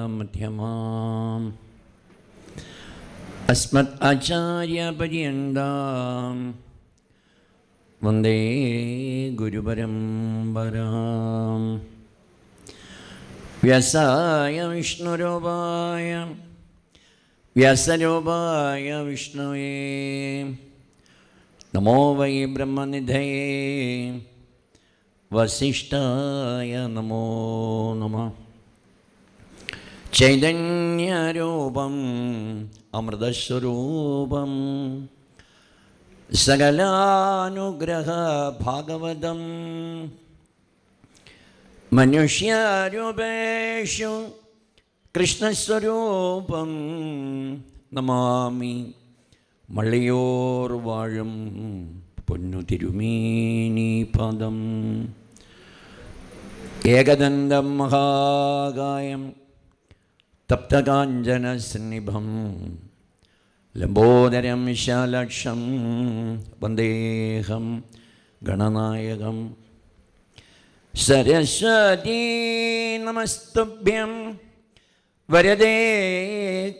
മധ്യമാം അസ്മത് ആചാര്യപര്യന്താം വന്ദേ ഗുരുപരമ്പരാം. വ്യാസായ വിഷ്ണുരൂപായ വ്യാസരൂപായ വിഷ്ണവേ നമോ Y ബ്രഹ്മനിധയേ വസിഷ്ഠായ നമോ നമഃ. ചൈതന്യരൂപം അമൃതസ്വരൂപം സകലാനുഗ്രഹ ഭാഗവതം മനുഷ്യരൂപേഷു കൃഷ്ണസ്വരൂപം നമാമി. മള്ളിയോർ വാഴും പൊന്നു തിരുമേനി പദം. ഏകദന്തം മഹാകായം തപ്തകാഞ്ചനസന്നിഭം ലംബോദരം വിശാലാക്ഷം വന്ദേഹം ഗണനായകം. സരസ്വതീ നമസ്തുഭ്യം വരദേ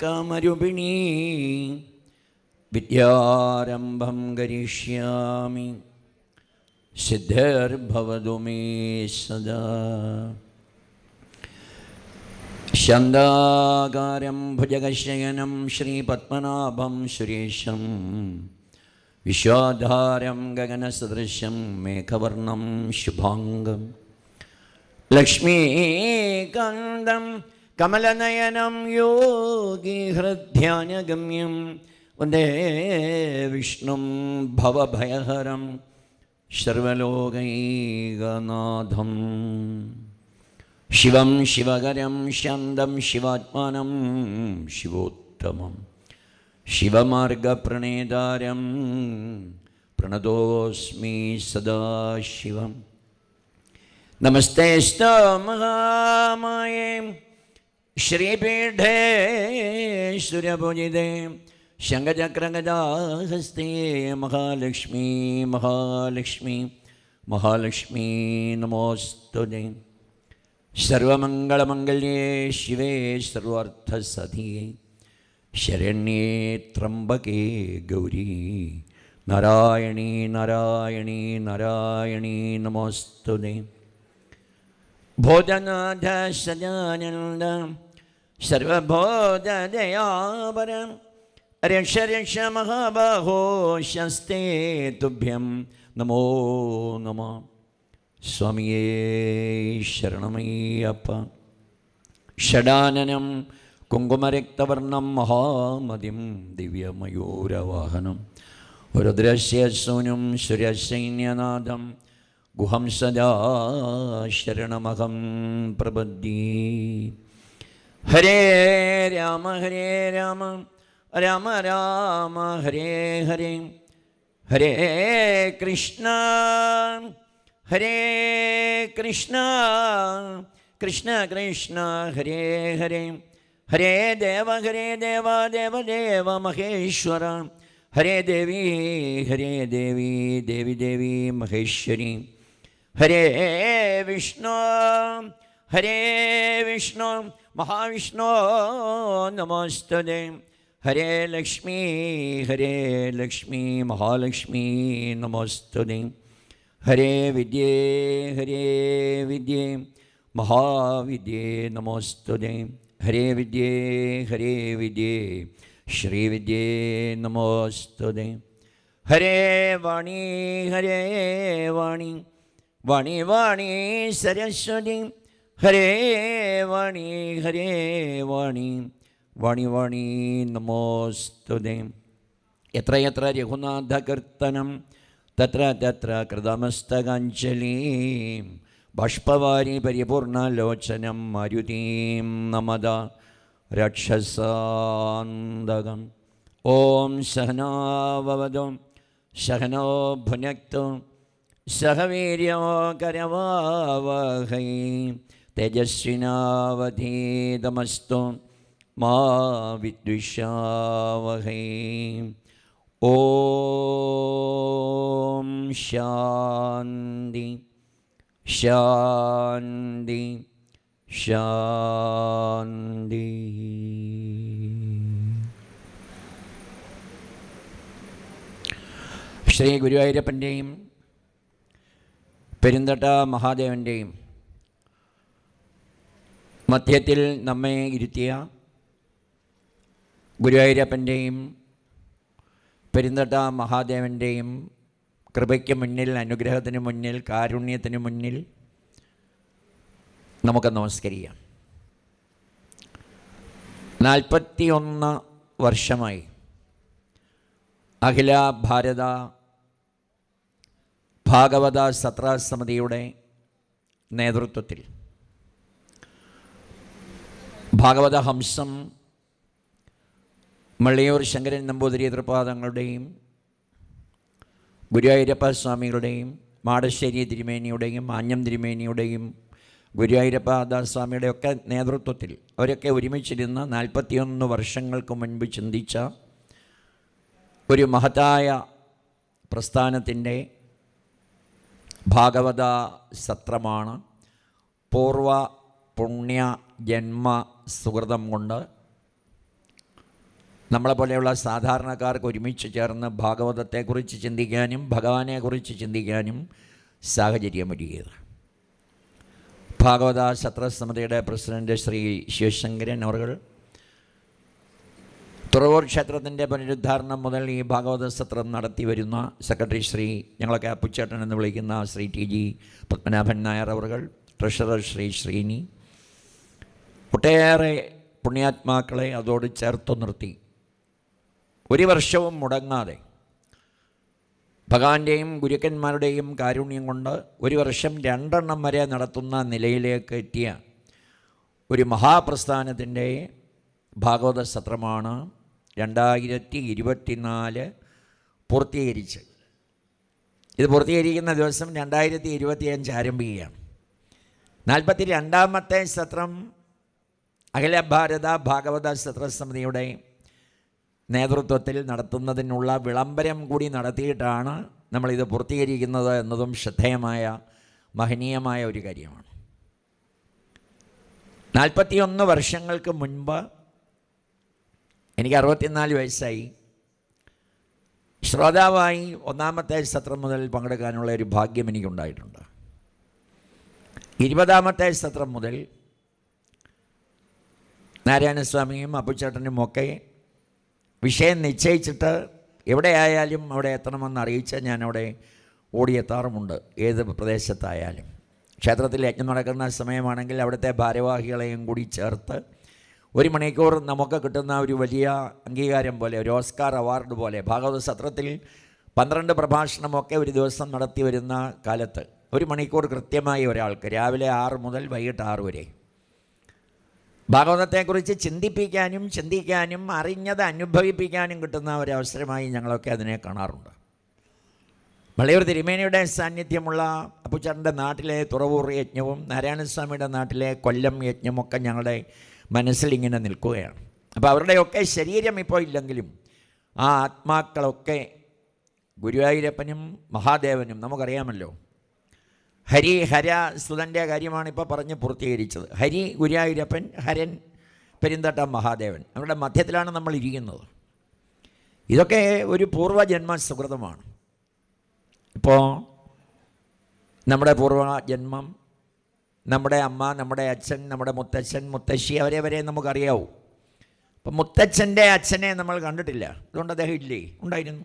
കാമരൂപിണീ വിദ്യാരംഭം കരിഷ്യാമി സിദ്ധിർഭവതു മേ സദാ. ശാന്താകാരം ഭുജഗശയനം ശ്രീപത്മനാഭം സുരേശം വിശ്വാധാരം ഗഗനസദൃശം മേഘവർണം ശുഭാംഗം ലക്ഷ്മീകാന്തം കമലനയനം യോഗിഹൃദ്ധ്യാനഗമ്യം വന്ദേ വിഷ്ണും ഭവഭയഹരം സർവലോകൈകനാഥം. ശിവം ശിവകരം ശാന്തം ശിവാത്മാനം ശിവോത്തമം ശിവമാർഗപ്രണേതാരം പ്രണതോസ്മി സദാശിവം. നമസ്തേസ്തു മഹാമായേ ശ്രീപീഠേ സുരപൂജിതേ ശംഖചക്രഗദാഹസ്തേ മഹാലക്ഷ്മീ മഹാലക്ഷ്മീ മഹാലക്ഷ്മീ നമോസ്തുതേ. സർവമംഗളമംഗല്യേ ശിവേ സർവാർത്ഥസാധികേ ശരണ്യേ ത്രംബകേ ഗൗരീ നാരായണീ നാരായണീ നാരായണീ നമോസ്തുതേ. ഭോജനാഥ സദാനന്ദ സർവബോധദയാപര രക്ഷ രക്ഷ മഹാബാഹോ ശസ്തേ തുഭ്യം നമോ നമഃ. സ്വാമിയേ ശരണമയ്യപ്പ. ഷഡാനനം കുങ്കുമരക്തവർണം മഹാമതിം ദിവ്യമയൂരവാഹനം രുദ്രസ്യ സൂനും സുരസൈന്യനാഥം ഗുഹം സദാ ശരണമഹം പ്രപദ്യേ. ഹരേ രാമ രാമ രാമ ഹരേ ഹരേ ഹരേ കൃഷ്ണ ഹരേ കൃഷ്ണ കൃഷ്ണ കൃഷ്ണ ഹരേ ഹരേ ഹരേ ദേവ ദേവ മഹേശ്വര ഹരേ ദേവി ദേവി ദേവി മഹേശ്വരി. ഹരേ വിഷ്ണു മഹാവിഷ്ണു നമോസ്തുതേ. ഹരേ ലക്ഷ്മി മഹാലക്ഷ്മി നമോസ്തുതേ. ഹരേ വിദ്യേ മഹാവിദ്യേ നമോസ്തുതേ. ഹരേ വിദ്യേ ശ്രീവിദ്യേ നമോസ്തുതേ. ഹരേ വാണി വാണി സരസ്വതി. ഹരേ വാണി നമോസ്തുതേ. എത്ര രഘുനാഥകീർത്തനം തത്ര തത്ര കൃതമസ്തകാഞ്ജലിം ബാഷ്പവാരി പരിപൂർണലോചനം മാരുതീം നമത രാക്ഷസാന്തകം. ഓം സഹനാവവതു സഹനോ ഭുനക്തു സഹ വീര്യോ കരവാവഹൈ തേജസ്വിനാവധീതമസ്തു മാ വിദ്വിഷാവഹൈ. ഓം ശാന്തി ശാന്തി ശാന്തി. ശ്രീ ഗുരുവായൂരപ്പൻ്റെയും പെരുന്തട്ട മഹാദേവൻ്റെയും മധ്യത്തിൽ നമ്മെ ഇരുത്തിയ ഗുരുവായൂരപ്പൻ്റെയും പെരുന്തട്ട മഹാദേവൻ്റെയും കൃപയ്ക്ക് മുന്നിൽ, അനുഗ്രഹത്തിന് മുന്നിൽ, കാരുണ്യത്തിന് മുന്നിൽ നമുക്ക് നമസ്കരിക്കാം. 41 വർഷമായി അഖില ഭാരത ഭാഗവത സത്ര സമിതിയുടെ നേതൃത്വത്തിൽ ഭാഗവത ഹംസം മള്ളിയൂർ ശങ്കരൻ നമ്പൂതിരി തൃപാദങ്ങളുടെയും ഗുരുവായൂരപ്പ സ്വാമികളുടെയും മാടശ്ശേരി തിരുമേനിയുടെയും ആഞ്ഞം തിരുമേനിയുടെയും ഗുരുവായൂരപ്പ ദാസ്വാമിയുടെ ഒക്കെ നേതൃത്വത്തിൽ അവരൊക്കെ ഒരുമിച്ചിരുന്ന് 41 വർഷങ്ങൾക്ക് മുൻപ് ചിന്തിച്ച ഒരു മഹത്തായ പ്രസ്ഥാനത്തിൻ്റെ ഭാഗവത സത്രമാണ്. പൂർവ പുണ്യ ജന്മ സുഹൃതം കൊണ്ട് നമ്മളെപ്പോലെയുള്ള സാധാരണക്കാർക്ക് ഒരുമിച്ച് ചേർന്ന് ഭാഗവതത്തെക്കുറിച്ച് ചിന്തിക്കാനും ഭഗവാനെക്കുറിച്ച് ചിന്തിക്കാനും സാഹചര്യമൊരുക്കിയത്. ഭാഗവത സത്രസമിതിയുടെ പ്രസിഡന്റ് ശ്രീ ശിവശങ്കരൻ അവർ തുറവൂർ ക്ഷേത്രത്തിൻ്റെ പുനരുദ്ധാരണം മുതൽ ഈ ഭാഗവത സത്രം നടത്തി വരുന്ന സെക്രട്ടറി ശ്രീ, ഞങ്ങളൊക്കെ അപ്പുച്ചേട്ടൻ എന്ന് വിളിക്കുന്ന ശ്രീ TG പത്മനാഭൻ നായർ അവർ, ട്രഷറർ ശ്രീ ശ്രീനി, ഒട്ടേറെ പുണ്യാത്മാക്കളെ അതോട് ചേർത്തു നിർത്തി ഒരു വർഷവും മുടങ്ങാതെ ഭഗവാന്റെയും ഗുരുക്കന്മാരുടെയും കാരുണ്യം കൊണ്ട് ഒരു വർഷം 2 വരെ നടത്തുന്ന നിലയിലേക്ക് എത്തിയ ഒരു മഹാപ്രസ്ഥാനത്തിൻ്റെ ഭാഗവത സത്രമാണ് 2024 പൂർത്തീകരിച്ച്. ഇത് പൂർത്തീകരിക്കുന്ന ദിവസം 2025 ആരംഭിക്കുകയാണ്. 42ാമത്തെ സത്രം അഖില ഭാരത ഭാഗവത സത്രസമിതിയുടെ നേതൃത്വത്തിൽ നടത്തുന്നതിനുള്ള വിളംബരം കൂടി നടത്തിയിട്ടാണ് നമ്മളിത് പൂർത്തീകരിക്കുന്നത് എന്നതും ശ്രദ്ധേയമായ മഹനീയമായ ഒരു കാര്യമാണ്. 41 വർഷങ്ങൾക്ക് മുൻപ് എനിക്ക് 64 വയസ്സായി. ശ്രോതാവായി 1ാമത്തെ സത്രം മുതൽ പങ്കെടുക്കാനുള്ള ഒരു ഭാഗ്യം എനിക്കുണ്ടായിട്ടുണ്ട്. 20ാമത്തെ സത്രം മുതൽ നാരായണസ്വാമിയും അപ്പുച്ചേട്ടനുമൊക്കെ വിഷയം നിശ്ചയിച്ചിട്ട് എവിടെയായാലും അവിടെ എത്തണമെന്ന് അറിയിച്ച് ഞാനവിടെ ഓടിയെത്താറുമുണ്ട്. ഏത് പ്രദേശത്തായാലും ക്ഷേത്രത്തിൽ യജ്ഞം നടക്കുന്ന സമയമാണെങ്കിൽ അവിടുത്തെ ഭാരവാഹികളെയും കൂടി ചേർത്ത് 1 മണിക്കൂർ നമുക്ക് കിട്ടുന്ന ഒരു വലിയ അംഗീകാരം പോലെ, ഒരു ഓസ്കാർ അവാർഡ് പോലെ, ഭാഗവത സത്രത്തിൽ 12 പ്രഭാഷണമൊക്കെ ഒരു ദിവസം നടത്തി വരുന്ന കാലത്ത് 1 മണിക്കൂർ കൃത്യമായി ഒരാൾക്ക് രാവിലെ 6 മുതൽ വൈകിട്ട് 6 വരെ ഭാഗവതത്തെക്കുറിച്ച് ചിന്തിപ്പിക്കാനും ചിന്തിക്കാനും അറിഞ്ഞത് അനുഭവിപ്പിക്കാനും കിട്ടുന്ന ഒരവസരമായി ഞങ്ങളൊക്കെ അതിനെ കാണാറുണ്ട്. മള്ളിയൂർ തിരുമേനിയുടെ സാന്നിധ്യമുള്ള അപ്പുച്ചേട്ടൻ്റെ നാട്ടിലെ തുറവൂർ യജ്ഞവും നാരായണസ്വാമിയുടെ നാട്ടിലെ കൊല്ലം യജ്ഞമൊക്കെ ഞങ്ങളുടെ മനസ്സിൽ ഇങ്ങനെ നിൽക്കുകയാണ്. അപ്പോൾ അവരുടെയൊക്കെ ശരീരം ഇപ്പോൾ ഇല്ലെങ്കിലും ആ ആത്മാക്കളൊക്കെ ഗുരുവായൂരപ്പനും മഹാദേവനും നമുക്കറിയാമല്ലോ. ഹരി ഹര സുതൻ്റെ കാര്യമാണ് ഇപ്പോൾ പറഞ്ഞ് പൂർത്തീകരിച്ചത്. ഹരി ഗുരുവായൂരപ്പൻ, ഹരൻ പെരുന്തട്ട മഹാദേവൻ, അവരുടെ മധ്യത്തിലാണ് നമ്മൾ ഇരിക്കുന്നത്. ഇതൊക്കെ ഒരു പൂർവ്വജന്മ സുകൃതമാണ്. ഇപ്പോൾ നമ്മുടെ പൂർവ്വജന്മം, നമ്മുടെ അമ്മ, നമ്മുടെ അച്ഛൻ, നമ്മുടെ മുത്തച്ഛൻ, മുത്തശ്ശി, അവരെ വരെ നമുക്കറിയാവൂ. അപ്പം മുത്തച്ഛൻ്റെ അച്ഛനെ നമ്മൾ കണ്ടിട്ടില്ല, അതുകൊണ്ട് അദ്ദേഹം ഇല്ലേ? ഉണ്ടായിരുന്നു.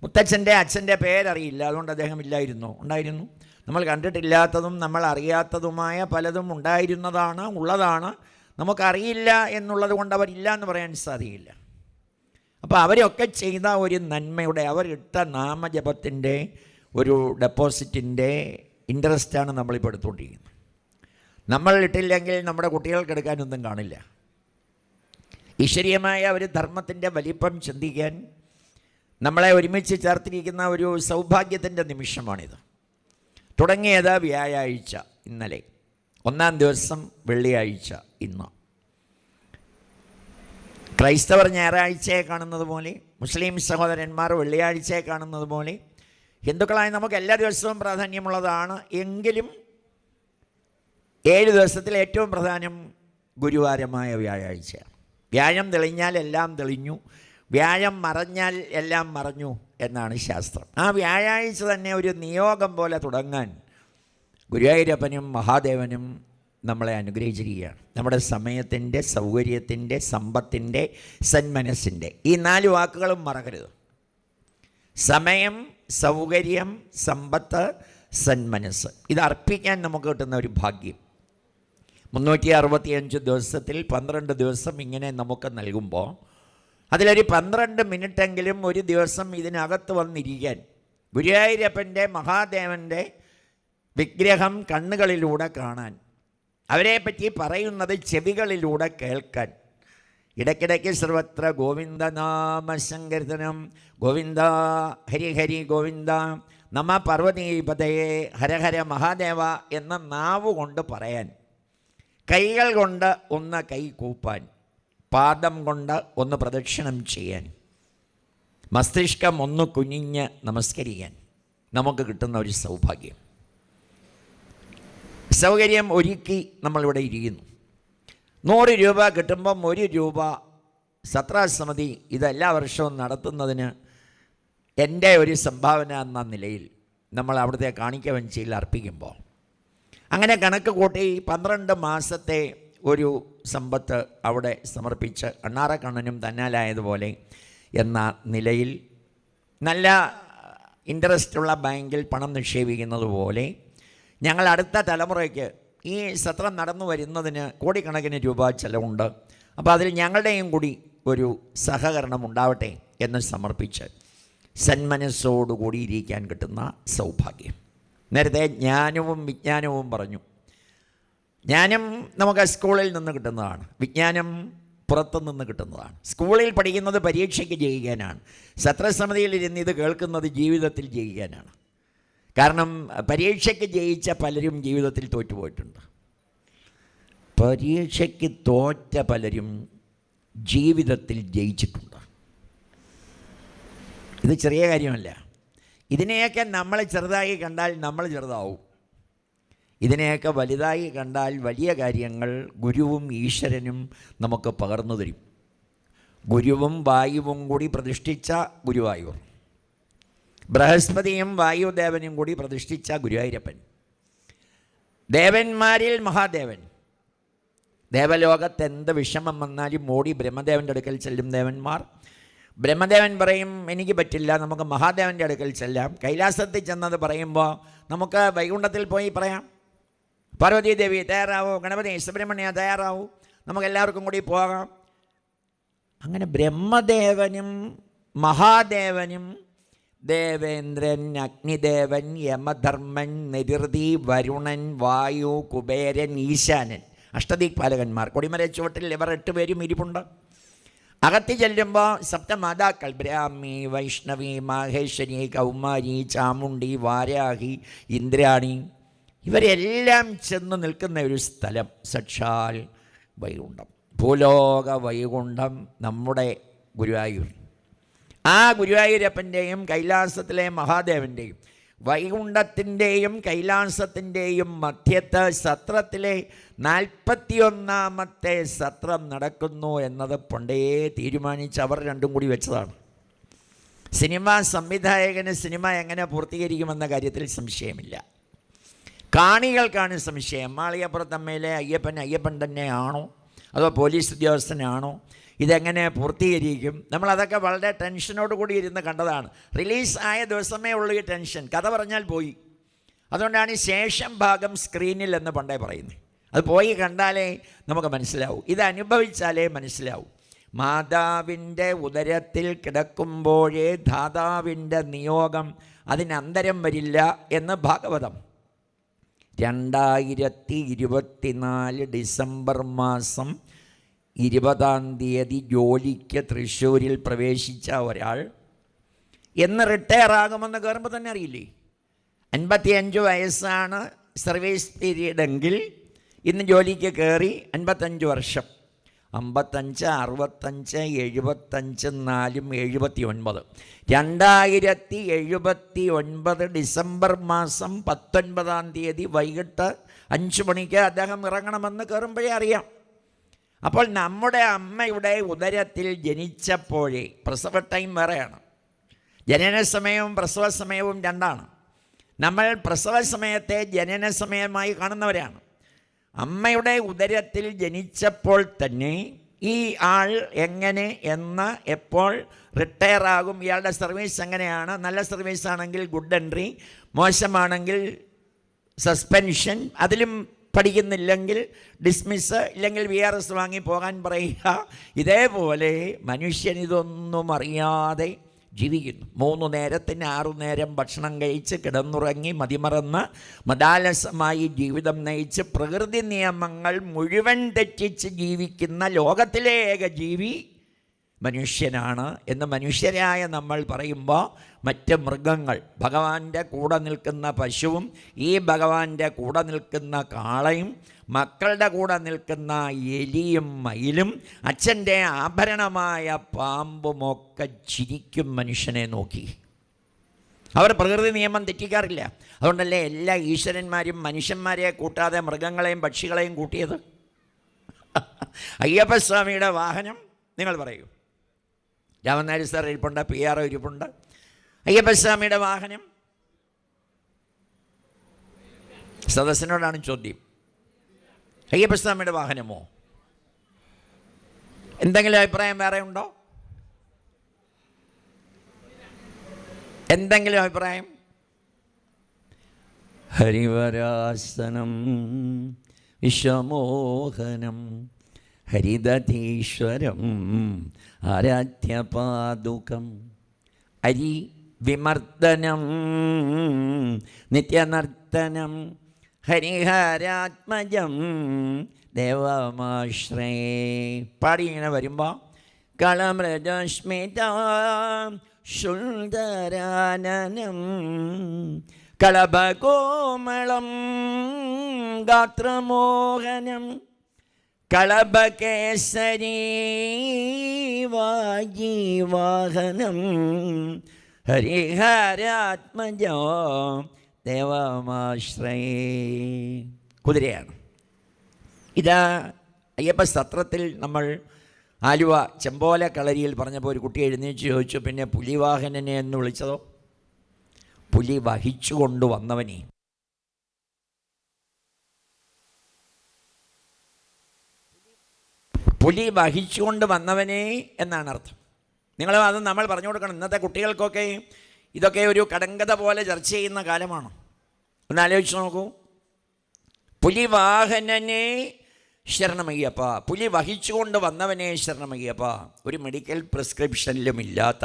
മുത്തച്ഛൻ്റെ അച്ഛൻ്റെ പേരറിയില്ല, അതുകൊണ്ട് അദ്ദേഹം ഇല്ലായിരുന്നു? ഉണ്ടായിരുന്നു. നമ്മൾ കണ്ടിട്ടില്ലാത്തതും നമ്മൾ അറിയാത്തതുമായ പലതും ഉണ്ടായിരുന്നതാണ്, ഉള്ളതാണ്. നമുക്കറിയില്ല എന്നുള്ളത് കൊണ്ട് അവരില്ല എന്ന് പറയാൻ സാധിക്കില്ല. അപ്പോൾ അവരൊക്കെ ചെയ്ത ഒരു നന്മയുടെ, അവരിട്ട നാമജപത്തിൻ്റെ ഒരു ഡെപ്പോസിറ്റിൻ്റെ ഇൻട്രസ്റ്റാണ് നമ്മളിപ്പോൾ എടുത്തുകൊണ്ടിരിക്കുന്നത്. നമ്മൾ ഇട്ടില്ലെങ്കിൽ നമ്മുടെ കുട്ടികൾക്ക് എടുക്കാനൊന്നും കാണില്ല. ഈശ്വരീയമായ ഒരു ധർമ്മത്തിൻ്റെ വലിപ്പം ചിന്തിക്കാൻ നമ്മളെ ഒരുമിച്ച് ചേർത്തിരിക്കുന്ന ഒരു സൗഭാഗ്യത്തിൻ്റെ നിമിഷമാണിത്. തുടങ്ങിയത് വ്യാഴാഴ്ച, ഇന്നലെ 1-ാം ദിവസം വെള്ളിയാഴ്ച. ഇന്ന് ക്രൈസ്തവർ ഞായറാഴ്ചയെ കാണുന്നത് പോലെ, മുസ്ലിം സഹോദരന്മാർ വെള്ളിയാഴ്ചയെ കാണുന്നത് പോലെ, ഹിന്ദുക്കളായി നമുക്ക് എല്ലാ ദിവസവും പ്രാധാന്യമുള്ളതാണ്. എങ്കിലും 7 ദിവസത്തിൽ ഏറ്റവും പ്രധാനം ഗുരുവാരമായ വ്യാഴാഴ്ചയാണ്. വ്യാഴം തെളിഞ്ഞാൽ എല്ലാം തെളിഞ്ഞു, വ്യാഴം മറഞ്ഞാൽ എല്ലാം മറഞ്ഞു എന്നാണ് ശാസ്ത്രം. ആ വ്യാഴാഴ്ച തന്നെ ഒരു നിയോഗം പോലെ തുടങ്ങാൻ ഗുരുവായൂരപ്പനും മഹാദേവനും നമ്മളെ അനുഗ്രഹിച്ചിരിക്കുകയാണ്. നമ്മുടെ സമയത്തിൻ്റെ, സൗകര്യത്തിൻ്റെ, സമ്പത്തിൻ്റെ, സന്മനസ്സിൻ്റെ ഈ 4 വാക്കുകളും മറക്കരുത്. സമയം, സൗകര്യം, സമ്പത്ത്, സന്മനസ്സ്. ഇത് അർപ്പിക്കാൻ നമുക്ക് കിട്ടുന്ന ഒരു ഭാഗ്യം. 365 ദിവസത്തിൽ 12 ദിവസം ഇങ്ങനെ നമുക്ക് നൽകുമ്പോൾ അതിലൊരു 12 മിനിറ്റെങ്കിലും ഒരു ദിവസം ഇതിനകത്ത് വന്നിരിക്കാൻ, ഗുരുവായൂരപ്പൻ്റെ മഹാദേവൻ്റെ വിഗ്രഹം കണ്ണുകളിലൂടെ കാണാൻ, അവരെപ്പറ്റി പറയുന്നത് ചെവികളിലൂടെ കേൾക്കാൻ, ഇടയ്ക്കിടയ്ക്ക് സർവത്ര ഗോവിന്ദനാമ സങ്കീർത്തനം, ഗോവിന്ദ ഹരി ഹരി ഗോവിന്ദ നമ പാർവതീപതയെ ഹരഹര മഹാദേവ എന്ന നാവ് കൊണ്ട് പറയാൻ, കൈകൾ കൊണ്ട് ഒന്ന് കൈ കൂപ്പാൻ, പാദം കൊണ്ട് ഒന്ന് പ്രദക്ഷിണം ചെയ്യാൻ, മസ്തിഷ്കം ഒന്ന് കുനിഞ്ഞ് നമസ്കരിക്കാൻ നമുക്ക് കിട്ടുന്ന ഒരു സൗഭാഗ്യം. സൗകര്യം ഒരുക്കി നമ്മളിവിടെ ഇരിക്കുന്നു. 100 രൂപ കിട്ടുമ്പം 1 രൂപ സത്രാസമിതി ഇതെല്ലാ വർഷവും നടത്തുന്നതിന് എൻ്റെ ഒരു സംഭാവന എന്ന നിലയിൽ നമ്മൾ അവിടുത്തെ കാണിക്ക വഞ്ചിയിൽ അർപ്പിക്കുമ്പോൾ, അങ്ങനെ കണക്ക് കൂട്ടി 12 മാസത്തെ ഒരു സമ്പത്ത് അവിടെ സമർപ്പിച്ച് അണ്ണാറക്കണ്ണനും തന്നാലായതുപോലെ എന്ന നിലയിൽ നല്ല ഇൻട്രസ്റ്റുള്ള ബാങ്കിൽ പണം നിക്ഷേപിക്കുന്നത് പോലെ ഞങ്ങൾ അടുത്ത തലമുറയ്ക്ക് ഈ സത്രം നടന്നു വരുന്നതിന് കോടിക്കണക്കിന് രൂപ ചിലവുണ്ട്. അപ്പോൾ അതിൽ ഞങ്ങളുടെയും കൂടി ഒരു സഹകരണം ഉണ്ടാവട്ടെ എന്ന് സമർപ്പിച്ച് സന്മനസ്സോടുകൂടി ഇരിക്കാൻ കിട്ടുന്ന സൗഭാഗ്യം. നേരത്തെ ജ്ഞാനവും വിജ്ഞാനവും പറഞ്ഞു. ജ്ഞാനം നമുക്ക് സ്കൂളിൽ നിന്ന് കിട്ടുന്നതാണ്, വിജ്ഞാനം പുറത്തു നിന്ന് കിട്ടുന്നതാണ്. സ്കൂളിൽ പഠിക്കുന്നത് പരീക്ഷയ്ക്ക് ജയിക്കാനാണ്, സത്രസമിതിയിൽ ഇരുന്ന് ഇത് കേൾക്കുന്നത് ജീവിതത്തിൽ ജയിക്കാനാണ്. കാരണം പരീക്ഷയ്ക്ക് ജയിച്ച പലരും ജീവിതത്തിൽ തോറ്റുപോയിട്ടുണ്ട്. പരീക്ഷയ്ക്ക് തോറ്റ പലരും ജീവിതത്തിൽ ജയിച്ചിട്ടുണ്ട്. ഇത് ചെറിയ കാര്യമല്ല. ഇതിനെയൊക്കെ നമ്മൾ ചെറുതായി കണ്ടാൽ നമ്മൾ ചെറുതാവും. ഇതിനെയൊക്കെ വലുതായി കണ്ടാൽ വലിയ കാര്യങ്ങൾ ഗുരുവും ഈശ്വരനും നമുക്ക് പകർന്നു തരും. ഗുരുവും വായുവും കൂടി പ്രതിഷ്ഠിച്ച ഗുരുവായൂർ, ബൃഹസ്പതിയും വായുദേവനും കൂടി പ്രതിഷ്ഠിച്ച ഗുരുവായൂരപ്പൻ, ദേവന്മാരിൽ മഹാദേവൻ. ദേവലോകത്ത് എന്ത് വിഷമം വന്നാലും ഓടി ബ്രഹ്മദേവൻ്റെ അടുക്കൽ ചെല്ലും ദേവന്മാർ. ബ്രഹ്മദേവൻ പറയും എനിക്ക് പറ്റില്ല, നമുക്ക് മഹാദേവൻ്റെ അടുക്കൽ ചെല്ലാം. കൈലാസത്തിൽ ചെന്നത് പറയുമ്പോൾ നമുക്ക് വൈകുണ്ഠത്തിൽ പോയി പറയാം, പാർവതി ദേവി തയ്യാറാവൂ, ഗണപതി സുബ്രഹ്മണ്യ തയ്യാറാവൂ, നമുക്കെല്ലാവർക്കും കൂടി പോകാം. അങ്ങനെ ബ്രഹ്മദേവനും മഹാദേവനും ദേവേന്ദ്രൻ, അഗ്നിദേവൻ, യമധർമ്മൻ, നിരുതി, വരുണൻ, വായു, കുബേരൻ, ഈശാനൻ, അഷ്ടദിക്പാലകന്മാർ. കൊടിമര ചുവട്ടിൽ ഇവർ 8 പേരും ഇരിപ്പുണ്ട്. അകത്ത് ചെല്ലുമ്പോൾ സപ്തമാതാക്കൾ ബ്രാഹ്മി, വൈഷ്ണവി, മാഹേശ്വരി, കൗമാരി, ചാമുണ്ടി, വാരാഹി, ഇന്ദ്രാണി, ഇവരെല്ലാം ചെന്ന് നിൽക്കുന്ന ഒരു സ്ഥലം സാക്ഷാൽ വൈകുണ്ഠം, ഭൂലോക വൈകുണ്ഠം, നമ്മുടെ ഗുരുവായൂർ. ആ ഗുരുവായൂരപ്പൻ്റെയും കൈലാസത്തിലെ മഹാദേവൻ്റെയും വൈകുണ്ഠത്തിൻ്റെയും കൈലാസത്തിൻ്റെയും മധ്യത്ത് സത്രത്തിലെ 41ാമത്തെ സത്രം നടക്കുന്നു എന്നത് പണ്ടേ തീരുമാനിച്ച് അവർ രണ്ടും കൂടി വെച്ചതാണ്. സിനിമാ സംവിധായകന് സിനിമ എങ്ങനെ പൂർത്തീകരിക്കുമെന്ന കാര്യത്തിൽ സംശയമില്ല. കാണികൾക്കാണ് സംശയം. മാളികപ്പുറത്തമ്മയിലെ അയ്യപ്പൻ തന്നെയാണോ അതോ പോലീസ് ഉദ്യോഗസ്ഥനാണോ, ഇതെങ്ങനെ പൂർത്തീകരിക്കും? നമ്മളതൊക്കെ വളരെ ടെൻഷനോട് കൂടി ഇരുന്ന് കണ്ടതാണ്. റിലീസ് ആയ ദിവസമേ ഉള്ളൂ ഈ ടെൻഷൻ. കഥ പറഞ്ഞാൽ പോയി. അതുകൊണ്ടാണ് ഈ ശേഷം ഭാഗം സ്ക്രീനിൽ എന്ന് പണ്ടേ പറയുന്നത്. അത് പോയി കണ്ടാലേ നമുക്ക് മനസ്സിലാവും, ഇത് അനുഭവിച്ചാലേ മനസ്സിലാവും. മാതാവിൻ്റെ ഉദരത്തിൽ കിടക്കുമ്പോഴേ ധാതാവിൻ്റെ നിയോഗം അതിനന്തരം വരില്ല എന്ന് ഭാഗവതം. 2024 ഡിസംബർ മാസം 20-ാം തീയതി ജോലിക്ക് തൃശ്ശൂരിൽ പ്രവേശിച്ച ഒരാൾ എന്ന് റിട്ടയർ ആകുമെന്ന് കയറുമ്പോൾ തന്നെ അറിയില്ലേ. 55 വയസ്സാണ് സർവീസ് പീരീഡെങ്കിൽ ഇന്ന് ജോലിക്ക് കയറി 55 വർഷം. 55, 65, 75, 4, 79. 2079 ഡിസംബർ മാസം 19-ാം തീയതി വൈകിട്ട് 5 മണിക്ക് അദ്ദേഹം ഇറങ്ങണമെന്ന് കയറുമ്പോഴേ അറിയാം. അപ്പോൾ നമ്മുടെ അമ്മയുടെ ഉദരത്തിൽ ജനിച്ചപ്പോഴേ, പ്രസവ ടൈം വേറെയാണ്, ജനന സമയവും പ്രസവ സമയവും രണ്ടാണ്. നമ്മൾ പ്രസവ സമയത്തെ ജനന സമയമായി കാണുന്നവരാണ്. അമ്മയുടെ ഉദരത്തിൽ ജനിച്ചപ്പോൾ തന്നെ ഈ ആൾ എങ്ങനെ, എന്ന്, എപ്പോൾ റിട്ടയർ ആകും, ഇയാളുടെ സർവീസ് എങ്ങനെയാണ്, നല്ല സർവീസാണെങ്കിൽ ഗുഡ് എൻട്രി, മോശമാണെങ്കിൽ സസ്പെൻഷൻ, അതിലും പഠിക്കുന്നില്ലെങ്കിൽ ഡിസ്മിസ്, ഇല്ലെങ്കിൽ VRS വാങ്ങി പോകാൻ പറയുക. ഇതേപോലെ മനുഷ്യൻ ഇതൊന്നും അറിയാതെ ജീവിക്കുന്നു. 3 നേരത്തിന് 6 നേരം ഭക്ഷണം കഴിച്ച് കിടന്നുറങ്ങി മതിമറന്ന് മതാലസമായി ജീവിതം നയിച്ച് പ്രകൃതി നിയമങ്ങൾ മുഴുവൻ തെറ്റിച്ച് ജീവിക്കുന്ന ലോകത്തിലെ ഏക ജീവി മനുഷ്യനാണ് എന്ന് മനുഷ്യരായ നമ്മൾ പറയുമ്പോൾ മറ്റ് മൃഗങ്ങൾ, ഭഗവാന്റെ കൂടെ നിൽക്കുന്ന പശുവും ഈ ഭഗവാന്റെ കൂടെ നിൽക്കുന്ന കാളയും മക്കളുടെ കൂടെ നിൽക്കുന്ന എലിയും മയിലും അച്ഛൻ്റെ ആഭരണമായ പാമ്പുമൊക്കെ ചിരിക്കും മനുഷ്യനെ നോക്കി. അവർ പ്രകൃതി നിയമം തെറ്റിക്കാറില്ല. അതുകൊണ്ടല്ലേ എല്ലാ ഈശ്വരന്മാരും മനുഷ്യന്മാരെ കൂട്ടാതെ മൃഗങ്ങളെയും പക്ഷികളെയും കൂട്ടിയത്. അയ്യപ്പസ്വാമിയുടെ വാഹനം നിങ്ങൾ പറയൂ. രാമനാരി സാർ ഇരിപ്പുണ്ട്, PR ഇരിപ്പുണ്ട്. അയ്യപ്പസ്വാമിയുടെ വാഹനം, സദസ്സിനോടാണ് ചോദ്യം. അയ്യപ്പസ്വാമിയുടെ വാഹനമോ? എന്തെങ്കിലും അഭിപ്രായം വേറെ ഉണ്ടോ? എന്തെങ്കിലും അഭിപ്രായം? ഹരിവരാസനം വിശ്വമോഹനം ഹരിദധീശ്വരം ആരാധ്യപാദുകം അരി വിമർദ്ദനം നിത്യനർത്തനം ഹരിഹരാത്മജം ദേവമാശ്രേ. പാടി ഇങ്ങനെ വരുമ്പോൾ കളമൃജസ്മിത ശുൽധരാനനം കളഭകോമളം ഗാത്രമോഹനം കളഭകേസരീ വാജീവാഹനം ഹരിഹരാത്മജോ ദേവമാശ്രയേ. കുതിരയാണ്. ഇതാ അയ്യപ്പ സത്രത്തിൽ നമ്മൾ ആലുവ ചെമ്പോല കളരിയിൽ പറഞ്ഞപ്പോൾ ഒരു കുട്ടി എഴുന്നേറ്റ് ചോദിച്ചു, പിന്നെ പുലിവാഹനനെ എന്ന് വിളിച്ചതോ? പുലി വഹിച്ചു കൊണ്ടുവന്നവനെ. പുലി വഹിച്ചുകൊണ്ട് വന്നവനെ എന്നാണ് അർത്ഥം. നിങ്ങൾ അത് നമ്മൾ പറഞ്ഞു കൊടുക്കണം. ഇന്നത്തെ കുട്ടികൾക്കൊക്കെ ഇതൊക്കെ ഒരു കടങ്കഥ പോലെ ചർച്ച ചെയ്യുന്ന കാലമാണ്. ഒന്ന് ആലോചിച്ച് നോക്കൂ. പുലിവാഹനനെ ശരണമയ്യപ്പ, പുലി വഹിച്ചുകൊണ്ട് വന്നവനെ ശരണമയ്യപ്പ. ഒരു മെഡിക്കൽ പ്രിസ്ക്രിപ്ഷനിലും ഇല്ലാത്ത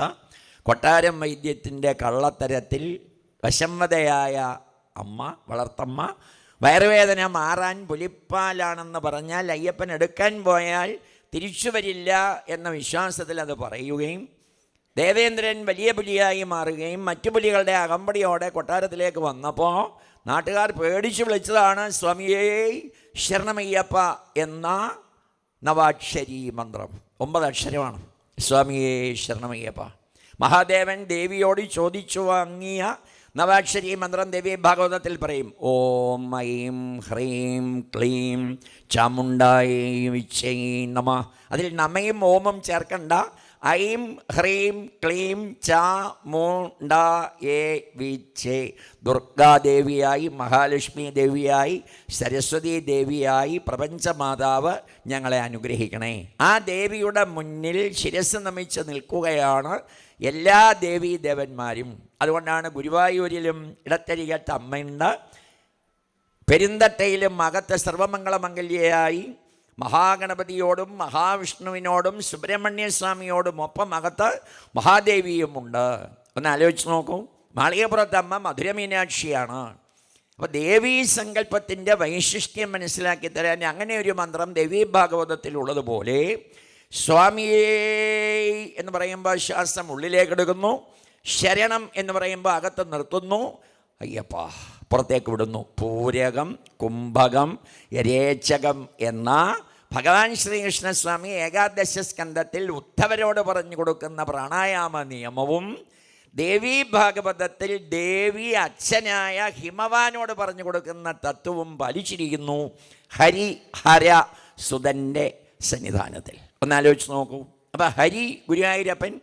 കൊട്ടാരം വൈദ്യത്തിൻ്റെ കള്ളത്തരത്തിൽ വശംവതയായ അമ്മ, വളർത്തമ്മ, വയറുവേദന മാറാൻ പുലിപ്പാലാണെന്ന് പറഞ്ഞാൽ അയ്യപ്പൻ എടുക്കാൻ പോയാൽ തിരിച്ചു വരില്ല എന്ന വിശ്വാസത്തിൽ അത് പറയുകയും ദേവേന്ദ്രൻ വലിയ പുലിയായി മാറുകയും മറ്റു പുലികളുടെ അകമ്പടിയോടെ കൊട്ടാരത്തിലേക്ക് വന്നപ്പോൾ നാട്ടുകാർ പേടിച്ചു വിളിച്ചതാണ് സ്വാമിയേ ശരണമയ്യപ്പ എന്ന നവാക്ഷരി മന്ത്രം. 9 അക്ഷരമാണ് സ്വാമിയേ ശരണമയ്യപ്പ. മഹാദേവൻ ദേവിയോട് ചോദിച്ചു വാങ്ങിയ നവാക്ഷരി മന്ത്രം ദേവി ഭാഗവതത്തിൽ പറയും. ഓം ഐം ഹ്രീം ക്ലീം ചാമുണ്ടായേ വിച്ചേ നമ. അതിൽ നമയും ഓമും ചേർക്കണ്ട. ഐം ഹ്രീം ക്ലീം ചാമുണ്ടായേ വിച്ചേ. ദുർഗാദേവിയായി, മഹാലക്ഷ്മി ദേവിയായി, സരസ്വതി ദേവിയായി, പ്രപഞ്ചമാതാവ് ഞങ്ങളെ അനുഗ്രഹിക്കണേ. ആ ദേവിയുടെ മുന്നിൽ ശിരസ് നമിച്ച് നിൽക്കുകയാണ് എല്ലാ ദേവീദേവന്മാരും. അതുകൊണ്ടാണ് ഗുരുവായൂരിലും ഇടത്തരികത്ത് അമ്മയുണ്ട്, പെരുന്തട്ടയിലും അകത്ത് സർവമംഗളമംഗല്യയായി മഹാഗണപതിയോടും മഹാവിഷ്ണുവിനോടും സുബ്രഹ്മണ്യസ്വാമിയോടും ഒപ്പം അകത്ത് മഹാദേവിയുമുണ്ട്. ഒന്ന് ആലോചിച്ച് നോക്കൂ. മാളികപ്പുറത്ത് അമ്മ മധുര മീനാക്ഷിയാണ്. അപ്പോൾ ദേവീ സങ്കല്പത്തിൻ്റെ വൈശിഷ്ട്യം മനസ്സിലാക്കി തരാൻ അങ്ങനെ ഒരു മന്ത്രം ദേവീ ഭാഗവതത്തിലുള്ളതുപോലെ സ്വാമിയേ എന്ന് പറയുമ്പോൾ ശ്വാസം ഉള്ളിലേക്ക് എടുക്കുന്നു, ശരണം എന്ന് പറയുമ്പോൾ അകത്ത് നിർത്തുന്നു, അയ്യപ്പ പുറത്തേക്ക് വിടുന്നു. പൂരകം, കുംഭകം, രേചകം എന്ന ഭഗവാൻ ശ്രീകൃഷ്ണസ്വാമി ഏകാദശ സ്കന്ധത്തിൽ ഉദ്ധവരോട് പറഞ്ഞു കൊടുക്കുന്ന പ്രാണായാമ നിയമവും ദേവീ ഭാഗവതത്തിൽ ദേവി അച്ഛനായ ഹിമവാനോട് പറഞ്ഞു കൊടുക്കുന്ന തത്വവും പാലിച്ചിരിക്കുന്നു ഹരിഹര സുതൻ്റെ സന്നിധാനത്തിൽ. ഒന്നാലോചിച്ച് നോക്കൂ. അപ്പം ഹരി ഗുരുവായൂരപ്പൻ,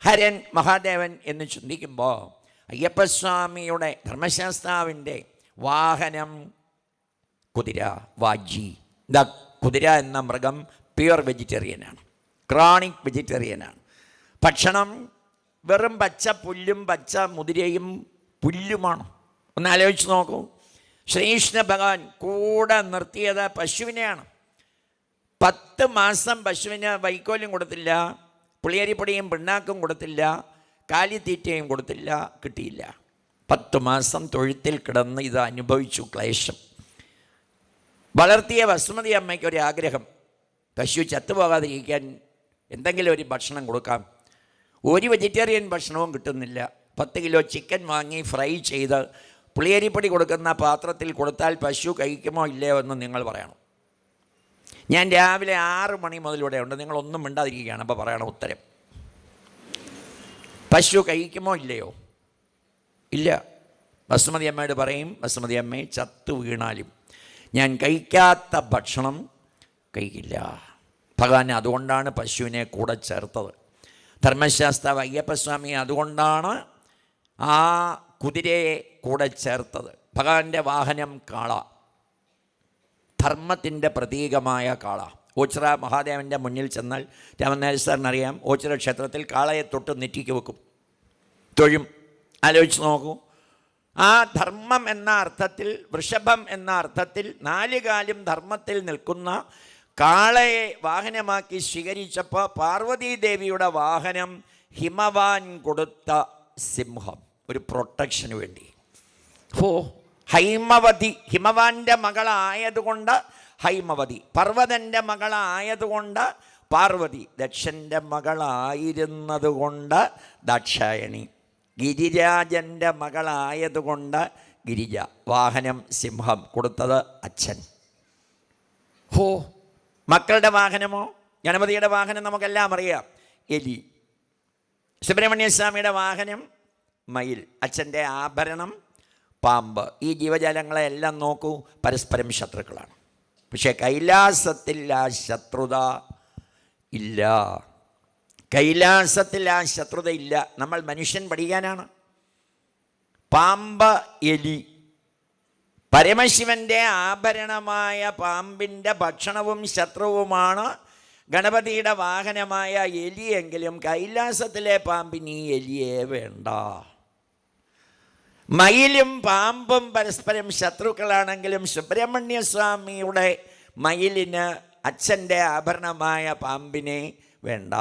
ഹരൻ മഹാദേവൻ എന്ന് ചിന്തിക്കുമ്പോൾ അയ്യപ്പസ്വാമിയുടെ ധർമ്മശാസ്താവിൻ്റെ വാഹനം കുതിര, വാജി. കുതിര എന്ന മൃഗം പ്യുവർ വെജിറ്റേറിയനാണ്, ക്രോണിക് വെജിറ്റേറിയനാണ്. ഭക്ഷണം വെറും പച്ച പുല്ലും പച്ച മുതിരയും പുല്ലുമാണ്. ഒന്ന് ആലോചിച്ച് നോക്കൂ. ശ്രീകൃഷ്ണ ഭഗവാൻ കൂടെ നിർത്തിയത് പശുവിനെയാണ്. 10 മാസം പശുവിന് വൈക്കോലും കൊടുത്തില്ല, പുളിയരിപ്പൊടിയും പിണ്ണാക്കും കൊടുത്തില്ല, കാലിത്തീറ്റയും കൊടുത്തില്ല, കിട്ടിയില്ല. 10 മാസം തൊഴുത്തിൽ കിടന്ന് ഇത് അനുഭവിച്ചു ക്ലേശം. വളർത്തിയ വസുമതി അമ്മയ്ക്ക് ഒരു ആഗ്രഹം, പശു ചത്തുപോകാതിരിക്കാൻ എന്തെങ്കിലും ഒരു ഭക്ഷണം കൊടുക്കാം. ഒരു വെജിറ്റേറിയൻ ഭക്ഷണവും കിട്ടുന്നില്ല. 10 കിലോ ചിക്കൻ വാങ്ങി ഫ്രൈ ചെയ്ത് പുളിയരിപ്പൊടി കൊടുക്കുന്ന പാത്രത്തിൽ കൊടുത്താൽ പശു കഴിക്കുമോ ഇല്ലയോ എന്ന് നിങ്ങൾ പറയണം. ഞാൻ രാവിലെ 6 മണി മുതൽ ഇവിടെ ഉണ്ട്, നിങ്ങളൊന്നും മിണ്ടാതിരിക്കുകയാണ്. അപ്പോൾ പറയണം ഉത്തരം. പശു കഴിക്കുമോ ഇല്ലയോ? ഇല്ല. വസുമതി അമ്മയോട് പറയും, വസുമതി അമ്മയെ ചത്തു വീണാലും ഞാൻ കഴിക്കാത്ത ഭക്ഷണം കഴിക്കില്ല. ഭഗവാൻ അതുകൊണ്ടാണ് പശുവിനെ കൂടെ ചേർത്തത്. ധർമ്മശാസ്താവ് അയ്യപ്പസ്വാമി അതുകൊണ്ടാണ് ആ കുതിരയെ കൂടെ ചേർത്തത്. ഭഗവാന്റെ വാഹനം കാള, ധർമ്മത്തിൻ്റെ പ്രതീകമായ കാള. ഓച്ചിറ മഹാദേവൻ്റെ മുന്നിൽ ചെന്നാൽ രാമനാഥ സാറിനറിയാം, ഓച്ചിറ ക്ഷേത്രത്തിൽ കാളയെ തൊട്ട് നെറ്റിക്ക് വെക്കും, തൊഴും. ആലോചിച്ച് നോക്കൂ. ആ ധർമ്മം എന്ന അർത്ഥത്തിൽ, വൃഷഭം എന്ന അർത്ഥത്തിൽ 4 കാലും ധർമ്മത്തിൽ നിൽക്കുന്ന കാളയെ വാഹനമാക്കി സ്വീകരിച്ചപ്പോൾ പാർവതീദേവിയുടെ വാഹനം ഹിമവാൻ കൊടുത്ത സിംഹം, ഒരു പ്രൊട്ടക്ഷന് വേണ്ടി. ഹൈമവതി, ഹിമവാൻ്റെ മകളായതുകൊണ്ട് ഹൈമവതി, പർവ്വതൻ്റെ മകളായതുകൊണ്ട് പാർവതി, ദക്ഷൻ്റെ മകളായിരുന്നത് കൊണ്ട് ദാക്ഷായണി, ഗിരിരാജൻ്റെ മകളായതുകൊണ്ട് ഗിരിജ. വാഹനം സിംഹം, കൊടുത്തത് അച്ഛൻ. മക്കളുടെ വാഹനമോ? ഗണപതിയുടെ വാഹനം നമുക്കെല്ലാം അറിയാം, എലി. സുബ്രഹ്മണ്യസ്വാമിയുടെ വാഹനം മയിൽ, അച്ഛൻ്റെ ആഭരണം പാമ്പ്. ഈ ജീവജാലങ്ങളെല്ലാം നോക്കൂ, പരസ്പരം ശത്രുക്കളാണ്. പക്ഷേ കൈലാസത്തിൽ ആ ശത്രുത ഇല്ല. കൈലാസത്തിൽ ആ ശത്രുത ഇല്ല. നമ്മൾ മനുഷ്യൻ പഠിക്കാനാണ്. പാമ്പ്, എലി. പരമശിവൻ്റെ ആഭരണമായ പാമ്പിൻ്റെ ഭക്ഷണവും ശത്രുവുമാണ് ഗണപതിയുടെ വാഹനമായ എലിയെങ്കിലും കൈലാസത്തിലെ പാമ്പിന് ഈ എലിയെ വേണ്ട. മയിലും പാമ്പും പരസ്പരം ശത്രുക്കളാണെങ്കിലും സുബ്രഹ്മണ്യസ്വാമിയുടെ മയിലിന് അച്ഛൻ്റെ ആഭരണമായ പാമ്പിനെ വേണ്ട.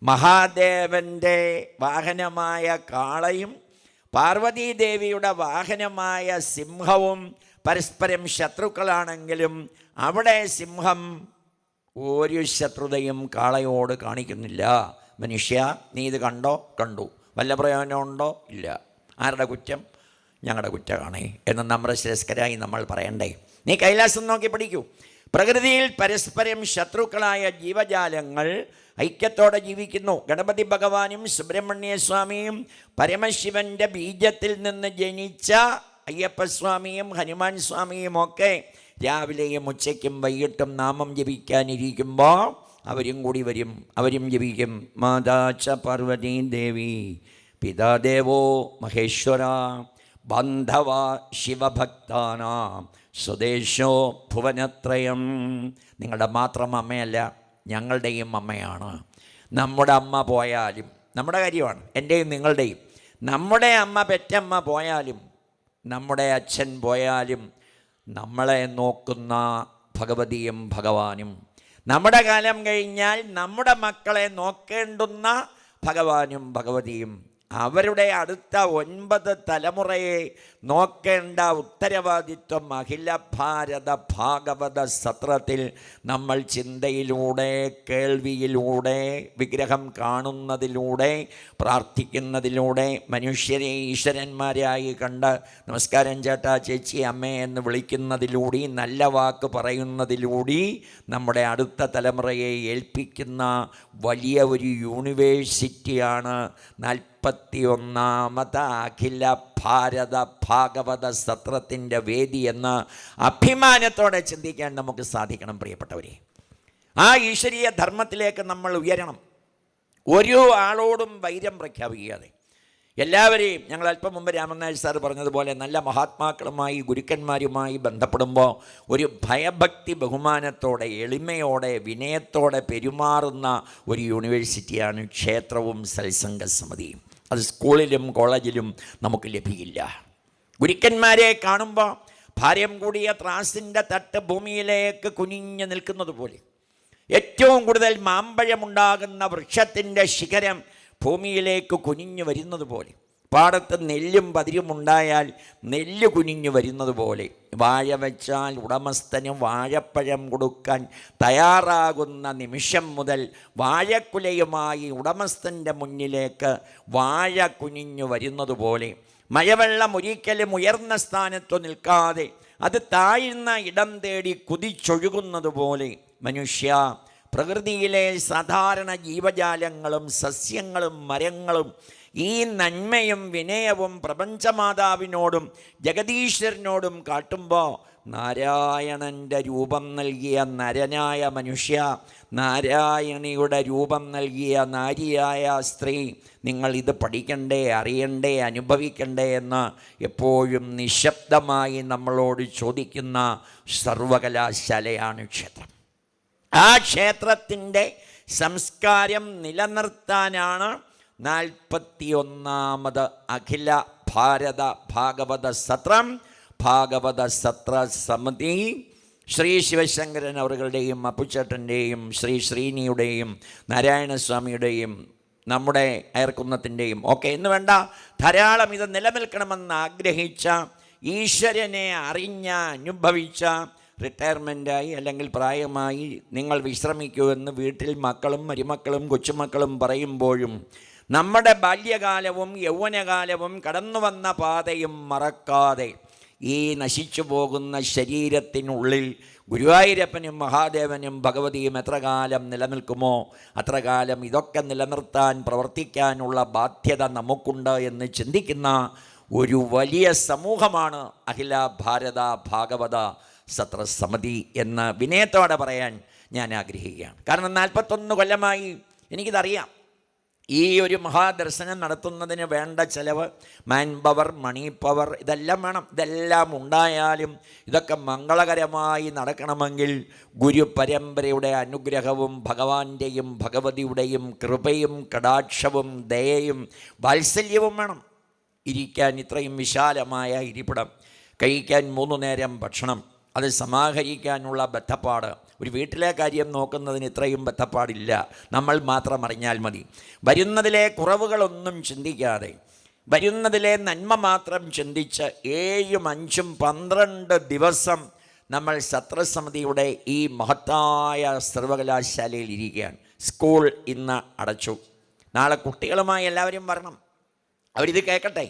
മഹാദേവൻ്റെ വാഹനമായ കാളയും പാർവതീദേവിയുടെ വാഹനമായ സിംഹവും പരസ്പരം ശത്രുക്കളാണെങ്കിലും അവിടെ സിംഹം ഒരു ശത്രുതയും കാളയോട് കാണിക്കുന്നില്ല. മനുഷ്യ, നീ ഇത് കണ്ടോ? കണ്ടു. വല്ല പ്രയോജനമുണ്ടോ? ഇല്ല. ആരുടെ കുറ്റം? ഞങ്ങളുടെ കുറ്റമാണേ എന്ന് നമ്രശ്രേഷ്ഠരായി നമ്മൾ പറയണ്ടേ? നീ കൈലാസം നോക്കി പഠിക്കൂ. പ്രകൃതിയിൽ പരസ്പരം ശത്രുക്കളായ ജീവജാലങ്ങൾ ഐക്യത്തോടെ ജീവിക്കുന്നു. ഗണപതി ഭഗവാനും സുബ്രഹ്മണ്യസ്വാമിയും പരമശിവൻ്റെ ബീജത്തിൽ നിന്ന് ജനിച്ച അയ്യപ്പസ്വാമിയും ഹനുമാൻ സ്വാമിയും ഒക്കെ രാവിലെയും ഉച്ചയ്ക്കും വൈകിട്ടും നാമം ജപിക്കാനിരിക്കുമ്പോൾ അവരും കൂടി വരും, അവരും ജപിക്കും. മാതാച്ച പാർവതീ ദേവി പിതാദേവോ മഹേശ്വര ബാന്ധവ ശിവഭക്താനാം സ്വദേശോ ഭുവനത്രയം. നിങ്ങളുടെ മാത്രം അമ്മയല്ല, ഞങ്ങളുടെയും അമ്മയാണ്. നമ്മുടെ അമ്മ പോയാലും, നമ്മുടെ കാര്യമാണ് എൻ്റെയും നിങ്ങളുടെയും, നമ്മുടെ അമ്മ പെറ്റമ്മ പോയാലും നമ്മുടെ അച്ഛൻ പോയാലും നമ്മളെ നോക്കുന്ന ഭഗവതിയും ഭഗവാനും, നമ്മുടെ കാലം കഴിഞ്ഞാൽ നമ്മുടെ മക്കളെ നോക്കേണ്ടുന്ന ഭഗവാനും ഭഗവതിയും അവരുടെ അടുത്ത 9 തലമുറയെ നോക്കേണ്ട ഉത്തരവാദിത്വം അഖില ഭാരത ഭാഗവത സത്രത്തിൽ നമ്മൾ ചിന്തയിലൂടെ, കേൾവിയിലൂടെ, വിഗ്രഹം കാണുന്നതിലൂടെ, പ്രാർത്ഥിക്കുന്നതിലൂടെ, മനുഷ്യരെ ഈശ്വരന്മാരായി കണ്ട് നമസ്കാരം ചേട്ടാ, ചേച്ചി, അമ്മേ എന്ന് വിളിക്കുന്നതിലൂടെ, നല്ല വാക്ക് പറയുന്നതിലൂടെ നമ്മുടെ അടുത്ത തലമുറയെ ഏൽപ്പിക്കുന്ന വലിയ ഒരു യൂണിവേഴ്സിറ്റിയാണ് 41ാമത് അഖില ഭാരത ഭാഗവത സത്രത്തിൻ്റെ വേദി എന്ന് അഭിമാനത്തോടെ ചിന്തിക്കാൻ നമുക്ക് സാധിക്കണം. പ്രിയപ്പെട്ടവരെ, ആ ഈശ്വരീയ ധർമ്മത്തിലേക്ക് നമ്മൾ ഉയരണം. ഒരു ആളോടും വൈരം പ്രഖ്യാപിക്കാതെ എല്ലാവരെയും, ഞങ്ങൾ അല്പം മുമ്പ് രാമനാഥ് സാർ പറഞ്ഞതുപോലെ നല്ല മഹാത്മാക്കളുമായി, ഗുരുക്കന്മാരുമായി ബന്ധപ്പെടുമ്പോൾ ഒരു ഭയഭക്തി ബഹുമാനത്തോടെ, എളിമയോടെ, വിനയത്തോടെ പെരുമാറുന്ന ഒരു യൂണിവേഴ്സിറ്റിയാണ് ക്ഷേത്രവും സത്സംഗ സമിതിയും. അത് സ്കൂളിലും കോളേജിലും നമുക്ക് ലഭിക്കില്ല. ഗുരുക്കന്മാരെ കാണുമ്പോൾ ഭാരം കൂടിയ ത്രാസിൻ്റെ തട്ട് ഭൂമിയിലേക്ക് കുനിഞ്ഞു നിൽക്കുന്നത് പോലെ, ഏറ്റവും കൂടുതൽ മാമ്പഴമുണ്ടാകുന്ന വൃക്ഷത്തിൻ്റെ ശിഖരം ഭൂമിയിലേക്ക് കുനിഞ്ഞു വരുന്നത് പോലെ, പാടത്ത് നെല്ലും പതിരും ഉണ്ടായാൽ നെല്ല് കുനിഞ്ഞു വരുന്നത് പോലെ, വാഴ വെച്ചാൽ ഉടമസ്ഥന് വാഴപ്പഴം കൊടുക്കാൻ തയ്യാറാകുന്ന നിമിഷം മുതൽ വാഴക്കുലയുമായി ഉടമസ്ഥൻ്റെ മുന്നിലേക്ക് വാഴ കുനിഞ്ഞു വരുന്നത് പോലെ, മഴവെള്ളം ഒരിക്കലും ഉയർന്ന സ്ഥാനത്തു നിൽക്കാതെ അത് താഴ്ന്ന ഇടം തേടി കുതിച്ചൊഴുകുന്നത് പോലെ, മനുഷ്യ, പ്രകൃതിയിലെ സാധാരണ ജീവജാലങ്ങളും സസ്യങ്ങളും മരങ്ങളും ഈ നന്മയും വിനയവും പ്രപഞ്ചമാതാവിനോടും ജഗദീശ്വരനോടും കാട്ടുമ്പോൾ, നാരായണൻ്റെ രൂപം നൽകിയ നരനായ മനുഷ്യ, നാരായണിയുടെ രൂപം നൽകിയ നാരിയായ സ്ത്രീ, നിങ്ങൾ ഇത് പഠിക്കണ്ടേ, അറിയണ്ടേ, അനുഭവിക്കണ്ടേ എന്ന് എപ്പോഴും നിശബ്ദമായി നമ്മളോട് ചോദിക്കുന്ന സർവകലാശാലയാണ് ക്ഷേത്രം. ആ ക്ഷേത്രത്തിൻ്റെ സംസ്കാരം നിലനിർത്താനാണ് 41ാമത് അഖില ഭാരത ഭാഗവത സത്രം, ഭാഗവത സത്ര സമിതി. ശ്രീ ശിവശങ്കരൻ അവരുടെയും അപ്പുച്ചേട്ടൻ്റെയും ശ്രീ ശ്രീനിയുടെയും നാരായണസ്വാമിയുടെയും നമ്മുടെ അയർക്കുന്നത്തിൻ്റെയും ഒക്കെ എന്ന് വേണ്ട, ധാരാളം ഇത് നിലനിൽക്കണമെന്ന് ആഗ്രഹിച്ച, ഈശ്വരനെ അറിഞ്ഞ, അനുഭവിച്ച, റിട്ടയർമെൻറ്റായി അല്ലെങ്കിൽ പ്രായമായി നിങ്ങൾ വിശ്രമിക്കൂ എന്ന് വീട്ടിൽ മക്കളും മരുമക്കളും കൊച്ചുമക്കളും പറയുമ്പോഴും നമ്മുടെ ബാല്യകാലവും യൗവനകാലവും കടന്നു വന്ന പാതയും മറക്കാതെ ഈ നശിച്ചു പോകുന്ന ശരീരത്തിനുള്ളിൽ ഗുരുവായൂരപ്പനും മഹാദേവനും ഭഗവതിയും എത്ര കാലം നിലനിൽക്കുമോ അത്ര കാലം ഇതൊക്കെ നിലനിർത്താൻ പ്രവർത്തിക്കാനുള്ള ബാധ്യത നമുക്കുണ്ട് എന്ന് ചിന്തിക്കുന്ന ഒരു വലിയ സമൂഹമാണ് അഖില ഭാരത ഭാഗവത സത്രസമിതി എന്ന് വിനയത്തോടെ പറയാൻ ഞാൻ ആഗ്രഹിക്കുകയാണ്. കാരണം 41 കൊല്ലമായി എനിക്കിതറിയാം. ഈ ഒരു മഹാദർശനം നടത്തുന്നതിന് വേണ്ട ചിലവ്, മാൻ പവർ, മണി പവർ, ഇതെല്ലാം വേണം. ഇതെല്ലാം ഉണ്ടായാലും ഇതൊക്കെ മംഗളകരമായി നടക്കണമെങ്കിൽ ഗുരുപരമ്പരയുടെ അനുഗ്രഹവും ഭഗവാന്റെയും ഭഗവതിയുടെയും കൃപയും കടാക്ഷവും ദയയും വാത്സല്യവും വേണം. ഇരിക്കാൻ ഇത്രയും വിശാലമായ ഇരിപ്പിടം, കഴിക്കാൻ 3 നേരം ഭക്ഷണം, അത് സമാഹരിക്കാനുള്ള ബദ്ധപ്പാട്, ഒരു വീട്ടിലെ കാര്യം നോക്കുന്നതിന് ഇത്രയും ബദ്ധപ്പാടില്ല. നമ്മൾ മാത്രം അറിഞ്ഞാൽ മതി. വരുന്നതിലെ കുറവുകളൊന്നും ചിന്തിക്കാതെ, വരുന്നതിലെ നന്മ മാത്രം ചിന്തിച്ച് 7, 5, 12 ദിവസം നമ്മൾ സത്രസമിതിയുടെ ഈ മഹത്തായ സർവകലാശാലയിൽ ഇരിക്കുകയാണ്. സ്കൂൾ ഇന്ന് അടച്ചു. നാളെ കുട്ടികളുമായി എല്ലാവരും വരണം. അവരിത് കേൾക്കട്ടെ.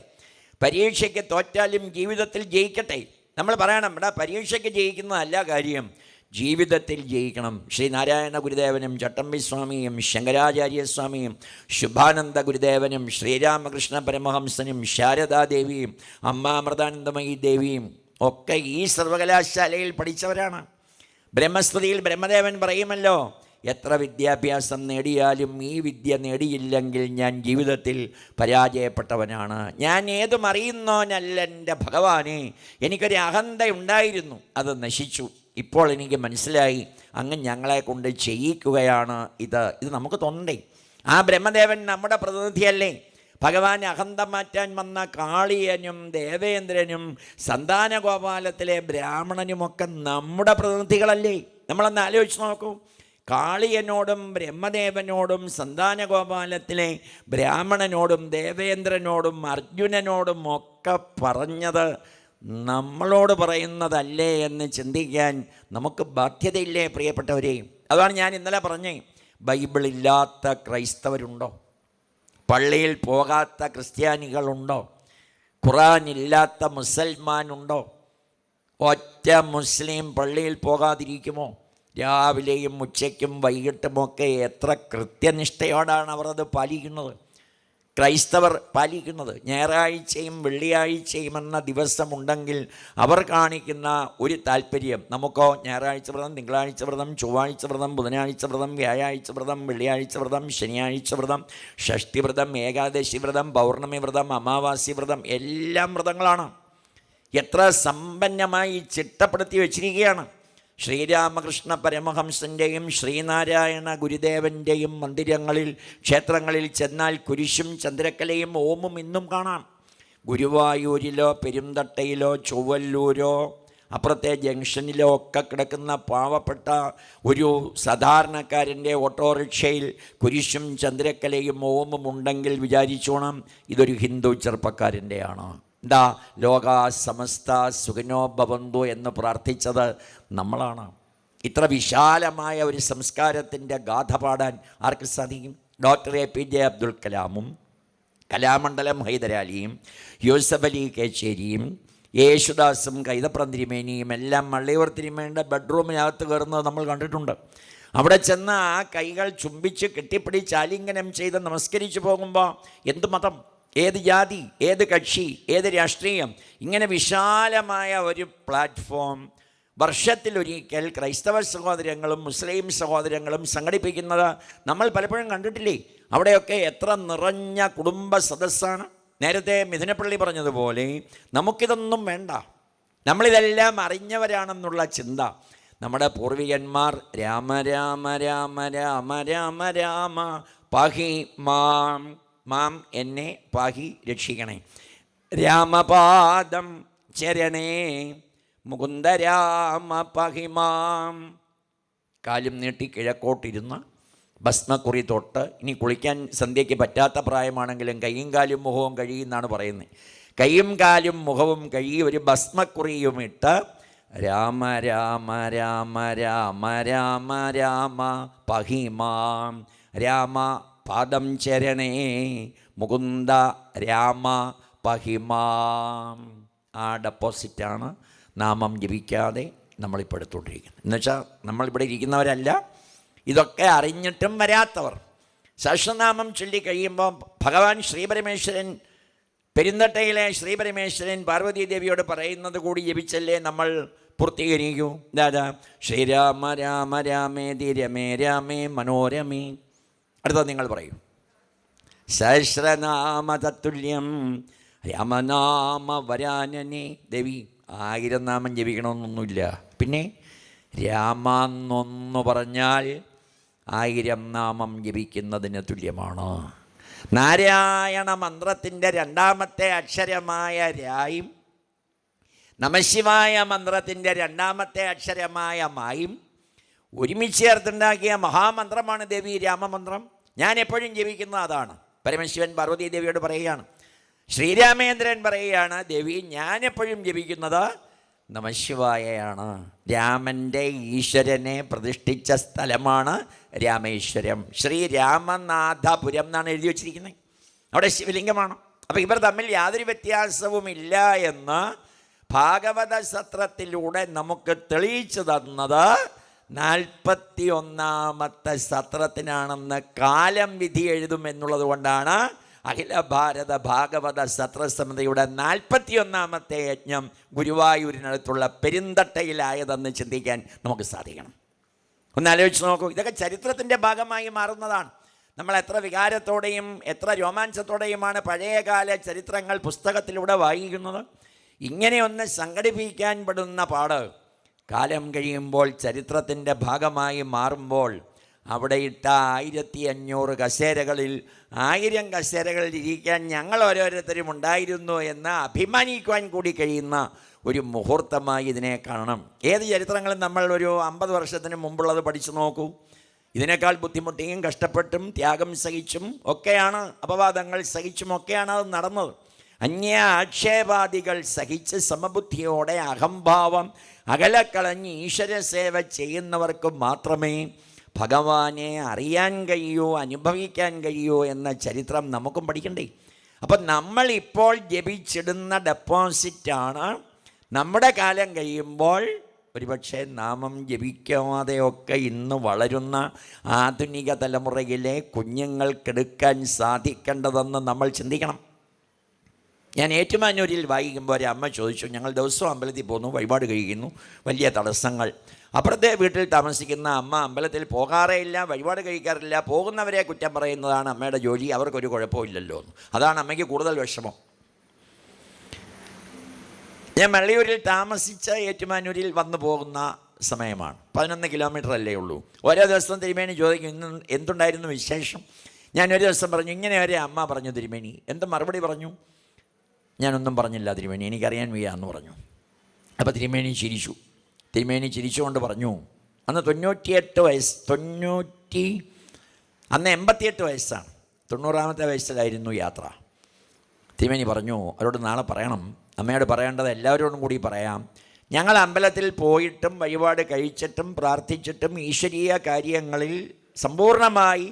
പരീക്ഷയ്ക്ക് തോറ്റാലും ജീവിതത്തിൽ ജയിക്കട്ടെ. നമ്മൾ പറയണം, ഇവിടെ പരീക്ഷയ്ക്ക് ജയിക്കുന്നതല്ല കാര്യം, ജീവിതത്തിൽ ജയിക്കണം. ശ്രീനാരായണ ഗുരുദേവനും ചട്ടമ്പി സ്വാമിയും ശങ്കരാചാര്യസ്വാമിയും ശുഭാനന്ദ ഗുരുദേവനും ശ്രീരാമകൃഷ്ണ പരമഹംസനും ശാരദാദേവിയും അമ്മാമൃതാനന്ദമയി ദേവിയും ഒക്കെ ഈ സർവകലാശാലയിൽ പഠിച്ചവരാണ്. ബ്രഹ്മസ്തുതിയിൽ ബ്രഹ്മദേവൻ പറയുമല്ലോ, എത്ര വിദ്യാഭ്യാസം നേടിയാലും ഈ വിദ്യ നേടിയില്ലെങ്കിൽ ഞാൻ ജീവിതത്തിൽ പരാജയപ്പെട്ടവനാണ്. ഞാൻ ഏതും അറിയുന്നവനല്ല എൻ്റെ ഭഗവാനെ. എനിക്കൊരു അഹന്ത ഉണ്ടായിരുന്നു, അത് നശിച്ചു. ഇപ്പോൾ എനിക്ക് മനസ്സിലായി, അങ്ങ് ഞങ്ങളെ കൊണ്ട് ചെയ്യിക്കുകയാണ് ഇത് നമുക്ക് തോന്നണ്ടേ. ആ ബ്രഹ്മദേവൻ നമ്മുടെ പ്രതിനിധിയല്ലേ? ഭഗവാൻ അഹന്ത മാറ്റാൻ വന്ന കാളിയനും ദേവേന്ദ്രനും സന്താനഗോപാലത്തിലെ ബ്രാഹ്മണനുമൊക്കെ നമ്മുടെ പ്രതിനിധികളല്ലേ? നമ്മളൊന്ന് ആലോചിച്ച് നോക്കൂ. കാളിയനോടും ബ്രഹ്മദേവനോടും സന്താനഗോപാലത്തിലെ ബ്രാഹ്മണനോടും ദേവേന്ദ്രനോടും അർജുനനോടും ഒക്കെ പറഞ്ഞത് നമ്മളോട് പറയുന്നതല്ലേ എന്ന് ചിന്തിക്കാൻ നമുക്ക് ബാധ്യതയില്ലേ പ്രിയപ്പെട്ടവരെ? അതാണ് ഞാൻ ഇന്നലെ പറഞ്ഞേ, ബൈബിളില്ലാത്ത ക്രൈസ്തവരുണ്ടോ? പള്ളിയിൽ പോകാത്ത ക്രിസ്ത്യാനികളുണ്ടോ? ഖുറാനില്ലാത്ത മുസൽമാനുണ്ടോ? ഒറ്റ മുസ്ലിം പള്ളിയിൽ പോകാതിരിക്കുമോ? രാവിലെയും ഉച്ചയ്ക്കും വൈകിട്ടുമൊക്കെ എത്ര കൃത്യനിഷ്ഠയോടാണ് അവർ അത് പാലിക്കുന്നത്, ക്രൈസ്തവർ പാലിക്കുന്നത്. ഞായറാഴ്ചയും വെള്ളിയാഴ്ചയും എന്ന ദിവസമുണ്ടെങ്കിൽ അവർ കാണിക്കുന്ന ഒരു താല്പര്യം, നമുക്കോ ഞായറാഴ്ച വ്രതം, തിങ്കളാഴ്ച വ്രതം, ചൊവ്വാഴ്ച വ്രതം, ബുധനാഴ്ച വ്രതം, വ്യാഴാഴ്ച വ്രതം, വെള്ളിയാഴ്ച വ്രതം, ശനിയാഴ്ച വ്രതം, ഷഷ്ഠി വ്രതം, ഏകാദശി വ്രതം, പൗർണമി വ്രതം, അമാവാസി വ്രതം, എല്ലാം വ്രതങ്ങളാണ്. എത്ര സമ്പന്നമായി ചിട്ടപ്പെടുത്തി വച്ചിരിക്കുകയാണ്. ശ്രീരാമകൃഷ്ണ പരമഹംസൻ്റെയും ശ്രീനാരായണ ഗുരുദേവൻ്റെയും മന്ദിരങ്ങളിൽ, ക്ഷേത്രങ്ങളിൽ ചെന്നാൽ കുരിശും ചന്ദ്രക്കലയും ഓമും ഇന്നും കാണാം. ഗുരുവായൂരിലോ പെരുന്തട്ടയിലോ ചൊവ്വല്ലൂരോ അപ്പുറത്തെ ജംഗ്ഷനിലോ ഒക്കെ കിടക്കുന്ന പാവപ്പെട്ട ഒരു സാധാരണക്കാരൻ്റെ ഓട്ടോറിക്ഷയിൽ കുരിശും ചന്ദ്രക്കലയും ഓമും ഉണ്ടെങ്കിൽ വിചാരിച്ചോണം ഇതൊരു ഹിന്ദു ചെറുപ്പക്കാരൻ്റെയാണ്. എന്താ ലോക സമസ്ത സുഖിനോ ഭവന്തു എന്ന് പ്രാർത്ഥിച്ചത് നമ്മളാണ്. ഇത്ര വിശാലമായ ഒരു സംസ്കാരത്തിൻ്റെ ഗാഥ പാടാൻ ആർക്ക് സാധിക്കും? ഡോക്ടർ APJ അബ്ദുൽ കലാമും കലാമണ്ഡലം ഹൈദരാലിയും യൂസഫ് അലി കേച്ചേരിയും യേശുദാസും കൈതപ്രം തിരുമേനിയും എല്ലാം മള്ളിയൂർ തിരുമേനിയുടെ ബെഡ്റൂമിനകത്ത് കയറുന്നത് നമ്മൾ കണ്ടിട്ടുണ്ട്. അവിടെ ചെന്ന് ആ കൈകൾ ചുംബിച്ച് കെട്ടിപ്പിടിച്ച് ആലിംഗനം ചെയ്ത് നമസ്കരിച്ച് പോകുമ്പോൾ എന്ത് മതം, ഏത് ജാതി, ഏത് കക്ഷി, ഏത് രാഷ്ട്രീയം, ഇങ്ങനെ വിശാലമായ ഒരു പ്ലാറ്റ്ഫോം വർഷത്തിലൊരിക്കൽ ക്രൈസ്തവ സഹോദരങ്ങളും മുസ്ലിം സഹോദരങ്ങളും സംഘടിപ്പിക്കുന്നത് നമ്മൾ പലപ്പോഴും കണ്ടിട്ടില്ലേ? അവിടെയൊക്കെ എത്ര നിറഞ്ഞ കുടുംബ സദസ്സാണ്. നേരത്തെ മിഥുനപ്പള്ളി പറഞ്ഞതുപോലെ നമുക്കിതൊന്നും വേണ്ട, നമ്മളിതെല്ലാം അറിഞ്ഞവരാണെന്നുള്ള ചിന്ത. നമ്മുടെ പൂർവികന്മാർ രാമ രാമ രാമ രാമ രാമ രാമ പാഹി മാം, മാം എന്നെ പാഹി രക്ഷിക്കണേ, രാമപാദം ചരണേ മുകുന്ദരാമ പഹിമാം. കാലും നീട്ടി കിഴക്കോട്ടിരുന്ന് ഭസ്മക്കുറി തൊട്ട്, ഇനി കുളിക്കാൻ സന്ധ്യയ്ക്ക് പറ്റാത്ത പ്രായമാണെങ്കിലും കൈയും കാലും മുഖവും കഴിയുമെന്നാണ് പറയുന്നത്. കൈയും കാലും മുഖവും കഴുകി ഒരു ഭസ്മക്കുറിയും ഇട്ട് രാമ രാമ രാമ രാമ രാമ രാമ പഹിമാം, രാമ പാദം ചരണേ മുകുന്ദ രാമ പഹിമാം. ആ ഡെപ്പോസിറ്റാണ് നാമം ജപിക്കാതെ നമ്മളിപ്പോൾ എടുത്തുകൊണ്ടിരിക്കുന്നത്. എന്നുവെച്ചാൽ നമ്മളിവിടെ ഇരിക്കുന്നവരല്ല, ഇതൊക്കെ അറിഞ്ഞിട്ടും വരാത്തവർ. സഹസ്രനാമം ചൊല്ലിക്കഴിയുമ്പോൾ ഭഗവാൻ ശ്രീപരമേശ്വരൻ, പെരുന്തട്ടയിലെ ശ്രീപരമേശ്വരൻ പാർവതീദേവിയോട് പറയുന്നത് കൂടി ജപിച്ചല്ലേ നമ്മൾ പൂർത്തീകരിക്കൂ. ദാദാ ശ്രീരാമ രാമ രാമേതി രമേ രാമേ മനോരമേ. അടുത്തത് നിങ്ങൾ പറയൂ. സഹസ്രനാമ തത്തുല്യം രാമനാമ വരാനനെ. ദേവി 1000 നാമം ജപിക്കണമെന്നൊന്നുമില്ല. പിന്നെ രാമെന്നൊന്നു പറഞ്ഞാൽ 1000 നാമം ജപിക്കുന്നതിന് തുല്യമാണ്. നാരായണ മന്ത്രത്തിൻ്റെ 2ാമത്തെ അക്ഷരമായ രായും നമശിവായ മന്ത്രത്തിൻ്റെ 2ാമത്തെ അക്ഷരമായ മായും ഒരുമിച്ച് ചേർത്തുണ്ടാക്കിയ മഹാമന്ത്രമാണ് ദേവി രാമമന്ത്രം. ഞാൻ എപ്പോഴും ജപിക്കുന്നത് അതാണ്. പരമശിവൻ പാർവതീ ദേവിയോട് പറയുകയാണ്. ശ്രീരാമേന്ദ്രൻ പറയുകയാണ്, ദേവി ഞാനെപ്പോഴും ജപിക്കുന്നത് നമശിവായയാണ്. രാമൻ്റെ ഈശ്വരനെ പ്രതിഷ്ഠിച്ച സ്ഥലമാണ് രാമേശ്വരം. ശ്രീരാമനാഥപുരം എന്നാണ് എഴുതി വച്ചിരിക്കുന്നത്. അവിടെ ശിവലിംഗമാണ്. അപ്പോൾ ഇവർ തമ്മിൽ യാതൊരു വ്യത്യാസവുമില്ല എന്ന് ഭാഗവത സത്രത്തിലൂടെ നമുക്ക് തെളിയിച്ചു തന്നത് 41ാമത്തെ സത്രത്തിനാണെന്ന് കാലം വിധി എഴുതുമെന്നുള്ളത് കൊണ്ടാണ് അഖില ഭാരത ഭാഗവത സത്രസമിതിയുടെ 41ാമത്തെ യജ്ഞം ഗുരുവായൂരിനടുത്തുള്ള പെരുന്തട്ടയിലായതെന്ന് ചിന്തിക്കാൻ നമുക്ക് സാധിക്കണം. ഒന്ന് ആലോചിച്ച് നോക്കൂ. ഇതൊക്കെ ചരിത്രത്തിൻ്റെ ഭാഗമായി മാറുന്നതാണ്. നമ്മൾ എത്ര വികാരത്തോടെയും എത്ര രോമാഞ്ചത്തോടെയുമാണ് പഴയകാല ചരിത്രങ്ങൾ പുസ്തകത്തിലൂടെ വായിക്കുന്നത്. ഇങ്ങനെയൊന്ന് സംഘടിപ്പിക്കാൻ പെടുന്ന പാട് കാലം കഴിയുമ്പോൾ ചരിത്രത്തിൻ്റെ ഭാഗമായി മാറുമ്പോൾ അവിടെ ഇട്ട 1500 കസേരകളിൽ 1000 കസേരകളിൽ ഇരിക്കാൻ ഞങ്ങൾ ഓരോരുത്തരും ഉണ്ടായിരുന്നു എന്ന് അഭിമാനിക്കുവാൻ കൂടി കഴിയുന്ന ഒരു മുഹൂർത്തമായി ഇതിനെ കാണണം. ഏത് ചരിത്രങ്ങളും നമ്മൾ ഒരു 50 വർഷത്തിന് മുമ്പുള്ളത് പഠിച്ചു നോക്കൂ. ഇതിനേക്കാൾ ബുദ്ധിമുട്ടിയും കഷ്ടപ്പെട്ടും ത്യാഗം സഹിച്ചും ഒക്കെയാണ്, അപവാദങ്ങൾ സഹിച്ചുമൊക്കെയാണ് അത് നടന്നത്. അന്യ ആക്ഷേപാദികൾ സഹിച്ച് സമബുദ്ധിയോടെ അഹംഭാവം അകലക്കളഞ്ഞ് ഈശ്വര സേവ ചെയ്യുന്നവർക്ക് മാത്രമേ ഭഗവാനെ അറിയാൻ കഴിയൂ, അനുഭവിക്കാൻ കഴിയൂ എന്ന ചരിത്രം നമുക്കും പഠിക്കണ്ടേ. അപ്പം നമ്മളിപ്പോൾ ജപിച്ചിടുന്ന ഡെപ്പോസിറ്റാണ് നമ്മുടെ കാലം കഴിയുമ്പോൾ ഒരുപക്ഷെ നാമം ജപിക്കാതെയൊക്കെ ഇന്ന് വളരുന്ന ആധുനിക തലമുറയിലെ കുഞ്ഞുങ്ങൾക്കെടുക്കാൻ സാധിക്കേണ്ടതെന്ന് നമ്മൾ ചിന്തിക്കണം. ഞാൻ ഏറ്റുമാനൂരിൽ വായിക്കുമ്പോൾ ഒരു അമ്മ ചോദിച്ചു, ഞങ്ങൾ ദിവസവും അമ്പലത്തിൽ പോകുന്നു, വഴിപാട് കഴിക്കുന്നു, വലിയ തടസ്സങ്ങൾ. അപ്പുറത്തെ വീട്ടിൽ താമസിക്കുന്ന അമ്മ അമ്പലത്തിൽ പോകാറേ ഇല്ല, വഴിപാട് കഴിക്കാറില്ല, പോകുന്നവരെ കുറ്റം പറയുന്നതാണ് അമ്മയുടെ ജോലി, അവർക്കൊരു കുഴപ്പമില്ലല്ലോ. അതാണ് അമ്മയ്ക്ക് കൂടുതൽ വിഷമം. ഞാൻ മള്ളിയൂരിൽ താമസിച്ച് ഏറ്റുമാനൂരിൽ വന്നു പോകുന്ന സമയമാണ്. 11 കിലോമീറ്റർ അല്ലേ ഉള്ളൂ. ഓരോ ദിവസവും തിരുമേനി ചോദിക്കും, ഇന്ന് എന്തുണ്ടായിരുന്നു വിശേഷം. ഞാനൊരു ദിവസം പറഞ്ഞു, ഇങ്ങനെ ഒരു അമ്മ പറഞ്ഞു തിരുമേനി. എന്ത് മറുപടി പറഞ്ഞു? ഞാനൊന്നും പറഞ്ഞില്ല തിരുമേനി, എനിക്കറിയാൻ വയ്യ എന്ന് പറഞ്ഞു. അപ്പോൾ തിരുമേനി ചിരിച്ചു. തിരുമേനി ചിരിച്ചുകൊണ്ട് പറഞ്ഞു, അന്ന് 98 വയസ്സ്, അന്ന് 88 വയസ്സാണ്, 90ാമത്തെ വയസ്സിലായിരുന്നു യാത്ര. തിരുമേനി പറഞ്ഞു, അവരോട് നാളെ പറയണം, അമ്മയോട് പറയേണ്ടത് എല്ലാവരോടും കൂടി പറയാം, ഞങ്ങൾ അമ്പലത്തിൽ പോയിട്ടും വഴിപാട് കഴിച്ചിട്ടും പ്രാർത്ഥിച്ചിട്ടും ഈശ്വരീയ കാര്യങ്ങളിൽ സമ്പൂർണ്ണമായി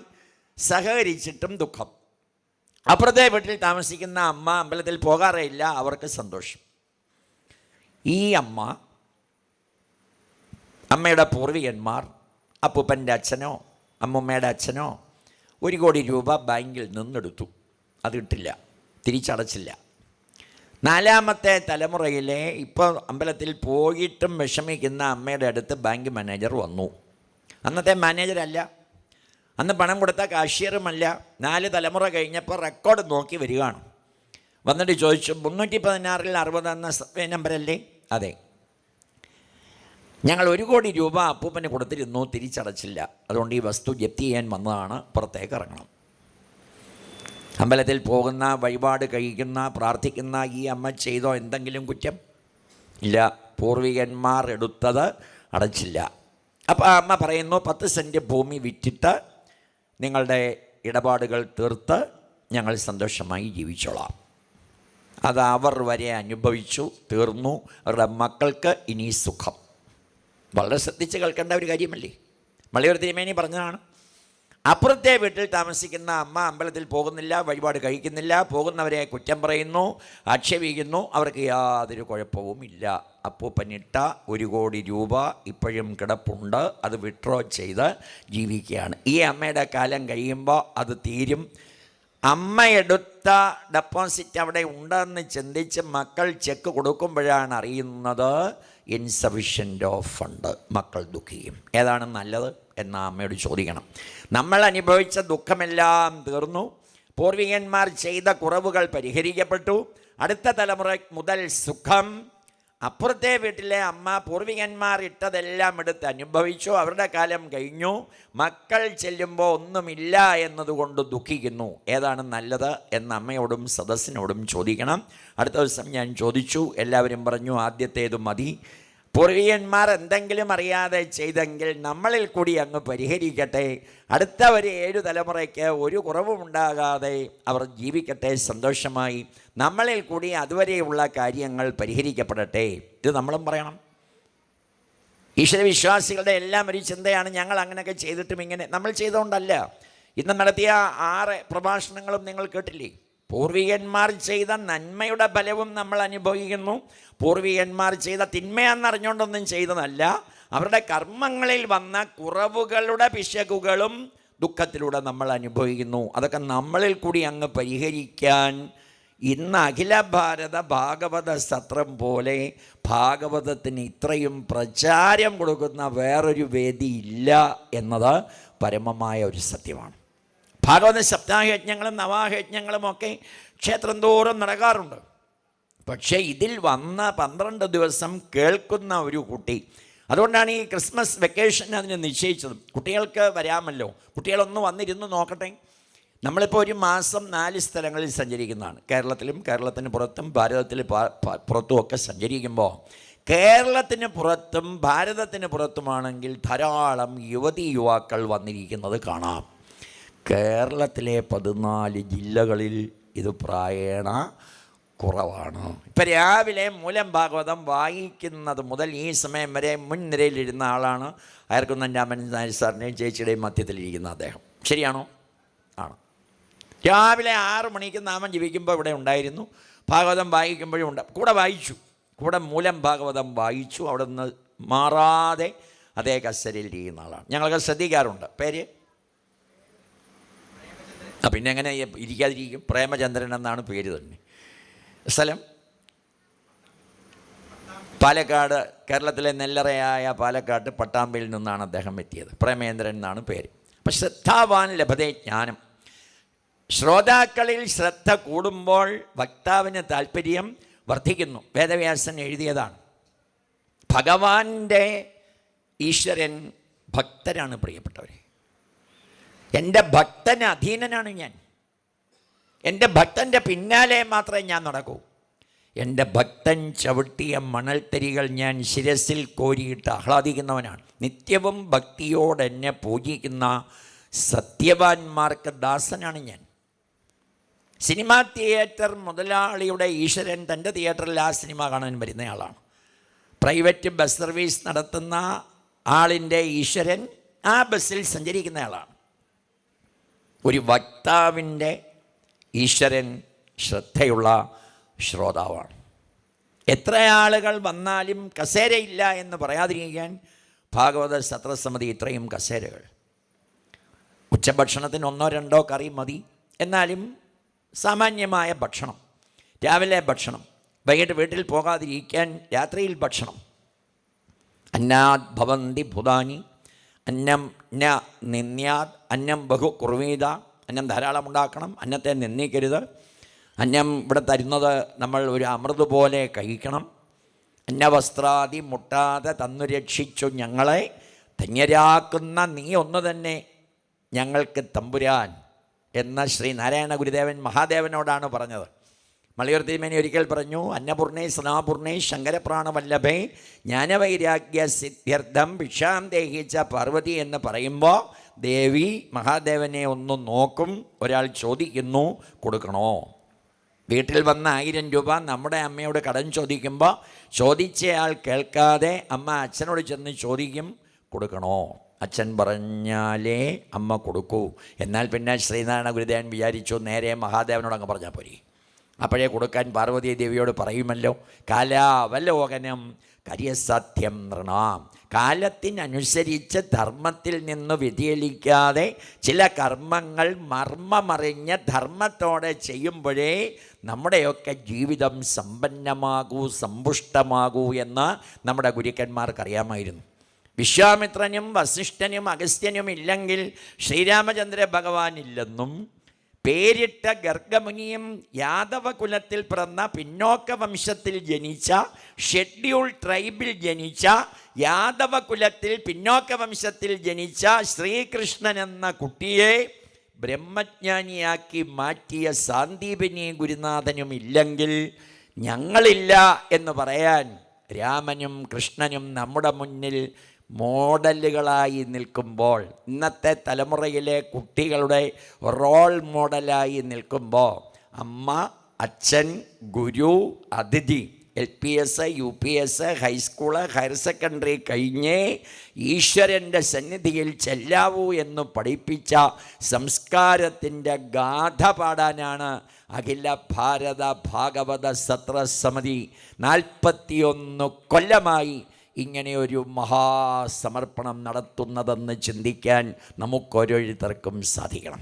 സഹകരിച്ചിട്ടും ദുഃഖം. അപ്പുറത്തെ വീട്ടിൽ താമസിക്കുന്ന അമ്മ അമ്പലത്തിൽ പോകാറേ ഇല്ല, അവർക്ക് സന്തോഷം. ഈ അമ്മയുടെ പൂർവികന്മാർ, അപ്പൂപ്പൻ്റെ അച്ഛനോ അമ്മൂമ്മയുടെ അച്ഛനോ 1 കോടി രൂപ ബാങ്കിൽ നിന്നെടുത്തു. അത് കിട്ടില്ല, തിരിച്ചടച്ചില്ല. 4ാമത്തെ തലമുറയിലെ ഇപ്പോൾ അമ്പലത്തിൽ പോയിട്ടും വിഷമിക്കുന്ന അമ്മയുടെ അടുത്ത് ബാങ്ക് മാനേജർ വന്നു. അന്നത്തെ മാനേജരല്ല, അന്ന് പണം കൊടുത്ത കാഷ്യറുമല്ല. 4 തലമുറ കഴിഞ്ഞപ്പോൾ റെക്കോർഡ് നോക്കി വരികയാണ്. വന്നിട്ട് ചോദിച്ചു, 316-ൽ 60 എന്ന സർവേ നമ്പരല്ലേ? അതെ. ഞങ്ങൾ 1 കോടി രൂപ അപ്പൂപ്പന് കൊടുത്തിരുന്നു, തിരിച്ചടച്ചില്ല, അതുകൊണ്ട് ഈ വസ്തു ജപ്തി ചെയ്യാൻ വന്നതാണ്, പുറത്തേക്ക് ഇറങ്ങണം. അമ്പലത്തിൽ പോകുന്ന, വഴിപാട് കഴിക്കുന്ന, പ്രാർത്ഥിക്കുന്ന ഈ അമ്മ ചെയ്തോ എന്തെങ്കിലും കുറ്റം? ഇല്ല, പൂർവികന്മാർ എടുത്തത് അടച്ചില്ല. അപ്പോൾ ആ അമ്മ പറയുന്നു, 10 സെൻറ്റ് ഭൂമി വിറ്റിട്ട് നിങ്ങളുടെ ഇടപാടുകൾ തീർത്ത് ഞങ്ങൾ സന്തോഷമായി ജീവിച്ചോളാം. അത് അവർ വരെ അനുഭവിച്ചു, തീർന്നു. അവരുടെ മക്കൾക്ക് ഇനി സുഖം. വളരെ ശ്രദ്ധിച്ച് കേൾക്കേണ്ട ഒരു കാര്യമല്ലേ. മള്ളിയൂർ തിരുമേനി പറഞ്ഞതാണ്. അപ്പുറത്തെ വീട്ടിൽ താമസിക്കുന്ന അമ്മ അമ്പലത്തിൽ പോകുന്നില്ല, വഴിപാട് കഴിക്കുന്നില്ല, പോകുന്നവരെ കുറ്റം പറയുന്നു, ആക്ഷേപിക്കുന്നു, അവർക്ക് യാതൊരു കുഴപ്പവും ഇല്ല. അപ്പൂപ്പനിട്ട 1 കോടി രൂപ ഇപ്പോഴും കിടപ്പുണ്ട്, അത് വിഡ്രോ ചെയ്ത് ജീവിക്കുകയാണ്. ഈ അമ്മയുടെ കാലം കഴിയുമ്പോൾ അത് തീരും. അമ്മ എടുത്ത ഡെപ്പോസിറ്റ് അവിടെ ഉണ്ടെന്ന് ചിന്തിച്ച് മക്കൾ ചെക്ക് കൊടുക്കുമ്പോഴാണ് അറിയുന്നത് ഇൻസഫിഷ്യൻ്റ് ഓഫ് ഫണ്ട്. മക്കൾ ദുഃഖിക്കും. ഏതാണ് നല്ലത് എന്ന് അമ്മയോട് ചോദിക്കണം. നമ്മൾ അനുഭവിച്ച ദുഃഖമെല്ലാം തീർന്നു, പൂർവികന്മാർ ചെയ്ത കുറവുകൾ പരിഹരിക്കപ്പെട്ടു, അടുത്ത തലമുറ മുതൽ സുഖം. അപ്പുറത്തെ വീട്ടിലെ അമ്മ പൂർവികന്മാർ ഇട്ടതെല്ലാം എടുത്ത് അനുഭവിച്ചു, അവരുടെ കാലം കഴിഞ്ഞു, മക്കൾ ചെല്ലുമ്പോൾ ഒന്നുമില്ല എന്നതുകൊണ്ട് ദുഃഖിക്കുന്നു. ഏതാണ് നല്ലത് എന്ന് അമ്മയോടും സദസ്സിനോടും ചോദിക്കണം. അടുത്ത ദിവസം ഞാൻ ചോദിച്ചു, എല്ലാവരും പറഞ്ഞു ആദ്യത്തേത് മതി. പൂർവികന്മാർ എന്തെങ്കിലും അറിയാതെ ചെയ്തെങ്കിൽ നമ്മളിൽ കൂടി അങ്ങ് പരിഹരിക്കട്ടെ. അടുത്ത ഒരു 7 തലമുറയ്ക്ക് ഒരു കുറവുമുണ്ടാകാതെ അവർ ജീവിക്കട്ടെ സന്തോഷമായി. നമ്മളിൽ കൂടി അതുവരെയുള്ള കാര്യങ്ങൾ പരിഹരിക്കപ്പെടട്ടെ. ഇത് നമ്മളും പറയണം. ഈശ്വരവിശ്വാസികളുടെ എല്ലാം ഒരു ചിന്തയാണ്, ഞങ്ങൾ അങ്ങനെയൊക്കെ ചെയ്തിട്ടും ഇങ്ങനെ. നമ്മൾ ചെയ്തുകൊണ്ടല്ല. ഇന്ന് നടത്തിയ 6 പ്രഭാഷണങ്ങളും നിങ്ങൾ കേട്ടില്ലേ? പൂർവികന്മാർ ചെയ്ത നന്മയുടെ ഫലവും നമ്മൾ അനുഭവിക്കുന്നു. പൂർവികന്മാർ ചെയ്ത തിന്മയെന്നറിഞ്ഞുകൊണ്ടൊന്നും ചെയ്തതല്ല, അവരുടെ കർമ്മങ്ങളിൽ വന്ന കുറവുകളുടെ പിശകുകളും ദുഃഖത്തിലൂടെ നമ്മൾ അനുഭവിക്കുന്നു. അതൊക്കെ നമ്മളിൽ കൂടി അങ്ങ് പരിഹരിക്കാൻ ഇന്ന് അഖില ഭാരത ഭാഗവത സത്രം പോലെ ഭാഗവതത്തിന് ഇത്രയും പ്രചാരം കൊടുക്കുന്ന വേറൊരു വേദി ഇല്ല എന്നത് പരമമായ ഒരു സത്യമാണ്. ഭാഗവത സപ്താഹയജ്ഞങ്ങളും നവാഹയജ്ഞങ്ങളും ഒക്കെ ക്ഷേത്രം തോറും നടക്കാറുണ്ട്. പക്ഷേ ഇതിൽ വന്ന 12 ദിവസം കേൾക്കുന്ന ഒരു കുട്ടി, അതുകൊണ്ടാണ് ഈ ക്രിസ്മസ് വെക്കേഷൻ അതിന് നിശ്ചയിച്ചത്. കുട്ടികൾക്ക് വരാമല്ലോ, കുട്ടികളൊന്ന് വന്നിരുന്ന് നോക്കട്ടെ. നമ്മളിപ്പോൾ ഒരു മാസം 4 സ്ഥലങ്ങളിൽ സഞ്ചരിക്കുന്നതാണ്. കേരളത്തിലും കേരളത്തിന് പുറത്തും ഭാരതത്തിൽ പുറത്തും ഒക്കെ സഞ്ചരിക്കുമ്പോൾ കേരളത്തിന് പുറത്തും ഭാരതത്തിന് പുറത്തുമാണെങ്കിൽ ധാരാളം യുവതി യുവാക്കൾ വന്നിരിക്കുന്നത് കാണാം. കേരളത്തിലെ 14 ജില്ലകളിൽ ഇത് പ്രായേണ കുറവാണ്. ഇപ്പം രാവിലെ മൂലം ഭാഗവതം വായിക്കുന്നത് മുതൽ ഈ സമയം വരെ മുൻനിരയിലിരുന്ന ആളാണ് അയർക്കുന്നൻ രാമൻ നായർ സാറിൻ്റെയും ചേച്ചിയുടെയും മധ്യത്തിലിരിക്കുന്ന അദ്ദേഹം. ശരിയാണോ? ആണ്. രാവിലെ 6 മണിക്ക് നാമം ജപിക്കുമ്പോൾ ഇവിടെ ഉണ്ടായിരുന്നു, ഭാഗവതം വായിക്കുമ്പോഴും ഉണ്ട്, കൂടെ വായിച്ചു, കൂടെ മൂലം ഭാഗവതം വായിച്ചു. അവിടെ നിന്ന് മാറാതെ അതേ കസേരയിൽ ഇരിക്കുന്ന ആളാണ്. ഞങ്ങൾക്ക് ശ്രദ്ധിക്കാറുണ്ട്. പേര് പിന്നെ എങ്ങനെ ഇരിക്കാതിരിക്കും? പ്രേമചന്ദ്രൻ എന്നാണ് പേര് തന്നെ. സ്ഥലം പാലക്കാട്, കേരളത്തിലെ നെല്ലറയായ പാലക്കാട് പട്ടാമ്പിയിൽ നിന്നാണ് അദ്ദേഹം എത്തിയത്. പ്രേമേന്ദ്രൻ എന്നാണ് പേര്. അപ്പം ശ്രദ്ധാവാൻ ലഭതേ ജ്ഞാനം. ശ്രോതാക്കളിൽ ശ്രദ്ധ കൂടുമ്പോൾ വക്താവിന് താല്പര്യം വർദ്ധിക്കുന്നു. വേദവ്യാസൻ എഴുതിയതാണ്. ഭഗവാന്റെ ഈശ്വരൻ ഭക്തരാണ് പ്രിയപ്പെട്ടവരെ. എൻ്റെ ഭക്തന് അധീനനാണ് ഞാൻ. എൻ്റെ ഭക്തൻ്റെ പിന്നാലെ മാത്രമേ ഞാൻ നടക്കൂ. എൻ്റെ ഭക്തൻ ചവിട്ടിയ മണൽത്തരികൾ ഞാൻ ശിരസിൽ കോരിയിട്ട് ആഹ്ലാദിക്കുന്നവനാണ്. നിത്യവും ഭക്തിയോടെ എന്നെ പൂജിക്കുന്ന സത്യവാന്മാർക്ക് ദാസനാണ് ഞാൻ. സിനിമാ തിയേറ്റർ മുതലാളിയുടെ ഈശ്വരൻ തൻ്റെ തിയേറ്ററിൽ ആ സിനിമ കാണാൻ വരുന്നയാളാണ്. പ്രൈവറ്റ് ബസ് സർവീസ് നടത്തുന്ന ആളിൻ്റെ ഈശ്വരൻ ആ ബസ്സിൽ സഞ്ചരിക്കുന്നയാളാണ്. ഒരു വക്താവിൻ്റെ ഈശ്വരൻ ശ്രദ്ധയുള്ള ശ്രോതാവാണ്. എത്ര ആളുകൾ വന്നാലും കസേരയില്ല എന്ന് പറയാതിരിക്കാൻ ഭാഗവത സത്രസമിതി ഇത്രയും കസേരകൾ. ഉച്ചഭക്ഷണത്തിന് 1-2 കറി മതി. എന്നാലും സാമാന്യമായ ഭക്ഷണം, രാവിലെ ഭക്ഷണം, വൈകിട്ട് വീട്ടിൽ പോകാതിരിക്കാൻ രാത്രിയിൽ ഭക്ഷണം. അന്നാത് ഭവന്തി ഭൂതാനി അന്നം ന നിന്യാത് അന്നം ബഹു കുർവീത. അന്നം ധാരാളം ഉണ്ടാക്കണം, അന്നത്തെ നിന്ദിക്കരുത്. അന്നം ഇവിടെ തരുന്നത് നമ്മൾ ഒരു അമൃത് പോലെ കഴിക്കണം. അന്നവസ്ത്രാദി മുട്ടാതെ തന്നു രക്ഷിച്ചു ഞങ്ങളെ ധന്യരാക്കുന്ന നീ ഒന്ന് തന്നെ ഞങ്ങൾക്ക് തമ്പുരാൻ എന്ന ശ്രീനാരായണ ഗുരുദേവൻ മഹാദേവനോടാണ് പറഞ്ഞത്. മലയോർ തിരുമേനി ഒരിക്കൽ പറഞ്ഞു, അന്നപൂർണേ സനാപൂർണേ ശങ്കരപ്രാണവല്ലഭേ ജ്ഞാനവൈരാഗ്യ സിദ്ധ്യർത്ഥം ഭിക്ഷാം ദേഹിച്ച പാർവതി എന്ന് പറയുമ്പോൾ ദേവി മഹാദേവനെ ഒന്ന് നോക്കും. ഒരാൾ ചോദിക്കുന്നു, കൊടുക്കണോ? വീട്ടിൽ വന്ന 1000 രൂപ നമ്മുടെ അമ്മയോട് കടം ചോദിക്കുമ്പോൾ ചോദിച്ചയാൾ കേൾക്കാതെ അമ്മ അച്ഛനോട് ചെന്ന് ചോദിക്കും, കൊടുക്കണോ? അച്ഛൻ പറഞ്ഞാലേ അമ്മ കൊടുക്കൂ. എന്നാൽ പിന്നെ ശ്രീനാരായണ ഗുരുദേവൻ വിചാരിച്ചു, നേരെ മഹാദേവനോട് അങ്ങ് പറഞ്ഞാൽ പോരെ. അപ്പോഴേ കൊടുക്കാൻ പാർവതി ദേവിയോട് പറയുമല്ലോ. കാലാവലോകനം കാര്യസാധ്യം നൃണാം. കാലത്തിനനുസരിച്ച് ധർമ്മത്തിൽ നിന്ന് വ്യതിചലിക്കാതെ ചില കർമ്മങ്ങൾ മർമ്മമറിഞ്ഞ് ധർമ്മത്തോടെ ചെയ്യുമ്പോഴേ നമ്മുടെയൊക്കെ ജീവിതം സമ്പന്നമാകൂ, സമ്പുഷ്ടമാകൂ എന്ന് നമ്മുടെ ഗുരുക്കന്മാർക്കറിയാമായിരുന്നു. വിശ്വാമിത്രനും വസിഷ്ഠനും അഗസ്ത്യനും ഇല്ലെങ്കിൽ ശ്രീരാമചന്ദ്ര ഭഗവാൻ ഇല്ലെന്നും പേരിട്ട ഗർഗമുനിയും യാദവ കുലത്തിൽ പിറന്ന പിന്നോക്ക വംശത്തിൽ ജനിച്ച ഷെഡ്യൂൾ ട്രൈബിൽ ജനിച്ച യാദവ കുലത്തിൽ പിന്നോക്ക വംശത്തിൽ ജനിച്ച ശ്രീകൃഷ്ണൻ എന്ന കുട്ടിയെ ബ്രഹ്മജ്ഞാനിയാക്കി മാറ്റിയ സാന്ദീപനി ഗുരുനാഥനും ഇല്ലെങ്കിൽ ഞങ്ങളില്ല എന്ന് പറയാൻ രാമനും കൃഷ്ണനും നമ്മുടെ മുന്നിൽ മോഡലുകളായി നിൽക്കുമ്പോൾ, ഇന്നത്തെ തലമുറയിലെ കുട്ടികളുടെ റോൾ മോഡലായി നിൽക്കുമ്പോൾ അമ്മ, അച്ഛൻ, ഗുരു, അതിഥി, LPS, UPS, high school, higher secondary കഴിഞ്ഞേ ഈശ്വരൻ്റെ സന്നിധിയിൽ ചെല്ലാവൂ എന്ന് പഠിപ്പിച്ച സംസ്കാരത്തിൻ്റെ ഗാഥ പാടാനാണ് അഖില ഭാരത ഭാഗവത സത്രസമിതി 41 കൊല്ലമായി ഇങ്ങനെയൊരു മഹാസമർപ്പണം നടത്തുന്നതെന്ന് ചിന്തിക്കാൻ നമുക്കോരോരുത്തർക്കും സാധിക്കണം.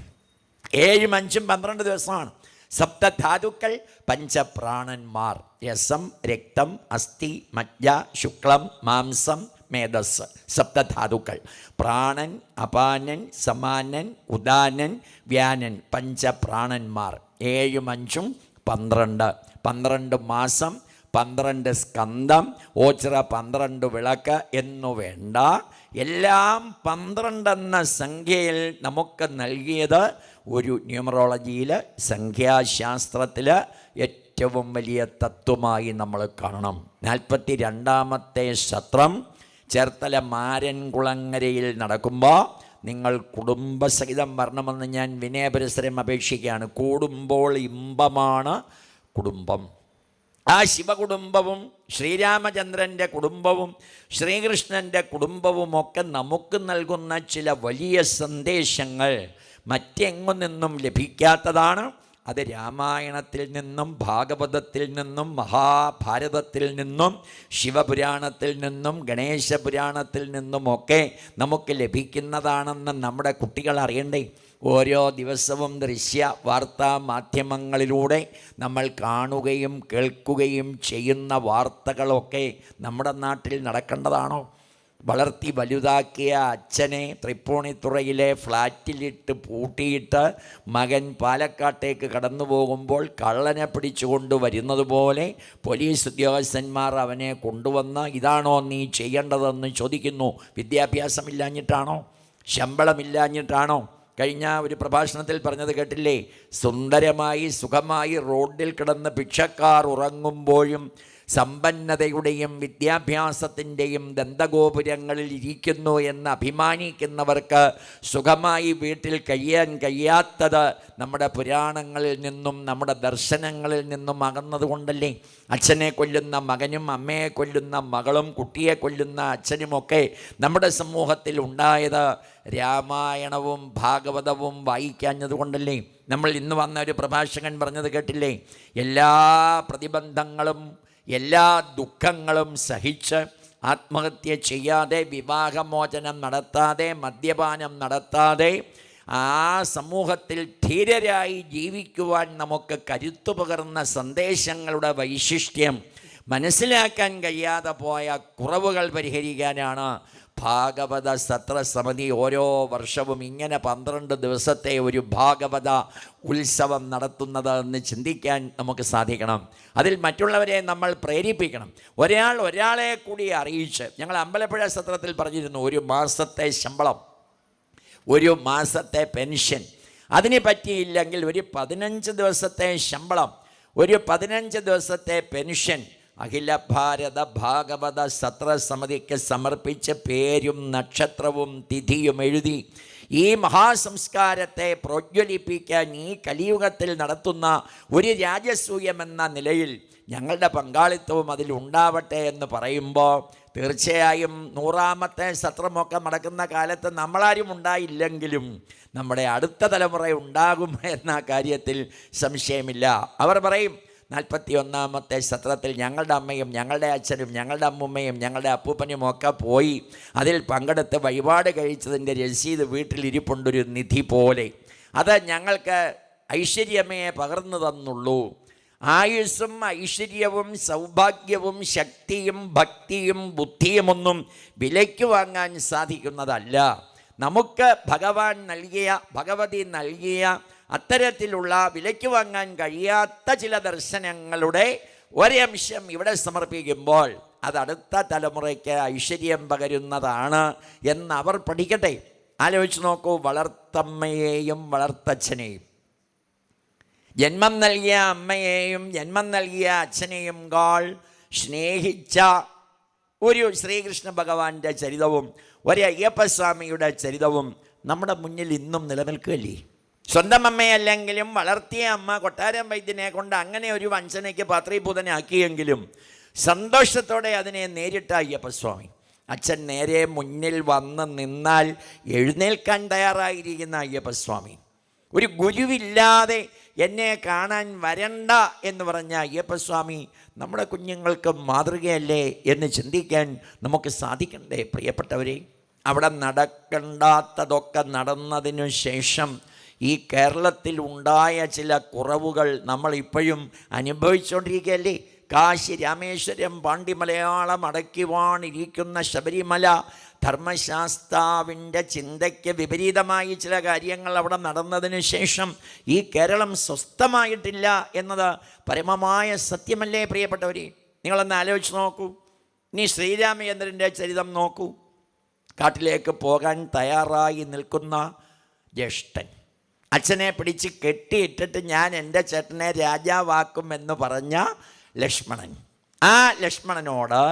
7, 5, 12 ദിവസമാണ്. സപ്തധാതുക്കൾ, പഞ്ചപ്രാണന്മാർ, രസം, രക്തം, അസ്ഥി, മജ്ജ, ശുക്ലം, മാംസം, മേധസ്. സപ്തധാതുക്കൾ. പ്രാണൻ, അപാനൻ, സമാനൻ, ഉദാനൻ, വ്യാനൻ. പഞ്ചപ്രാണന്മാർ. 7, 5, 12. 12 മാസം, 12 സ്കന്ധം, ഓച്ചിറ 12 വിളക്ക് എന്നു വേണ്ട, എല്ലാം 12 എന്ന സംഖ്യയിൽ നമുക്ക് നൽകിയത് ഒരു ന്യൂമറോളജിയിൽ, സംഖ്യാശാസ്ത്രത്തിൽ ഏറ്റവും വലിയ തത്വമായി നമ്മൾ കാണണം. 42ാമത്തെ സത്രം ചേർത്തല മാരൻകുളങ്ങരയിൽ നടക്കുമ്പോൾ നിങ്ങൾ കുടുംബസഹിതം വരണമെന്ന് ഞാൻ വിനയപരിസരം അപേക്ഷിക്കുകയാണ്. കൂടുമ്പോൾ ഇമ്പമാണ് കുടുംബം. ആ ശിവകുടുംബവും ശ്രീരാമചന്ദ്രൻ്റെ കുടുംബവും ശ്രീകൃഷ്ണൻ്റെ കുടുംബവുമൊക്കെ നമുക്ക് നൽകുന്ന ചില വലിയ സന്ദേശങ്ങൾ മറ്റെങ്ങു നിന്നും ലഭിക്കാത്തതാണ്. അത് രാമായണത്തിൽ നിന്നും ഭാഗവതത്തിൽ നിന്നും മഹാഭാരതത്തിൽ നിന്നും ശിവപുരാണത്തിൽ നിന്നും ഗണേശപുരാണത്തിൽ നിന്നുമൊക്കെ നമുക്ക് ലഭിക്കുന്നതാണെന്ന് നമ്മുടെ കുട്ടികൾ അറിയണ്ടേ. ഓരോ ദിവസവും ദൃശ്യ വാർത്താ മാധ്യമങ്ങളിലൂടെ നമ്മൾ കാണുകയും കേൾക്കുകയും ചെയ്യുന്ന വാർത്തകളൊക്കെ നമ്മുടെ നാട്ടിൽ നടക്കേണ്ടതാണോ? വളർത്തി വലുതാക്കിയ അച്ഛനെ തൃപ്പൂണിത്തുറയിലെ ഫ്ലാറ്റിലിട്ട് പൂട്ടിയിട്ട് മകൻ പാലക്കാട്ടേക്ക് കടന്നു പോകുമ്പോൾ കള്ളനെ പിടിച്ചുകൊണ്ട് വരുന്നത് പോലെ പോലീസ് ഉദ്യോഗസ്ഥന്മാർ അവനെ കൊണ്ടുവന്ന് ഇതാണോ നീ ചെയ്യേണ്ടതെന്ന് ചോദിക്കുന്നു. വിദ്യാഭ്യാസമില്ലാഞ്ഞിട്ടാണോ? ശമ്പളമില്ലാഞ്ഞിട്ടാണോ? കഴിഞ്ഞ ഒരു പ്രഭാഷണത്തിൽ പറഞ്ഞത് കേട്ടില്ലേ? സുന്ദരമായി സുഖമായി റോഡിൽ കിടന്ന് ഭിക്ഷക്കാർ ഉറങ്ങുമ്പോഴും സമ്പന്നതയുടെയും വിദ്യാഭ്യാസത്തിൻ്റെയും ദന്തഗോപുരങ്ങളിൽ ഇരിക്കുന്നു എന്ന് അഭിമാനിക്കുന്നവർക്ക് സുഖമായി വീട്ടിൽ കഴിയാൻ കഴിയാത്തത് നമ്മുടെ പുരാണങ്ങളിൽ നിന്നും നമ്മുടെ ദർശനങ്ങളിൽ നിന്നും അകന്നതുകൊണ്ടല്ലേ? അച്ഛനെ കൊല്ലുന്ന മകനും അമ്മയെ കൊല്ലുന്ന മകളും കുട്ടിയെ കൊല്ലുന്ന അച്ഛനുമൊക്കെ നമ്മുടെ സമൂഹത്തിൽ ഉണ്ടായത് രാമായണവും ഭാഗവതവും വായിക്കാഞ്ഞതുകൊണ്ടല്ലേ? നമ്മൾ ഇന്ന് വന്ന ഒരു പ്രഭാഷകൻ പറഞ്ഞത് കേട്ടില്ലേ? എല്ലാ പ്രതിബന്ധങ്ങളും എല്ലാ ദുഃഖങ്ങളും സഹിച്ച് ആത്മഹത്യ ചെയ്യാതെ വിവാഹമോചനം നടത്താതെ മദ്യപാനം നടത്താതെ ആ സമൂഹത്തിൽ ധീരരായി ജീവിക്കുവാൻ നമുക്ക് കരുത്തു പകർന്ന സന്ദേശങ്ങളുടെ വൈശിഷ്ട്യം മനസ്സിലാക്കാൻ കഴിയാതെ പോയ കുറവുകൾ പരിഹരിക്കാനാണ് ഭാഗവത സത്രസമിതി ഓരോ വർഷവും ഇങ്ങനെ 12 ദിവസത്തെ ഒരു ഭാഗവത ഉത്സവം നടത്തുന്നത് എന്ന് ചിന്തിക്കാൻ നമുക്ക് സാധിക്കണം. അതിൽ മറ്റുള്ളവരെ നമ്മൾ പ്രേരിപ്പിക്കണം. ഒരാളെ കൂടി അറിയിച്ച്, ഞങ്ങൾ അമ്പലപ്പുഴ സത്രത്തിൽ പറഞ്ഞിരുന്നു, ഒരു മാസത്തെ ശമ്പളം, ഒരു മാസത്തെ പെൻഷൻ, അതിന് പറ്റിയില്ലെങ്കിൽ ഒരു 15 ദിവസത്തെ ശമ്പളം, ഒരു 15 ദിവസത്തെ പെൻഷൻ അഖില ഭാരത ഭാഗവത സത്രസമിതിക്ക് സമർപ്പിച്ച് പേരും നക്ഷത്രവും തിഥിയും എഴുതി ഈ മഹാസംസ്കാരത്തെ പ്രോജ്വലിപ്പിക്കാൻ ഈ കലിയുഗത്തിൽ നടത്തുന്ന ഒരു രാജസൂയമെന്ന നിലയിൽ ഞങ്ങളുടെ പങ്കാളിത്തവും അതിലുണ്ടാവട്ടെ എന്ന് പറയുമ്പോൾ തീർച്ചയായും 100ാമത്തെ സത്രമൊക്കെ നടക്കുന്ന കാലത്ത് നമ്മളാരും ഉണ്ടായില്ലെങ്കിലും നമ്മുടെ അടുത്ത തലമുറ ഉണ്ടാകും എന്ന കാര്യത്തിൽ സംശയമില്ല. അവർ പറയും 41ാമത്തെ സത്രത്തിൽ ഞങ്ങളുടെ അമ്മയും ഞങ്ങളുടെ അച്ഛനും ഞങ്ങളുടെ അമ്മുമ്മയും ഞങ്ങളുടെ അപ്പൂപ്പനും ഒക്കെ പോയി അതിൽ പങ്കെടുത്ത് വഴിപാട് കഴിച്ചതിൻ്റെ രസീത് വീട്ടിലിരിപ്പുണ്ടൊരു നിധി പോലെ. അത് ഞങ്ങൾക്ക് ഐശ്വര്യമേ പകർന്നു തന്നുള്ളൂ. ആയുസ്സും ഐശ്വര്യവും സൗഭാഗ്യവും ശക്തിയും ഭക്തിയും ബുദ്ധിയുമൊന്നും വിലയ്ക്ക് വാങ്ങാൻ സാധിക്കുന്നതല്ല. നമുക്ക് ഭഗവാൻ നൽകിയ, ഭഗവതി നൽകിയ അത്തരത്തിലുള്ള വിലയ്ക്ക് വാങ്ങാൻ കഴിയാത്ത ചില ദർശനങ്ങളുടെ ഒരംശം ഇവിടെ സമർപ്പിക്കുമ്പോൾ അത് അടുത്ത തലമുറയ്ക്ക് ഐശ്വര്യം പകരുന്നതാണ് എന്ന് അവർ പഠിക്കട്ടെ. ആലോചിച്ച് നോക്കൂ, വളർത്തമ്മയെയും വളർത്തച്ഛനെയും, ജന്മം നൽകിയ അമ്മയെയും ജന്മം നൽകിയ അച്ഛനെയും കാൾ സ്നേഹിച്ച ഒരു ശ്രീകൃഷ്ണ ഭഗവാന്റെ ചരിതവും ഒരു അയ്യപ്പസ്വാമിയുടെ ചരിതവും നമ്മുടെ മുന്നിൽ ഇന്നും നിലനിൽക്കുകയല്ലേ? സ്വന്തം അമ്മയല്ലെങ്കിലും വളർത്തിയ അമ്മ കൊട്ടാരം വൈദ്യനെ കൊണ്ട് അങ്ങനെ ഒരു വഞ്ചനയ്ക്ക് പാത്രീഭൂതനാക്കിയെങ്കിലും സന്തോഷത്തോടെ അതിനെ നേരിട്ട അയ്യപ്പസ്വാമി. അച്ഛൻ നേരെ മുന്നിൽ വന്ന് നിന്നാൽ എഴുന്നേൽക്കാൻ തയ്യാറായിരിക്കുന്ന അയ്യപ്പസ്വാമി. ഒരു ഗുരുവില്ലാതെ എന്നെ കാണാൻ വരണ്ട എന്ന് പറഞ്ഞ അയ്യപ്പസ്വാമി നമ്മുടെ കുഞ്ഞുങ്ങൾക്ക് മാതൃകയല്ലേ എന്ന് ചിന്തിക്കാൻ നമുക്ക് സാധിക്കണ്ടേ പ്രിയപ്പെട്ടവരെ? അവിടെ നടക്കേണ്ടാത്തതൊക്കെ നടന്നതിനു ശേഷം ഈ കേരളത്തിൽ ഉണ്ടായ ചില കുറവുകൾ നമ്മൾ ഇപ്പോഴും അനുഭവിച്ചുകൊണ്ടിരിക്കുകയല്ലേ? കാശി, രാമേശ്വരം, പാണ്ഡ്യ മലയാളം അടയ്ക്കുവാനിരിക്കുന്ന ശബരിമല ധർമ്മശാസ്താവിൻ്റെ ചിന്തയ്ക്ക് വിപരീതമായി ചില കാര്യങ്ങൾ അവിടെ നടന്നതിന് ശേഷം ഈ കേരളം സ്വസ്ഥമായിട്ടില്ല എന്നത് പരമമായ സത്യമല്ലേ പ്രിയപ്പെട്ടവരെ? നിങ്ങളൊന്ന് ആലോചിച്ച് നോക്കൂ. ഇനി ശ്രീരാമചന്ദ്രൻ്റെ ചരിതം നോക്കൂ. കാട്ടിലേക്ക് പോകാൻ തയ്യാറായി നിൽക്കുന്ന ജ്യേഷ്ഠൻ, അച്ഛനെ പിടിച്ച് കെട്ടിയിട്ടിട്ട് ഞാൻ എൻ്റെ ചേട്ടനെ രാജാവാക്കുമെന്ന് പറഞ്ഞ ലക്ഷ്മണൻ. ആ ലക്ഷ്മണനോട്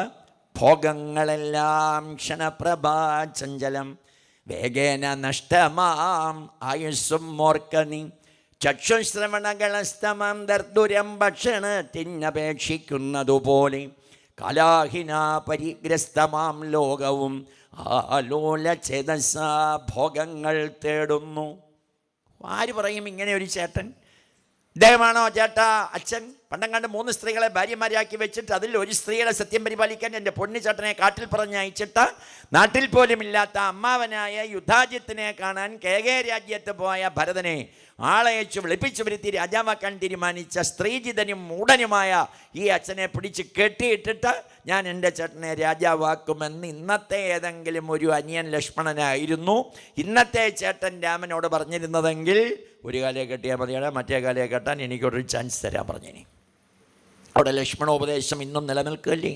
ഭോഗങ്ങളെല്ലാം ക്ഷണപ്രഭാചഞ്ചലം വേഗേന നഷ്ടമാം ആയുസ്സും മോർക്കനി ചക്ഷുശ്രവണകളസ്തമം ദർദുരം ഭക്ഷണത്തിനപേക്ഷിക്കുന്നതുപോലെ കലാഹിന പരിഗ്രസ്തമാം ലോകവും ആലോലചേതസ ഭോഗങ്ങൾ തേടുന്നു. ആര് പറയും ഇങ്ങനെ ഒരു ചേട്ടൻ? ഇദ്ദേഹമാണോ ചേട്ടാ അച്ഛൻ? പണ്ടങ്ങാണ്ട് 3 സ്ത്രീകളെ ഭാര്യമാരാക്കി വെച്ചിട്ട് അതിൽ ഒരു സ്ത്രീയുടെ സത്യം പരിപാലിക്കാൻ എൻ്റെ പൊന്നു ചേട്ടനെ കാട്ടിൽ പറഞ്ഞയച്ചിട്ട് നാട്ടിൽ പോലും ഇല്ലാത്ത അമ്മാവനായ യുദ്ധാജിത്തിനെ കാണാൻ KK രാജ്യത്ത് പോയ ഭരതനെ ആളയച്ചു വിളിപ്പിച്ചു വരുത്തി രാജാവാക്കാൻ തീരുമാനിച്ച സ്ത്രീജിതനും മൂടനുമായ ഈ അച്ഛനെ പിടിച്ച് കെട്ടിയിട്ടിട്ട് ഞാൻ എൻ്റെ ചേട്ടനെ രാജാവാക്കുമെന്ന് ഇന്നത്തെ ഏതെങ്കിലും ഒരു അനിയൻ ലക്ഷ്മണനായിരുന്നു ഇന്നത്തെ ചേട്ടൻ രാമനോട് പറഞ്ഞിരുന്നതെങ്കിൽ ഒരു കാലയെ കെട്ടിയാൽ മതിയാണ്, മറ്റേ കാലയെ കെട്ടാൻ എനിക്കൊരു ചാൻസ് തരാൻ പറഞ്ഞിനി. അവിടെ ലക്ഷ്മണോപദേശം ഇന്നും നിലനിൽക്കുകയല്ലേ?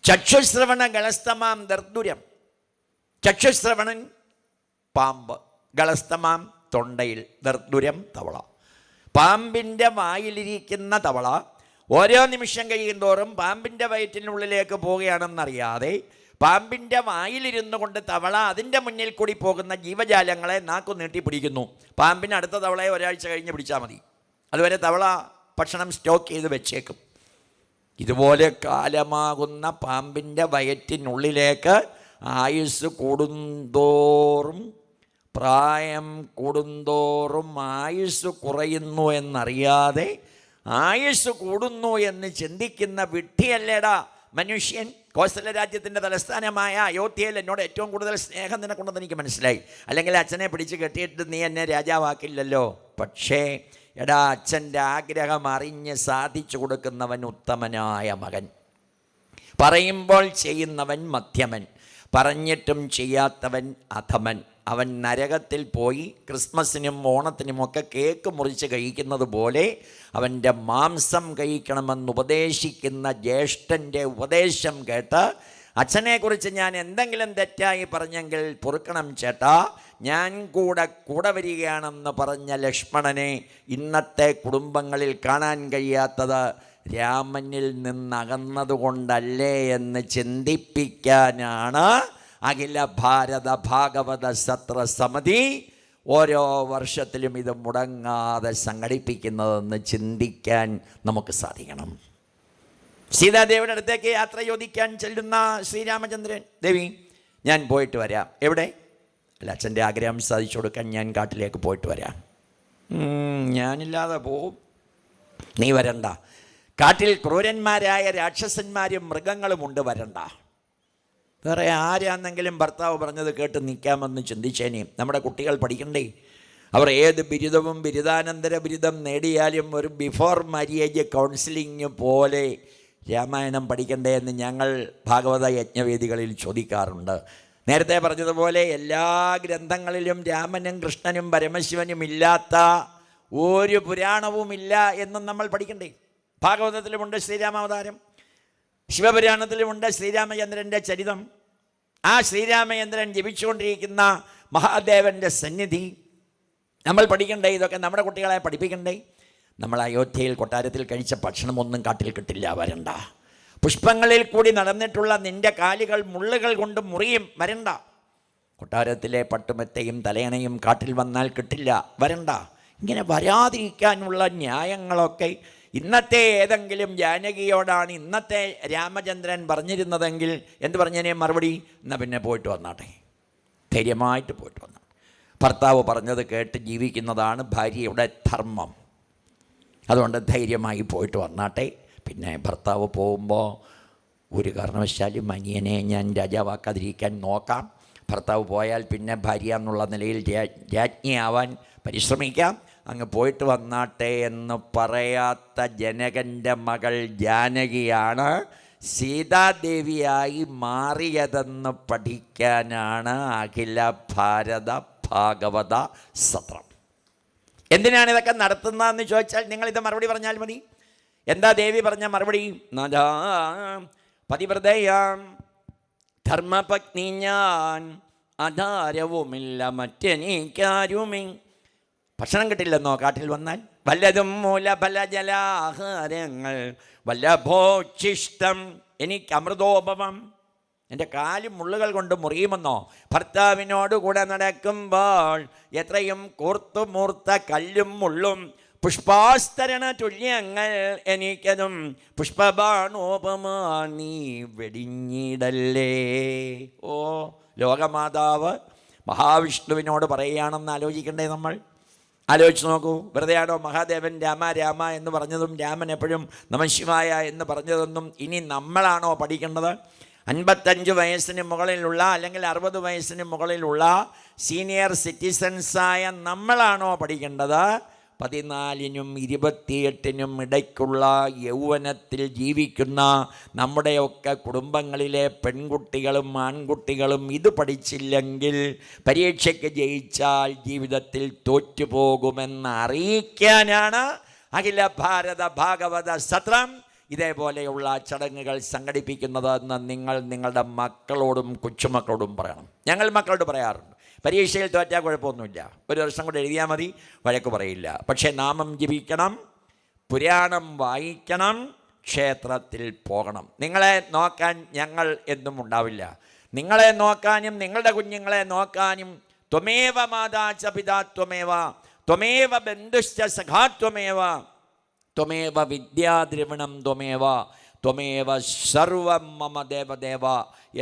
ചക്ഷുശ്രവണ ഗളസ്തമാം ദർദുരം. ചക്ഷുശ്രവണൻ പാമ്പ്, ഗളസ്തമാം തൊണ്ടയിൽ, ദർദുരം തവള. പാമ്പിൻ്റെ വായിലിരിക്കുന്ന തവള ഓരോ നിമിഷം കഴിയുന്തോറും പാമ്പിൻ്റെ വയറ്റിനുള്ളിലേക്ക് പോവുകയാണെന്നറിയാതെ പാമ്പിൻ്റെ വായിലിരുന്നു കൊണ്ട് തവള അതിൻ്റെ മുന്നിൽ കൂടി പോകുന്ന ജീവജാലങ്ങളെ നാക്കു നീട്ടി പിടിക്കുന്നു. പാമ്പിന് അടുത്ത തവളയെ ഒരാഴ്ച കഴിഞ്ഞ് പിടിച്ചാൽ മതി. അതുവരെ തവള ഭക്ഷണം സ്റ്റോക്ക് ചെയ്ത് വെച്ചേക്കും. ഇതുപോലെ കാലമാകുന്ന പാമ്പിൻ്റെ വയറ്റിനുള്ളിലേക്ക് ആയുസ് കൂടുന്തോറും പ്രായം കൂടുന്തോറും ആയുസ് കുറയുന്നു എന്നറിയാതെ ആയുസ് കൂടുന്നു എന്ന് ചിന്തിക്കുന്ന വിഡ്ഢിയല്ലേടാ മനുഷ്യൻ. കോസല രാജ്യത്തിൻ്റെ തലസ്ഥാനമായ അയോധ്യയിൽ എന്നോട് ഏറ്റവും കൂടുതൽ സ്നേഹം നിനക്കുണ്ടെന്ന് എനിക്ക് മനസ്സിലായി. അല്ലെങ്കിൽ അച്ഛനെ പിടിച്ച് കെട്ടിയിട്ട് നീ എന്നെ രാജാവാക്കില്ലല്ലോ. പക്ഷേ എടാ, അച്ഛൻ്റെ ആഗ്രഹം അറിഞ്ഞ് സാധിച്ചു കൊടുക്കുന്നവൻ ഉത്തമനായ മകൻ, പറയുമ്പോൾ ചെയ്യുന്നവൻ മധ്യമൻ, പറഞ്ഞിട്ടും ചെയ്യാത്തവൻ അധമൻ. അവൻ നരകത്തിൽ പോയി ക്രിസ്മസിനും ഓണത്തിനുമൊക്കെ കേക്ക് മുറിച്ച് കഴിക്കുന്നത് പോലെ അവൻ്റെ മാംസം കഴിക്കണമെന്ന് ഉപദേശിക്കുന്ന ജ്യേഷ്ഠൻ്റെ ഉപദേശം കേട്ട് അച്ഛനെക്കുറിച്ച് ഞാൻ എന്തെങ്കിലും തെറ്റായി പറഞ്ഞെങ്കിൽ പൊറുക്കണം ചേട്ടാ, ഞാൻ കൂടെ വരികയാണെന്ന് പറഞ്ഞ ലക്ഷ്മണനെ ഇന്നത്തെ കുടുംബങ്ങളിൽ കാണാൻ കഴിയാത്തത് രാമനിൽ നിന്നകന്നതുകൊണ്ടല്ലേ എന്ന് ചിന്തിപ്പിക്കാനാണ് അഖില ഭാരത ഭാഗവത സത്ര സമിതി ഓരോ വർഷത്തിലും ഇത് മുടങ്ങാതെ സംഘടിപ്പിക്കുന്നതെന്ന് ചിന്തിക്കാൻ നമുക്ക് സാധിക്കണം. സീതാദേവിയുടെ അടുത്തേക്ക് യാത്ര ചോദിക്കാൻ ചെല്ലുന്ന ശ്രീരാമചന്ദ്രൻ, ദേവി ഞാൻ പോയിട്ട് വരാം. എവിടെ? അല്ല, അച്ഛൻ്റെ ആഗ്രഹം സാധിച്ചു കൊടുക്കാൻ ഞാൻ കാട്ടിലേക്ക് പോയിട്ട് വരാം. ഞാനില്ലാതെ പോവും, നീ വരണ്ട. കാട്ടിൽ ക്രൂരന്മാരായ രാക്ഷസന്മാരും മൃഗങ്ങളുമുണ്ട്, വരണ്ട. വേറെ ആരാന്നെങ്കിലും ഭർത്താവ് പറഞ്ഞത് കേട്ട് നിൽക്കാമെന്ന് ചിന്തിച്ചേനെ. നമ്മുടെ കുട്ടികൾ പഠിക്കണ്ടേ? അവർ ഏത് ബിരുദവും ബിരുദാനന്തര ബിരുദം നേടിയാലും ഒരു ബിഫോർ മാരിയേജ് കൗൺസിലിംഗ് പോലെ രാമായണം പഠിക്കണ്ടേ എന്ന് ഞങ്ങൾ ഭാഗവത യജ്ഞവേദികളിൽ ചോദിക്കാറുണ്ട്. നേരത്തെ പറഞ്ഞതുപോലെ എല്ലാ ഗ്രന്ഥങ്ങളിലും രാമനും കൃഷ്ണനും പരമശിവനും ഇല്ലാത്ത ഒരു പുരാണവുമില്ല എന്നും നമ്മൾ പഠിക്കണ്ടേ? ഭാഗവതത്തിലുമുണ്ട് ശ്രീരാമാവതാരം, ശിവപുരാണത്തിലുമുണ്ട് ശ്രീരാമചന്ദ്രൻ്റെ ചരിതം. ആ ശ്രീരാമചന്ദ്രൻ ജപിച്ചുകൊണ്ടിരിക്കുന്ന മഹാദേവൻ്റെ സന്നിധി നമ്മൾ പഠിക്കണ്ടേ? ഇതൊക്കെ നമ്മുടെ കുട്ടികളെ പഠിപ്പിക്കണ്ടേ? നമ്മൾ അയോധ്യയിൽ കൊട്ടാരത്തിൽ കഴിച്ച ഭക്ഷണമൊന്നും കാട്ടിൽ കിട്ടില്ല, വരണ്ട. പുഷ്പങ്ങളിൽ കൂടി നടന്നിട്ടുള്ള നിൻ്റെ കാലുകൾ മുള്ളുകൾ കൊണ്ട് മുറിയും, വരണ്ട. കൊട്ടാരത്തിലെ പട്ടുമെത്തയും തലയണയും കാട്ടിൽ വന്നാൽ കിട്ടില്ല, വരണ്ട. ഇങ്ങനെ വരാതിരിക്കാനുള്ള ന്യായങ്ങളൊക്കെ ഇന്നത്തെ ഏതെങ്കിലും ജാനകിയോടാണ് ഇന്നത്തെ രാമചന്ദ്രൻ പറഞ്ഞിരുന്നതെങ്കിൽ എന്ത് പറഞ്ഞതിനെ മറുപടി? എന്നാൽ പിന്നെ പോയിട്ട് വന്നാട്ടെ, ധൈര്യമായിട്ട് പോയിട്ട് വന്നാട്ടെ. ഭർത്താവ് പറഞ്ഞത് കേട്ട് ജീവിക്കുന്നതാണ് ഭാര്യയുടെ ധർമ്മം. അതുകൊണ്ട് ധൈര്യമായി പോയിട്ട് വന്നാട്ടെ. പിന്നെ ഭർത്താവ് പോകുമ്പോൾ ഒരു കാരണവശാലും അനിയനെ ഞാൻ രാജാവാക്കാതിരിക്കാൻ നോക്കാം. ഭർത്താവ് പോയാൽ പിന്നെ ഭാര്യ എന്നുള്ള നിലയിൽ രാജ്ഞിയാവാൻ പരിശ്രമിക്കാം. അങ്ങ് പോയിട്ട് വന്നാട്ടെ എന്ന് പറയാത്ത ജനകൻ്റെ മകൾ ജാനകിയാണ് സീതാദേവിയായി മാറിയതെന്ന് പഠിക്കാനാണ് അഖില ഭാരത ഭാഗവത സത്രം. എന്തിനാണ് ഇതൊക്കെ നടത്തുന്നതെന്ന് ചോദിച്ചാൽ നിങ്ങളിത് മറുപടി പറഞ്ഞാൽ മതി. എന്താ ദേവി പറഞ്ഞ മറുപടി? നാഥാ പതിവ്രതയാം ധർമ്മപത്നി ഞാൻ, ആധാരവുമില്ല മറ്റെനിക്കാരുമേ. ഭക്ഷണം കിട്ടില്ലെന്നോ കാട്ടിൽ വന്നാൽ? വല്ലതും മൂലഫലജലാഹാരങ്ങൾ വല്ലഭോച്ഛിഷ്ടം, എനിക്ക് അമൃതോപമം, എൻ്റെ കാലും മുള്ളുകൾ കൊണ്ട് മുറിയുമെന്നോ? ഭർത്താവിനോട് കൂടെ നടക്കുമ്പോൾ എത്രയും കൂർത്തുമൂർത്ത കല്ലും മുള്ളും പുഷ്പാസ്തരണ തുല്യങ്ങൾ എനിക്കതും പുഷ്പബാണോപമാ നീ വെടിഞ്ഞിടല്ലേ. ഓ, ലോകമാതാവ് മഹാവിഷ്ണുവിനോട് പറയുകയാണെന്ന് ആലോചിക്കണ്ടേ നമ്മൾ? ആലോചിച്ച് നോക്കൂ. വെറുതെയാണോ മഹാദേവൻ രാമ രാമ എന്ന് പറഞ്ഞതും രാമൻ എപ്പോഴും നമഃശിവായ എന്ന് പറഞ്ഞതൊന്നും ഇനി നമ്മളാണോ പഠിക്കേണ്ടത്? 55 വയസ്സിന് മുകളിലുള്ള അല്ലെങ്കിൽ 60 വയസ്സിന് മുകളിലുള്ള സീനിയർ സിറ്റിസൺസായ നമ്മളാണോ പഠിക്കേണ്ടത്? 14നും 28നും ഇടയ്ക്കുള്ള യൗവനത്തിൽ ജീവിക്കുന്ന നമ്മുടെയൊക്കെ കുടുംബങ്ങളിലെ പെൺകുട്ടികളും ആൺകുട്ടികളും ഇത് പഠിച്ചില്ലെങ്കിൽ പരീക്ഷയ്ക്ക് ജയിച്ചാൽ ജീവിതത്തിൽ തോറ്റുപോകുമെന്ന് അറിയിക്കാനാണ് അഖില ഭാരത ഭാഗവത സത്രം ഇതേപോലെയുള്ള ചടങ്ങുകൾ സംഘടിപ്പിക്കുന്നത് എന്ന് നിങ്ങൾ നിങ്ങളുടെ മക്കളോടും കൊച്ചുമക്കളോടും പറയണം. ഞങ്ങൾ മക്കളോട് പറയാറുണ്ട്, പരീക്ഷയിൽ തോറ്റാൽ കുഴപ്പമൊന്നുമില്ല, ഒരു വർഷം കൂടെ എഴുതിയാൽ മതി, വഴക്ക് പറയില്ല. പക്ഷേ നാമം ജപിക്കണം, പുരാണം വായിക്കണം, ക്ഷേത്രത്തിൽ പോകണം. നിങ്ങളെ നോക്കാൻ ഞങ്ങൾ എന്നും ഉണ്ടാവില്ല. നിങ്ങളെ നോക്കാനും നിങ്ങളുടെ കുഞ്ഞുങ്ങളെ നോക്കാനും ത്വമേവ മാതാ ച പിതാ ത്വമേവ ത്വമേവ ബന്ധുശ്ച സഖാ ത്വമേവ ത്വമേവ വിദ്യാദ്രവിണം ത്വമേവ ത്വമേവ സർവം മമ ദേവദേവ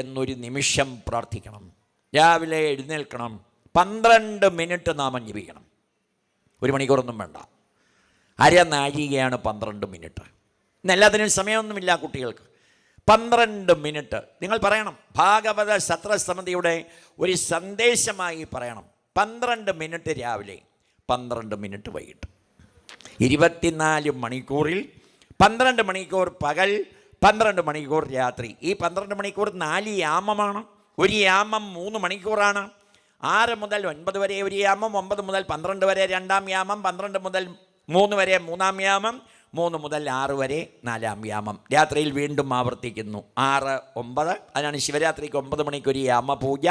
എന്നൊരു നിമിഷം പ്രാർത്ഥിക്കണം. രാവിലെ എഴുന്നേൽക്കണം, 12 മിനിറ്റ് നാമം ജപിക്കണം. 1 മണിക്കൂറൊന്നും വേണ്ട, അരനാഴികയാണ് 12 മിനിറ്റ്. ഇന്നെല്ലാത്തിനും സമയമൊന്നുമില്ല കുട്ടികൾക്ക്. 12 മിനിറ്റ് നിങ്ങൾ പറയണം. ഭാഗവത സത്രസമിതിയുടെ ഒരു സന്ദേശമായി പറയണം. 12 മിനിറ്റ് രാവിലെ, 12 മിനിറ്റ് വൈകിട്ട്. 24 മണിക്കൂറിൽ 12 മണിക്കൂർ പകൽ, 12 മണിക്കൂർ രാത്രി. ഈ 12 മണിക്കൂർ 4 യാമമാണ്. ഒരു യാമം 3 മണിക്കൂറാണ്. 6 മുതൽ 9 വരെ ഒരു യാമം, 9 മുതൽ 12 വരെ രണ്ടാം യാമം, 12 മുതൽ 3 വരെ മൂന്നാം യാമം, 3 മുതൽ 6 വരെ നാലാം യാമം. രാത്രിയിൽ വീണ്ടും ആവർത്തിക്കുന്നു. 6, 9. അതിനാണ് ശിവരാത്രിക്ക് 9 മണിക്കൊരു യാമപൂജ,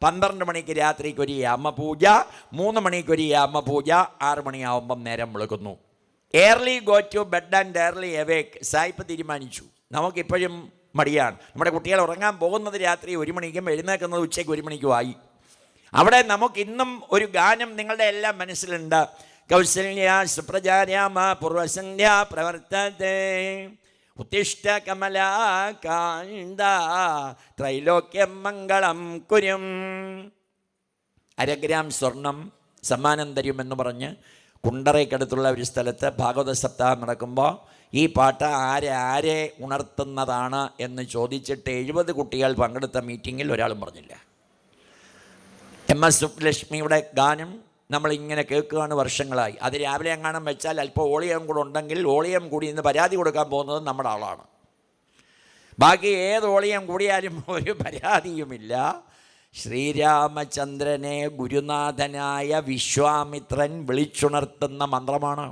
12 മണിക്ക് രാത്രിക്ക് ഒരു യാമപൂജ, 3 മണിക്കൊരു യാമപൂജ, 6 മണിയാവുമ്പം നേരം വിളിക്കുന്നു. Early go to bed and early awake. സായിപ്പ് തീരുമാനിച്ചു. നമുക്കിപ്പോഴും മടിയാണ്. നമ്മുടെ കുട്ടികൾ ഉറങ്ങാൻ പോകുന്നത് രാത്രി 1 മണിക്കും എഴുന്നേൽക്കുന്നത് ഉച്ചയ്ക്ക് 1 മണിക്കും ആയി. അവിടെ നമുക്കിന്നും ഒരു ഗാനം നിങ്ങളുടെ എല്ലാം മനസ്സിലുണ്ട്. കൗസല്യ സുപ്രജാരാമ പൂർവസന്ധ്യ പ്രവർത്തതേ ഉത്തിഷ്ഠ കമലാകാന്ത ത്രൈലോക്യം മംഗളം കുരും. 1/2 ഗ്രാം സ്വർണം സമ്മാനം തരുമെന്ന് പറഞ്ഞ് കുണ്ടറയ്ക്കടുത്തുള്ള ഒരു സ്ഥലത്ത് ഭാഗവത സപ്താഹം നടക്കുമ്പോൾ ഈ പാട്ട് ആരെ ഉണർത്തുന്നതാണ് എന്ന് ചോദിച്ചിട്ട് 70 കുട്ടികൾ പങ്കെടുത്ത മീറ്റിങ്ങിൽ ഒരാളും പറഞ്ഞില്ല. MS സുബ്ലക്ഷ്മിയുടെ ഗാനം നമ്മളിങ്ങനെ കേൾക്കുകയാണ് വർഷങ്ങളായി. അത് രാവിലെ എങ്ങാനും വെച്ചാൽ അല്പം ഓളിയം കൂടെ ഉണ്ടെങ്കിൽ ഓളിയം കൂടി ഇന്ന് പരാതി കൊടുക്കാൻ പോകുന്നത് നമ്മുടെ ആളാണ്. ബാക്കി ഏത് ഓളിയം കൂടിയാലും ഒരു പരാതിയുമില്ല. ശ്രീരാമചന്ദ്രനെ ഗുരുനാഥനായ വിശ്വാമിത്രൻ വിളിച്ചുണർത്തുന്ന മന്ത്രമാണ്.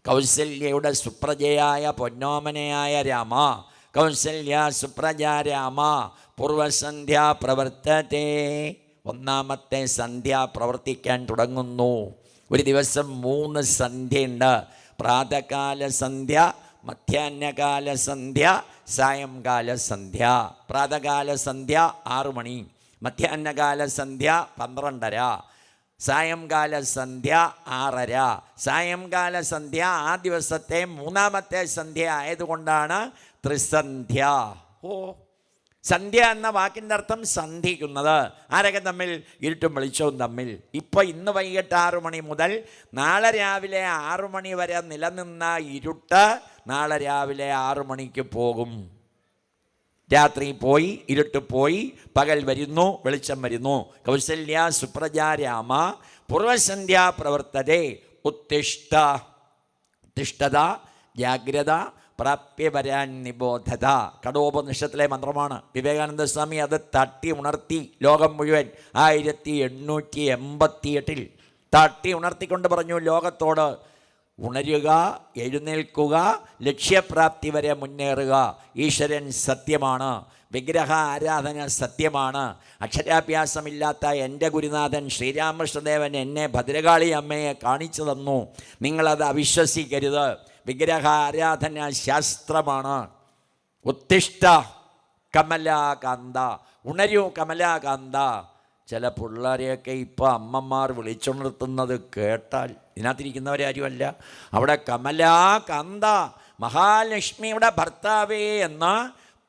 കൗസല്യയുടെ സുപ്രജയായ പൊന്നോമനയായ രാമ, കൗസല്യ സുപ്രജാ രാമ പൂർവസന്ധ്യ പ്രവർത്തതേ. 1ാമത്തെ സന്ധ്യ പ്രവർത്തിക്കാൻ തുടങ്ങുന്നു. ഒരു ദിവസം 3 സന്ധ്യയുണ്ട്. പ്രാതകാല സന്ധ്യ, മധ്യാഹ്നകാല സന്ധ്യ, സായംകാല സന്ധ്യ. പ്രാതകാല സന്ധ്യ 6 മണി, മധ്യാഹ്നകാല സന്ധ്യ 12:30, സായംകാല സന്ധ്യ 6:30. സായംകാല സന്ധ്യ ആ ദിവസത്തെ 3ാമത്തെ സന്ധ്യ ആയതുകൊണ്ടാണ് ത്രിസന്ധ്യ. ഓ, സന്ധ്യ എന്ന വാക്കിൻ്റെ അർത്ഥം സന്ധിക്കുന്നത്. ആരൊക്കെ തമ്മിൽ? ഇരുട്ടും വെളിച്ചവും തമ്മിൽ. ഇന്ന് വൈകിട്ട് 6 മണി മുതൽ നാളെ രാവിലെ 6 മണി വരെ നിലനിന്ന ഇരുട്ട് നാളെ രാവിലെ 6 മണിക്ക് പോകും. രാത്രി പോയി, ഇരുട്ട് പോയി, പകൽ വരുന്നു, വെളിച്ചം വരുന്നു. കൗസല്യ സുപ്രജാ രാമ പൂർവസന്ധ്യ പ്രവർത്തതേ ഉത്തിഷ്ഠ. ഉത്തിഷ്ഠത, ജാഗ്രത, പ്രാപ്യവരാൻ നിബോധത. കഠോപനിഷത്തിലെ മന്ത്രമാണ്. വിവേകാനന്ദ സ്വാമി അത് തട്ടി ഉണർത്തി ലോകം മുഴുവൻ 1888 തട്ടി ഉണർത്തിക്കൊണ്ട് പറഞ്ഞു ലോകത്തോട്, ഉണരുക, എഴുന്നേൽക്കുക, ലക്ഷ്യപ്രാപ്തി വരെ മുന്നേറുക. ഈശ്വരൻ സത്യമാണ്, വിഗ്രഹ ആരാധന സത്യമാണ്. അക്ഷരാഭ്യാസമില്ലാത്ത എൻ്റെ ഗുരുനാഥൻ ശ്രീരാമകൃഷ്ണദേവൻ എന്നെ ഭദ്രകാളി അമ്മയെ കാണിച്ചു തന്നു. നിങ്ങളത് അവിശ്വസിക്കരുത്. വിഗ്രഹ ആരാധന ശാസ്ത്രമാണ്. ഉത്തിഷ്ഠ കമലാകാന്ത, ഉണരൂ കമലാകാന്ത. ചില പിള്ളേരെയൊക്കെ ഇപ്പോൾ അമ്മമാർ വിളിച്ചുണർത്തുന്നത് കേട്ടാൽ, ഇതിനകത്തിരിക്കുന്നവരെ ആരുമല്ല, അവിടെ കമലാകാന്ത മഹാലക്ഷ്മിയുടെ ഭർത്താവേ എന്ന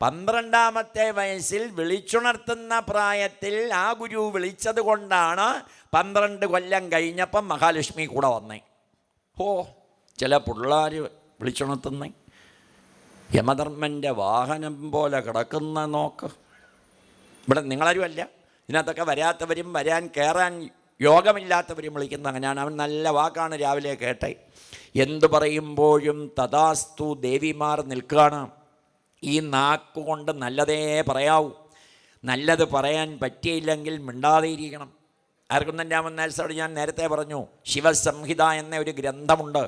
12ാമത്തെ വയസ്സിൽ വിളിച്ചുണർത്തുന്ന പ്രായത്തിൽ ആ ഗുരു വിളിച്ചത് കൊണ്ടാണ് 12 കൊല്ലം കഴിഞ്ഞപ്പം മഹാലക്ഷ്മി കൂടെ വന്നേ. ചില പിള്ളേർ വിളിച്ചുണർത്തുന്നേ യമധർമ്മൻ്റെ വാഹനം പോലെ കിടക്കുന്ന നോക്ക്. ഇവിടെ നിങ്ങളാരുമല്ല, ഇതിനകത്തൊക്കെ വരാത്തവരും വരാൻ കയറാൻ യോഗമില്ലാത്തവരും വിളിക്കുന്ന അങ്ങനെയാണ്. അവൻ നല്ല വാക്കാണ് രാവിലെ കേട്ടെ. എന്തു പറയുമ്പോഴും തഥാസ്തു ദേവിമാർ നിൽക്കുകയാണ്. ഈ നാക്കുകൊണ്ട് നല്ലതേ പറയാവൂ. നല്ലത് പറയാൻ പറ്റിയില്ലെങ്കിൽ മിണ്ടാതെ ഇരിക്കണം. ആർക്കും രാമനാഥോട് ഞാൻ നേരത്തെ പറഞ്ഞു, ശിവസംഹിത എന്ന ഒരു ഗ്രന്ഥമുണ്ട്.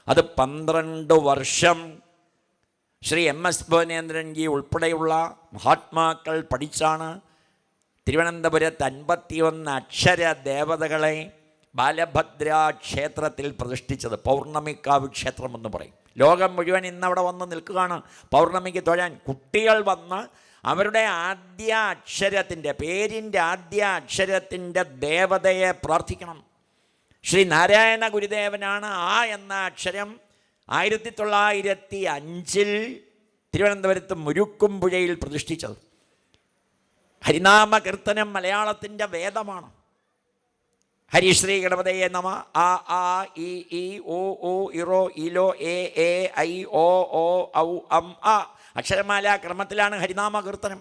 അത് 12 വർഷം ശ്രീ MS ഭുവനേന്ദ്രൻജി ഉൾപ്പെടെയുള്ള മഹാത്മാക്കൾ പഠിച്ചാണ് തിരുവനന്തപുരത്ത് 51 അക്ഷര ദേവതകളെ ബാലഭദ്ര ക്ഷേത്രത്തിൽ പ്രതിഷ്ഠിച്ചത്. പൗർണമിക്കാവ് ക്ഷേത്രം എന്ന് പറയും. ലോകം മുഴുവൻ ഇന്നവിടെ വന്ന് നിൽക്കുകയാണ് പൗർണമിക്ക് തൊഴാൻ. കുട്ടികൾ വന്ന് അവരുടെ ആദ്യ അക്ഷരത്തിൻ്റെ, പേരിൻ്റെ ആദ്യ അക്ഷരത്തിൻ്റെ ദേവതയെ പ്രാർത്ഥിക്കണം. ശ്രീ നാരായണ ഗുരുദേവനാണ് ആ എന്ന അക്ഷരം 1905 തിരുവനന്തപുരത്ത് മുരുക്കുംപുഴയിൽ പ്രതിഷ്ഠിച്ചത്. ഹരിനാമ കീർത്തനം മലയാളത്തിൻ്റെ വേദമാണ്. ഹരിശ്രീ ഗണപതയെ നമ, ആ ആ ഇ ഈ ഓ ഓ ഇറോ ഇലോ എ എ ഐ ഓ ഓ ഔ അം ആ അക്ഷരമാല ക്രമത്തിലാണ് ഹരിനാമ കീർത്തനം.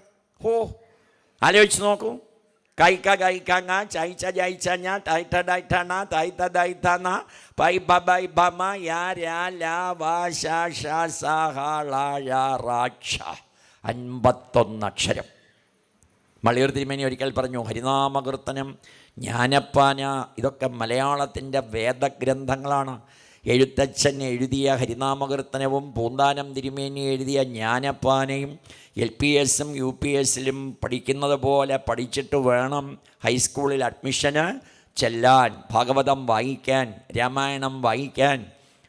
ആലോചിച്ച് നോക്കൂ. കൈക്ക കൈക്കാങ്ങ, ചൈച്ച ജൈച്ച ഞ, ടൈറ്റ ഡൈറ്റണ, തൈത്ത ദൈത്തന, പൈ ബൈ ബമ യാ രാ ലാ വാ ശ ഷ സ ഹ ള ഴ റ ക്ഷ. 51 അക്ഷരം. മള്ളിയൂർ തിരുമേനി ഒരിക്കൽ പറഞ്ഞു, ഹരിനാമകീർത്തനം, ജ്ഞാനപ്പാന, ഇതൊക്കെ മലയാളത്തിൻ്റെ വേദഗ്രന്ഥങ്ങളാണ്. എഴുത്തച്ഛൻ എഴുതിയ ഹരിനാമകീർത്തനവും പൂന്താനം തിരുമേനി എഴുതിയ ജ്ഞാനപ്പാനയും LPSും UPSലും പഠിക്കുന്നത് പോലെ പഠിച്ചിട്ട് വേണം ഹൈസ്കൂളിൽ അഡ്മിഷന് ചെല്ലാൻ, ഭാഗവതം വായിക്കാൻ, രാമായണം വായിക്കാൻ.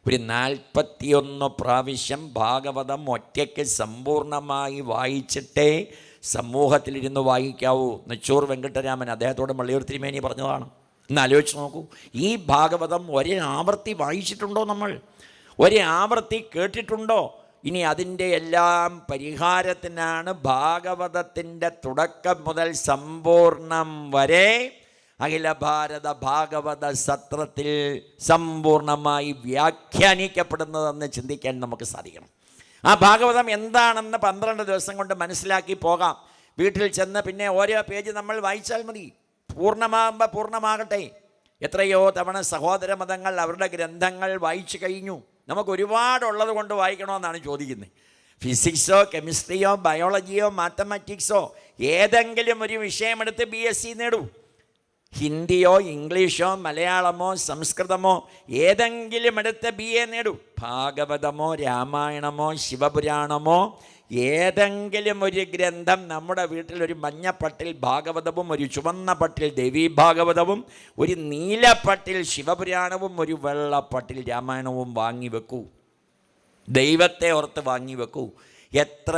ഒരു 41 പ്രാവശ്യം ഭാഗവതം ഒറ്റയ്ക്ക് സമ്പൂർണ്ണമായി വായിച്ചിട്ടേ സമൂഹത്തിലിരുന്ന് വായിക്കാവൂ. നെച്ചൂർ വെങ്കട്ടരാമൻ അദ്ദേഹത്തോട് മള്ളിയൂർ തിരുമേനി പറഞ്ഞതാണ്. ഒന്ന് ആലോചിച്ച് നോക്കൂ. ഈ ഭാഗവതം ഒരേ ആവർത്തി വായിച്ചിട്ടുണ്ടോ? നമ്മൾ ഒരേ ആവർത്തി കേട്ടിട്ടുണ്ടോ? ഇനി അതിൻ്റെ എല്ലാം പരിഹാരത്തിനാണ് ഭാഗവതത്തിൻ്റെ തുടക്കം മുതൽ സമ്പൂർണം വരെ അഖില ഭാരത ഭാഗവത സത്രത്തിൽ സമ്പൂർണമായി വ്യാഖ്യാനിക്കപ്പെടുന്നതെന്ന് ചിന്തിക്കാൻ നമുക്ക് സാധിക്കണം. ആ ഭാഗവതം എന്താണെന്ന് 12 ദിവസം കൊണ്ട് മനസ്സിലാക്കി പോകാം. വീട്ടിൽ ചെന്ന് പിന്നെ ഓരോ പേജ് നമ്മൾ വായിച്ചാൽ മതി. പൂർണ്ണമാകുമ്പോൾ പൂർണ്ണമാകട്ടെ. എത്രയോ തവണ സഹോദര മതങ്ങൾ അവരുടെ ഗ്രന്ഥങ്ങൾ വായിച്ചു കഴിഞ്ഞു. നമുക്ക് ഒരുപാടുള്ളത് കൊണ്ട് വായിക്കണമെന്നാണ് ചോദിക്കുന്നത്. ഫിസിക്സോ കെമിസ്ട്രിയോ ബയോളജിയോ മാത്തമാറ്റിക്സോ ഏതെങ്കിലും ഒരു വിഷയമെടുത്ത് BSc നേടൂ. ഹിന്ദിയോ ഇംഗ്ലീഷോ മലയാളമോ സംസ്കൃതമോ ഏതെങ്കിലും എടുത്ത് BA നേടൂ. ഭാഗവതമോ രാമായണമോ ശിവപുരാണമോ ഏതെങ്കിലും ഒരു ഗ്രന്ഥം നമ്മുടെ വീട്ടിൽ ഒരു മഞ്ഞപ്പട്ടിൽ ഭാഗവതവും, ഒരു ചുവന്ന പട്ടിൽ ദേവീ ഭാഗവതവും, ഒരു നീലപ്പട്ടിൽ ശിവപുരാണവും, ഒരു വെള്ളപ്പട്ടിൽ രാമായണവും വാങ്ങി വെക്കൂ. ദൈവത്തെ ഓർത്ത് വാങ്ങി വെക്കൂ. എത്ര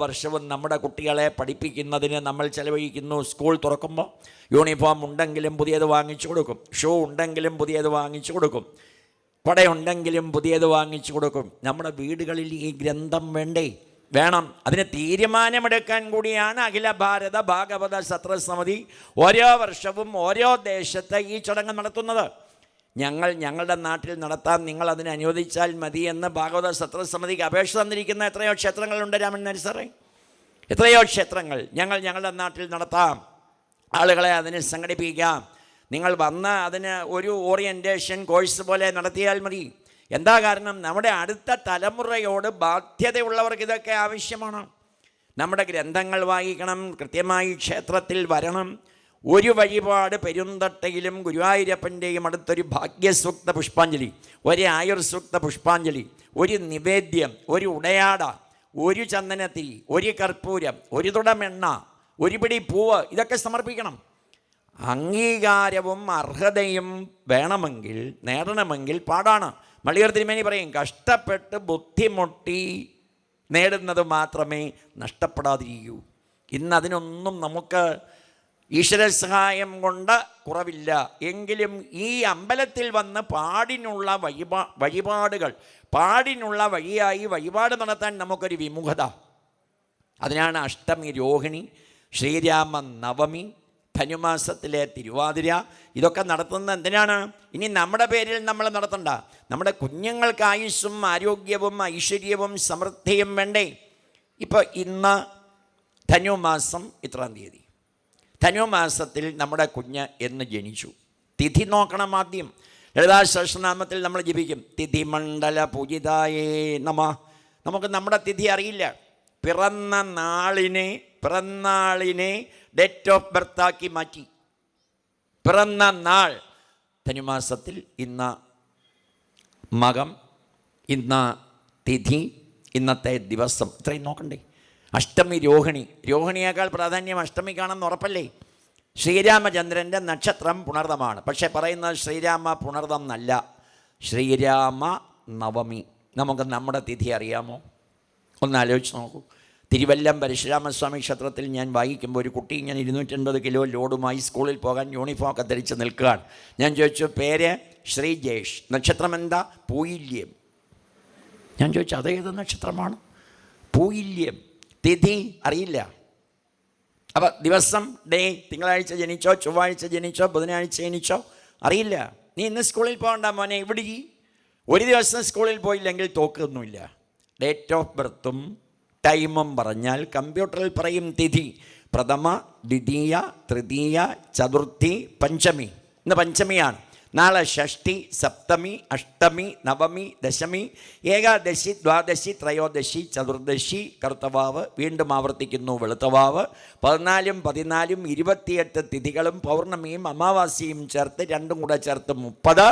വർഷവും നമ്മുടെ കുട്ടികളെ പഠിപ്പിക്കുന്നതിന് നമ്മൾ ചെലവഴിക്കുന്നു. സ്കൂൾ തുറക്കുമ്പോൾ യൂണിഫോം ഉണ്ടെങ്കിലും പുതിയത് വാങ്ങിച്ചു കൊടുക്കും, ഷൂ ഉണ്ടെങ്കിലും പുതിയത് വാങ്ങിച്ചു കൊടുക്കും, കൊടയുണ്ടെങ്കിലും പുതിയത് വാങ്ങിച്ചു കൊടുക്കും. നമ്മുടെ വീടുകളിൽ ഈ ഗ്രന്ഥം വേണ്ടേ? വേണം. അതിന് തീരുമാനമെടുക്കാൻ കൂടിയാണ് അഖില ഭാരത ഭാഗവത സത്രസമിതി ഓരോ വർഷവും ഓരോ ദേശത്ത് ഈ ചടങ്ങ് നടത്തുന്നത്. ഞങ്ങളുടെ നാട്ടിൽ നടത്താം, നിങ്ങൾ അതിനെ അനുവദിച്ചാൽ മതി എന്ന് ഭാഗവത സത്രസമിതിക്ക് അപേക്ഷ തന്നിരിക്കുന്ന എത്രയോ ക്ഷേത്രങ്ങളുണ്ട് രാമൻ നായർ സാറേ. എത്രയോ ക്ഷേത്രങ്ങൾ ഞങ്ങളുടെ നാട്ടിൽ നടത്താം. ആളുകളെ അതിന് സംഘടിപ്പിക്കാം. നിങ്ങൾ വന്ന് അതിന് ഒരു ഓറിയൻറ്റേഷൻ കോഴ്സ് പോലെ നടത്തിയാൽ മതി. എന്താ കാരണം? നമ്മുടെ അടുത്ത തലമുറയോട് ബാധ്യതയുള്ളവർക്ക് ഇതൊക്കെ ആവശ്യമാണ്. നമ്മുടെ ഗ്രന്ഥങ്ങൾ വായിക്കണം, കൃത്യമായി ക്ഷേത്രത്തിൽ വരണം. ഒരു വഴിപാട് പെരുന്തട്ടയിലും ഗുരുവായൂരപ്പൻ്റെയും അടുത്തൊരു ഭാഗ്യസൂക്ത പുഷ്പാഞ്ജലി, ഒരു ആയുർസൂക്ത പുഷ്പാഞ്ജലി, ഒരു നിവേദ്യം, ഒരു ഉടയാട, ഒരു ചന്ദനത്തിരി, ഒരു കർപ്പൂരം, ഒരു തുടമെണ്ണ, ഒരു പിടി പൂവ്, ഇതൊക്കെ സമർപ്പിക്കണം. അംഗീകാരവും അർഹതയും വേണമെങ്കിൽ, നേടണമെങ്കിൽ പാടാണ്. മള്ളിയൂർ തിരുമേനി പറയും, കഷ്ടപ്പെട്ട് ബുദ്ധിമുട്ടി നേടുന്നത് മാത്രമേ നഷ്ടപ്പെടാതിരിക്കൂ. ഇന്നതിനൊന്നും നമുക്ക് ഈശ്വര സഹായം കൊണ്ട് കുറവില്ല. എങ്കിലും ഈ അമ്പലത്തിൽ വന്ന് പാടിനുള്ള വഴിപാടുകൾ, പാടിനുള്ള വഴിയായി വഴിപാട് നടത്താൻ നമുക്കൊരു വിമുഖത. അതിനാണ് അഷ്ടമി, രോഹിണി, ശ്രീരാമ നവമി, ധനുമാസത്തിലെ തിരുവാതിര, ഇതൊക്കെ നടത്തുന്നത് എന്തിനാണ്? ഇനി നമ്മുടെ പേരിൽ നമ്മൾ നടത്തണ്ട. നമ്മുടെ കുഞ്ഞുങ്ങൾക്ക് ആയുസ്സും ആരോഗ്യവും ഐശ്വര്യവും സമൃദ്ധിയും വേണ്ടേ? ഇപ്പോൾ ഇന്ന് ധനുമാസം ഇത്രാം തീയതി. ധനുമാസത്തിൽ നമ്മുടെ കുഞ്ഞ് എന്ന് ജനിച്ചു? തിഥി നോക്കണം ആദ്യം. ലളിതാ സഹസ്രനാമത്തിൽ നമ്മൾ ജപിക്കും തിഥി മണ്ഡല പൂജിതായേ നമ. നമുക്ക് നമ്മുടെ തിഥി അറിയില്ല. പിറന്നാളിനെ ഡേറ്റ് ഓഫ് ബർത്താക്കി മാറ്റി. പിറന്ന നാൾ ധനുമാസത്തിൽ ഇന്ന് മകം, ഇന്ന് തിഥി, ഇന്നത്തെ ദിവസം, ഇത്രയും നോക്കണ്ടേ? അഷ്ടമി, രോഹിണി. രോഹിണിയേക്കാൾ പ്രാധാന്യം അഷ്ടമിക്കാണെന്ന് ഉറപ്പല്ലേ? ശ്രീരാമചന്ദ്രൻ്റെ നക്ഷത്രം പുണർദമാണ്. പക്ഷേ പറയുന്നത് ശ്രീരാമ പുണർദം എന്നല്ല, ശ്രീരാമ നവമി. നമുക്ക് നമ്മുടെ തിഥി അറിയാമോ? ഒന്ന് ആലോചിച്ച് നോക്കൂ. തിരുവല്ലം പരശുരാമസ്വാമി ക്ഷേത്രത്തിൽ ഞാൻ വായിക്കുമ്പോൾ ഒരു കുട്ടി ഇങ്ങനെ 250 കിലോ ലോഡുമായി സ്കൂളിൽ പോകാൻ യൂണിഫോം ഒക്കെ ധരിച്ച് നിൽക്കുകയാണ്. ഞാൻ ചോദിച്ചു, പേര് ശ്രീജേഷ്, നക്ഷത്രം എന്താ? പൂയില്യം. ഞാൻ ചോദിച്ചു, അതേത് നക്ഷത്രമാണ്? പൂയില്യം. തിഥി അറിയില്ല. അപ്പം ദിവസം, ഡേ, തിങ്കളാഴ്ച ജനിച്ചോ, ചൊവ്വാഴ്ച ജനിച്ചോ, ബുധനാഴ്ച ജനിച്ചോ അറിയില്ല. നീ ഇന്ന് സ്കൂളിൽ പോകണ്ട മോനെ, ഇവിടെ ഒരു ദിവസം സ്കൂളിൽ പോയില്ലെങ്കിൽ തോക്കൊന്നുമില്ല. ഡേറ്റ് ഓഫ് ബർത്തും ടൈമും പറഞ്ഞാൽ കമ്പ്യൂട്ടറിൽ പറയും തിഥി പ്രഥമ, ദ്വിതീയ, തൃതീയ, ചതുർത്ഥി, പഞ്ചമി. ഇന്ന് പഞ്ചമിയാണ്. നാളെ ഷഷ്ടി, സപ്തമി, അഷ്ടമി, നവമി, ദശമി, ഏകാദശി, ദ്വാദശി, ത്രയോദശി, ചതുർദശി, കറുത്തവാവ്, വീണ്ടും ആവർത്തിക്കുന്നു വെളുത്തവാവ്. 14, 14, 28 തിഥികളും പൗർണമിയും അമാവാസിയും ചേർത്ത്, രണ്ടും കൂടെ ചേർത്ത് 30.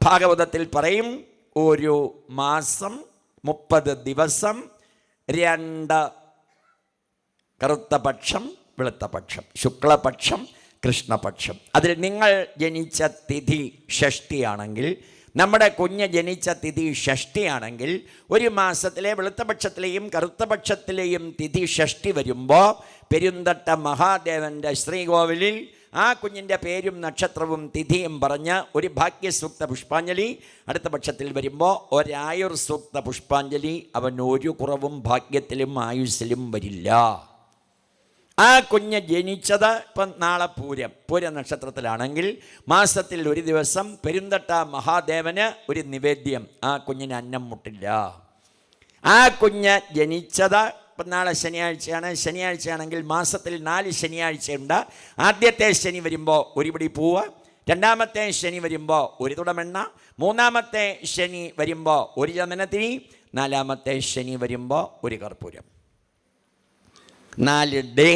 ഭാഗവതത്തിൽ പറയും ഒരു മാസം 30 ദിവസം, 2 കറുത്ത പക്ഷം, വെളുത്ത പക്ഷം, ശുക്ലപക്ഷം, കൃഷ്ണപക്ഷം. അതിൽ നിങ്ങൾ ജനിച്ച തിഥി ഷഷ്ടിയാണെങ്കിൽ, നമ്മുടെ കുഞ്ഞ് ജനിച്ച തിഥി ഷഷ്ടിയാണെങ്കിൽ, ഒരു മാസത്തിലെ വെളുത്തപക്ഷത്തിലെയും കറുത്തപക്ഷത്തിലെയും തിഥി ഷഷ്ടി വരുമ്പോൾ പെരുന്തട്ട മഹാദേവൻ്റെ ശ്രീകോവിലിൽ ആ കുഞ്ഞിൻ്റെ പേരും നക്ഷത്രവും തിഥിയും പറഞ്ഞ് ഒരു ഭാഗ്യസൂക്ത പുഷ്പാഞ്ജലി, അടുത്ത പക്ഷത്തിൽ വരുമ്പോൾ ഒരായുർ സൂക്ത പുഷ്പാഞ്ജലി. അവൻ ഒരു കുറവും ഭാഗ്യത്തിലും ആയുസ്സിലും വരില്ല. ആ കുഞ്ഞ് ജനിച്ചത് ഇപ്പം നാളെ പൂര നക്ഷത്രത്തിലാണെങ്കിൽ മാസത്തിൽ ഒരു ദിവസം പെരുന്തട്ട മഹാദേവന് ഒരു നിവേദ്യം, ആ കുഞ്ഞിന് അന്നം മുട്ടില്ല. ആ കുഞ്ഞ് ജനിച്ചത് ഇപ്പം നാളെ ശനിയാഴ്ചയാണെങ്കിൽ മാസത്തിൽ 4 ശനിയാഴ്ചയുണ്ട്. ആദ്യത്തെ ശനി വരുമ്പോൾ ഒരു പിടി പൂവ്, രണ്ടാമത്തെ ശനി വരുമ്പോൾ ഒരു തുടമെണ്ണ, മൂന്നാമത്തെ ശനി വരുമ്പോൾ ഒരു ചന്ദനത്തിരി, നാലാമത്തെ ശനി വരുമ്പോൾ ഒരു കർപ്പൂരം. 4 ഡേ,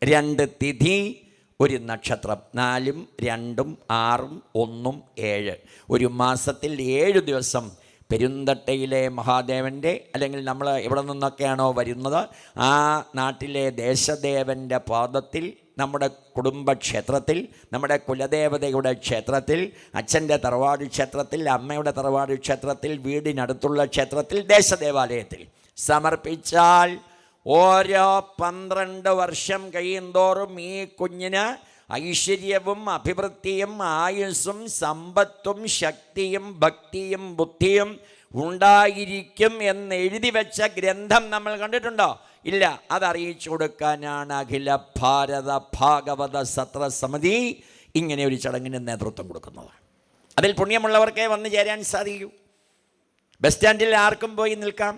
2 തിഥി, ഒരു നക്ഷത്രം. 4ഉം 2ഉം 6ഉം 1ഉം 7. ഒരു മാസത്തിൽ 7 ദിവസം പെരുന്തട്ടയിലെ മഹാദേവൻ്റെ, അല്ലെങ്കിൽ നമ്മൾ എവിടെ നിന്നൊക്കെയാണോ വരുന്നത് ആ നാട്ടിലെ ദേശദേവൻ്റെ പാദത്തിൽ, നമ്മുടെ കുടുംബക്ഷേത്രത്തിൽ, നമ്മുടെ കുലദേവതയുടെ ക്ഷേത്രത്തിൽ, അച്ഛൻ്റെ തറവാട് ക്ഷേത്രത്തിൽ, അമ്മയുടെ തറവാട് ക്ഷേത്രത്തിൽ, വീടിനടുത്തുള്ള ക്ഷേത്രത്തിൽ, ദേശദേവാലയത്തിൽ സമർപ്പിച്ചാൽ ഓരോ 12 വർഷം കഴിയുന്തോറും ഈ കുഞ്ഞിന് ഐശ്വര്യവും അഭിവൃദ്ധിയും ആയുസ്സും സമ്പത്തും ശക്തിയും ഭക്തിയും ബുദ്ധിയും ഉണ്ടായിരിക്കും എന്ന് എഴുതി വെച്ച ഗ്രന്ഥം നമ്മൾ കണ്ടിട്ടുണ്ടോ? ഇല്ല. അതറിയിച്ചു കൊടുക്കാനാണ് അഖില ഭാരത ഭാഗവത സത്ര സമിതി ഇങ്ങനെ ഒരു ചടങ്ങിന് നേതൃത്വം കൊടുക്കുന്നത്. അതിൽ പുണ്യമുള്ളവർക്കേ വന്നു ചേരാൻ സാധിക്കൂ. ബസ് സ്റ്റാൻഡിൽ ആർക്കും പോയി നിൽക്കാം.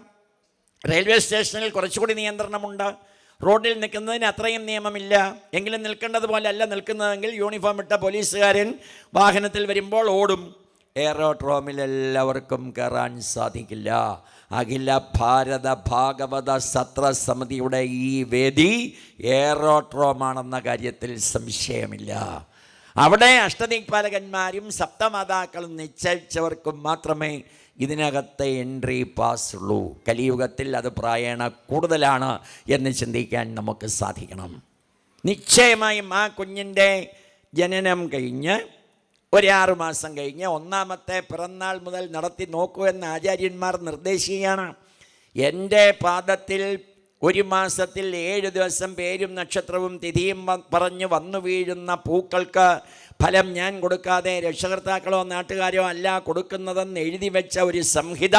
റെയിൽവേ സ്റ്റേഷനിൽ കുറച്ചുകൂടി നിയന്ത്രണമുണ്ട്. റോഡിൽ നിൽക്കുന്നതിന് അത്രയും നിയമമില്ല. എങ്കിലും നിൽക്കേണ്ടതുപോലെ അല്ല നിൽക്കുന്നതെങ്കിൽ യൂണിഫോം ഇട്ട പോലീസുകാരൻ വാഹനത്തിൽ വരുമ്പോൾ ഓടും. എയറോഡ്രോമിൽ എല്ലാവർക്കും കയറാൻ സാധിക്കില്ല. അഖില ഭാരത ഭാഗവത സത്ര സമിതിയുടെ ഈ വേദി എയറോഡ്രോമാണെന്ന കാര്യത്തിൽ സംശയമില്ല. അവിടെ അഷ്ടദിക്പാലകന്മാരും സപ്തമാതാക്കളും നിശ്ചയിച്ചവർക്കും മാത്രമേ ഇതിനകത്തെ എൻട്രി പാസ് ഉള്ളൂ. കലിയുഗത്തിൽ അത് പ്രായേണ കൂടുതലാണ് എന്ന് ചിന്തിക്കാൻ നമുക്ക് സാധിക്കണം. നിശ്ചയമായും ആ കുഞ്ഞിൻ്റെ ജനനം കഴിഞ്ഞ് ഒരു 6 മാസം കഴിഞ്ഞ് 1ാമത്തെ പിറന്നാൾ മുതൽ നടത്തി നോക്കൂ എന്ന് ആചാര്യന്മാർ നിർദ്ദേശിക്കുകയാണ്. എൻ്റെ പാദത്തിൽ 1 മാസത്തിൽ 7 ദിവസം പേരും നക്ഷത്രവും തിഥിയും പറഞ്ഞ് വന്നു വീഴുന്ന പൂക്കൾക്ക് ഫലം ഞാൻ കൊടുക്കാതെ രക്ഷകർത്താക്കളോ നാട്ടുകാരോ അല്ല കൊടുക്കുന്നതെന്ന് എഴുതി വെച്ച ഒരു സംഹിത,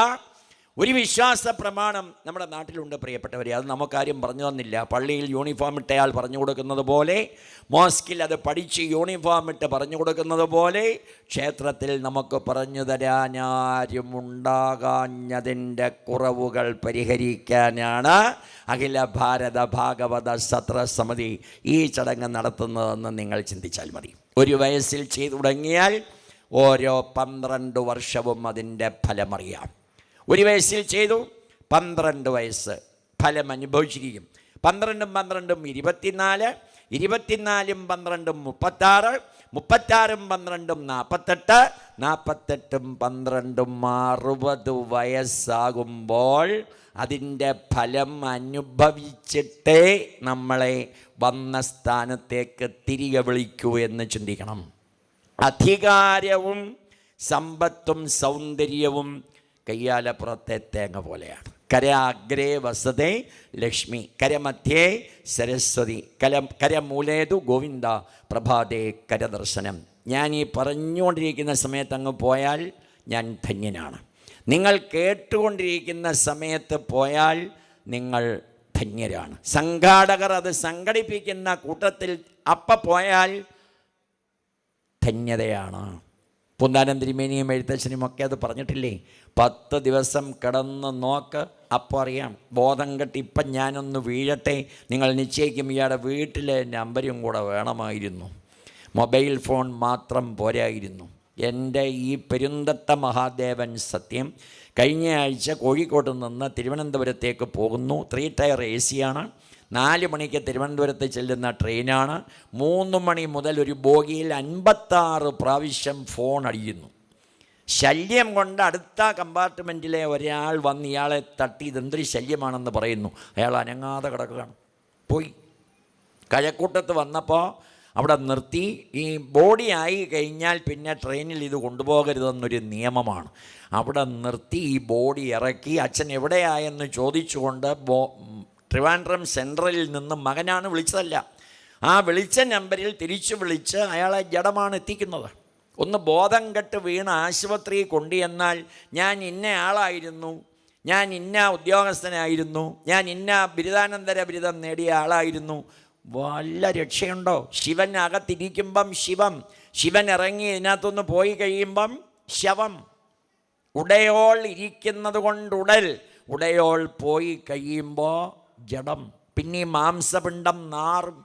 ഒരു വിശ്വാസ പ്രമാണം നമ്മുടെ നാട്ടിലുണ്ട് പ്രിയപ്പെട്ടവരെ. അത് നമുക്കാരും പറഞ്ഞു തന്നില്ല. പള്ളിയിൽ യൂണിഫോം ഇട്ടയാൾ പറഞ്ഞു കൊടുക്കുന്നത് പോലെ, മോസ്കിൽ അത് പഠിച്ച് യൂണിഫോം ഇട്ട് പറഞ്ഞു കൊടുക്കുന്നത് പോലെ, ക്ഷേത്രത്തിൽ നമുക്ക് പറഞ്ഞു തരാനാരും ഉണ്ടാകാഞ്ഞതിൻ്റെ കുറവുകൾ പരിഹരിക്കാനാണ് അഖില ഭാരത ഭാഗവത സത്ര സമിതി ഈ ചടങ്ങ് നടത്തുന്നതെന്ന് നിങ്ങൾ ചിന്തിച്ചാൽ മതി. 1 വയസ്സിൽ ചെയ്തു തുടങ്ങിയാൽ ഓരോ 12 വർഷവും അതിൻ്റെ ഫലമറിയാം. 1 വയസ്സിൽ ചെയ്തു, 12 വയസ്സ് ഫലം അനുഭവിച്ചിരിക്കും. 12ഉം 12ഉം 24, 24ഉം 12ഉം 36, 36ഉം 12ഉം 48, 48ഉം 12ഉം 60 വയസ്സാകുമ്പോൾ അതിൻ്റെ ഫലം അനുഭവിച്ചിട്ടേ നമ്മളെ വന്ന സ്ഥാനത്തേക്ക് തിരികെ വിളിക്കൂ എന്ന് ചിന്തിക്കണം. അധികാരവും സമ്പത്തും സൗന്ദര്യവും കയ്യാലപ്പുറത്തെ തേങ്ങ പോലെയാണ്. കര അഗ്രേ വസതേ ലക്ഷ്മി, കരമധ്യേ സരസ്വതി, കരമൂലേതു ഗോവിന്ദ, പ്രഭാതേ കരദർശനം. ഞാൻ ഈ പറഞ്ഞുകൊണ്ടിരിക്കുന്ന സമയത്ത് അങ്ങ് പോയാൽ ഞാൻ ധന്യനാണ്. നിങ്ങൾ കേട്ടുകൊണ്ടിരിക്കുന്ന സമയത്ത് പോയാൽ നിങ്ങൾ ധന്യരാണ്. സംഘാടകർ അത് സംഘടിപ്പിക്കുന്ന കൂട്ടത്തിൽ പോയാൽ ധന്യതയാണ്. പൂന്താനം തിരുമേനിയും എഴുത്തച്ഛനും ഒക്കെ അത് പറഞ്ഞിട്ടില്ലേ? 10 ദിവസം കിടന്ന് നോക്ക്, അപ്പോൾ അറിയാം. ബോധം കെട്ട് ഇപ്പം ഞാനൊന്ന് വീഴട്ടെ, നിങ്ങൾ നിശ്ചയിക്കും ഇയാളുടെ വീട്ടിലെ നമ്പരും കൂടെ വേണമായിരുന്നു, മൊബൈൽ ഫോൺ മാത്രം പോരായിരുന്നു. എൻ്റെ ഈ പെരുന്തട്ട മഹാദേവൻ സത്യം കഴിഞ്ഞ ആഴ്ച കോഴിക്കോട്ട് നിന്ന് തിരുവനന്തപുരത്തേക്ക് പോകുന്നു. 3 ടയർ AC ആണ്. 4 മണിക്ക് തിരുവനന്തപുരത്ത് ചെല്ലുന്ന ട്രെയിനാണ്. 3 മണി മുതൽ ഒരു ബോഗിയിൽ 56 പ്രാവശ്യം ഫോൺ അടിക്കുന്നു. ശല്യം കൊണ്ട് അടുത്ത കമ്പാർട്ട്മെൻറ്റിലെ ഒരാൾ വന്ന് ഇയാളെ തട്ടി ഇതെന്തൊരു ശല്യമാണെന്ന് പറയുന്നു. അയാൾ അനങ്ങാതെ കിടക്കുകയാണ്. പോയി കഴക്കൂട്ടത്ത് വന്നപ്പോൾ അവിടെ നിർത്തി. ഈ ബോഡി ആയി കഴിഞ്ഞാൽ പിന്നെ ട്രെയിനിൽ ഇത് കൊണ്ടുപോകരുതെന്നൊരു നിയമമാണ്. അവിടെ നിർത്തി ഈ ബോഡി ഇറക്കി. അച്ഛൻ എവിടെയായെന്ന് ചോദിച്ചുകൊണ്ട് ട്രിവാൻഡ്രം സെൻട്രലിൽ നിന്ന് മകനാണ് വിളിച്ചതല്ല, ആ വിളിച്ച നമ്പറിൽ തിരിച്ചു വിളിച്ച് അയാളെ ജഡമാണ് എത്തിക്കുന്നത്. ഒന്ന് ബോധം കെട്ട് വീണ് ആശുപത്രി കൊണ്ടുചെന്നാൽ ഞാൻ ഇന്ന ആളായിരുന്നു, ഞാൻ ഇന്ന ഉദ്യോഗസ്ഥനായിരുന്നു, ഞാൻ ഇന്ന ബിരുദാനന്തര ബിരുദം നേടിയ ആളായിരുന്നു, വല്ല രക്ഷയുണ്ടോ? ശിവൻ അകത്തിരിക്കുമ്പം ശിവൻ ഇറങ്ങി ഇതിനകത്തൊന്ന് പോയി കഴിയുമ്പം ശവം. ഉടയോൾ ഇരിക്കുന്നത് കൊണ്ട് ഉടയോൾ പോയി കഴിയുമ്പോൾ ജഡം, പിന്നെ മാംസപിണ്ഡം നാറും.